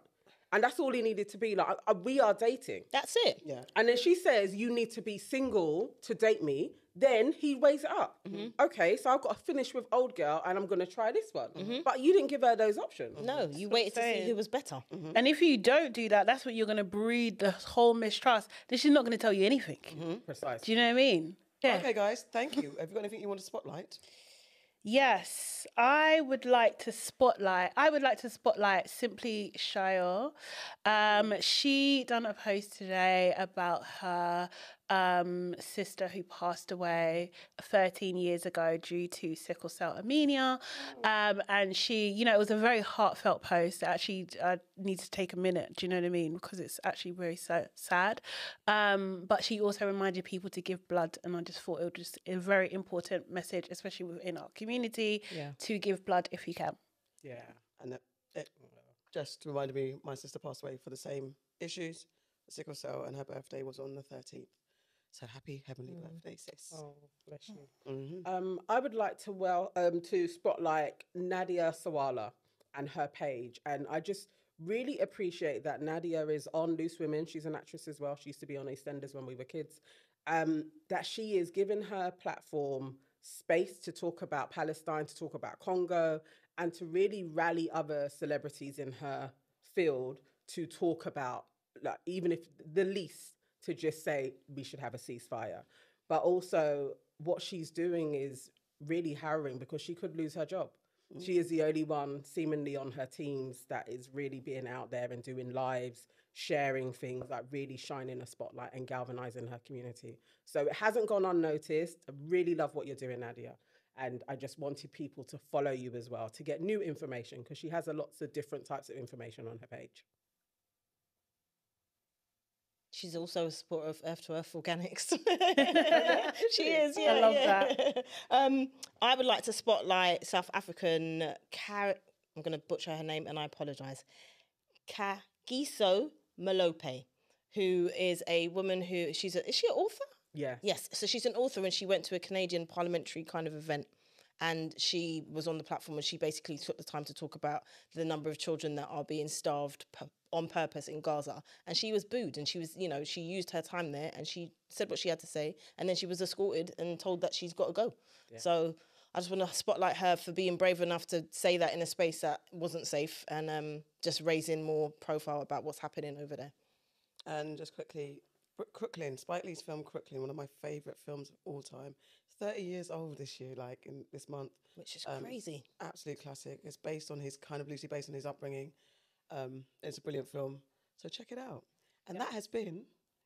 And that's all he needed to be like, we are dating. That's it. Yeah. And then she says, you need to be single to date me. Then he weighs it up. Okay, so I've got to finish with old girl and I'm going to try this one. But you didn't give her those options. No, you waited to see who was better. and if you don't do that, that's what you're going to breed the whole mistrust. Then she's not going to tell you anything. Precisely. Do you know what I mean? Yeah. Okay, guys, thank you. Have you got anything you want to spotlight? Yes, I would like to spotlight Simply Shayo. She done a post today about her sister who passed away 13 years ago due to sickle cell anemia. And she, you know, it was a very heartfelt post. Actually, I need to take a minute, do you know what I mean? Because it's actually very sad. But she also reminded people to give blood. And I just thought it was just a very important message, especially within our community, to give blood if you can. Yeah. And it just reminded me, my sister passed away for the same issues, sickle cell, and her birthday was on the 13th. So happy heavenly birthday, sis. Oh, bless you. I would like to to spotlight Nadia Sawala and her page. And I just really appreciate that Nadia is on Loose Women. She's an actress as well. She used to be on EastEnders when we were kids. That she is giving her platform space to talk about Palestine, to talk about Congo, and to really rally other celebrities in her field to talk about, like, even if the least, to just say we should have a ceasefire. But also what she's doing is really harrowing because she could lose her job. She is the only one seemingly on her teams that is really being out there and doing lives, sharing things, like really shining a spotlight and galvanizing her community. So it hasn't gone unnoticed. I really love what you're doing, Nadia. And I just wanted people to follow you as well to get new information because she has lots of different types of information on her page. She's also a supporter of Earth to Earth Organics. She is, yeah. I love that. I would like to spotlight South African, I'm going to butcher her name and I apologise, Kagiso Malope, who is a woman who, is she an author? Yeah. Yes, so she's an author and she went to a Canadian parliamentary kind of event and she was on the platform and she basically took the time to talk about the number of children that are being starved on purpose in Gaza. And she was booed and she was, you know, she used her time there and she said what she had to say and then she was escorted and told that she's got to go. Yeah. So I just want to spotlight her for being brave enough to say that in a space that wasn't safe and just raising more profile about what's happening over there. And just quickly, Crooklyn, Spike Lee's film Crooklyn, one of my favourite films of all time. 30 years old this year, like in this month. Which is crazy. Absolute classic. It's based on his, kind of loosely based on his upbringing. It's a brilliant film. So check it out. And that has been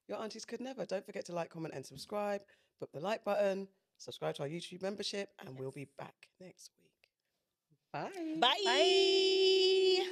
Your Aunties Could Never. Don't forget to like, comment and subscribe. Put the like button. Subscribe to our YouTube membership. And we'll be back next week. Bye. Bye. Bye.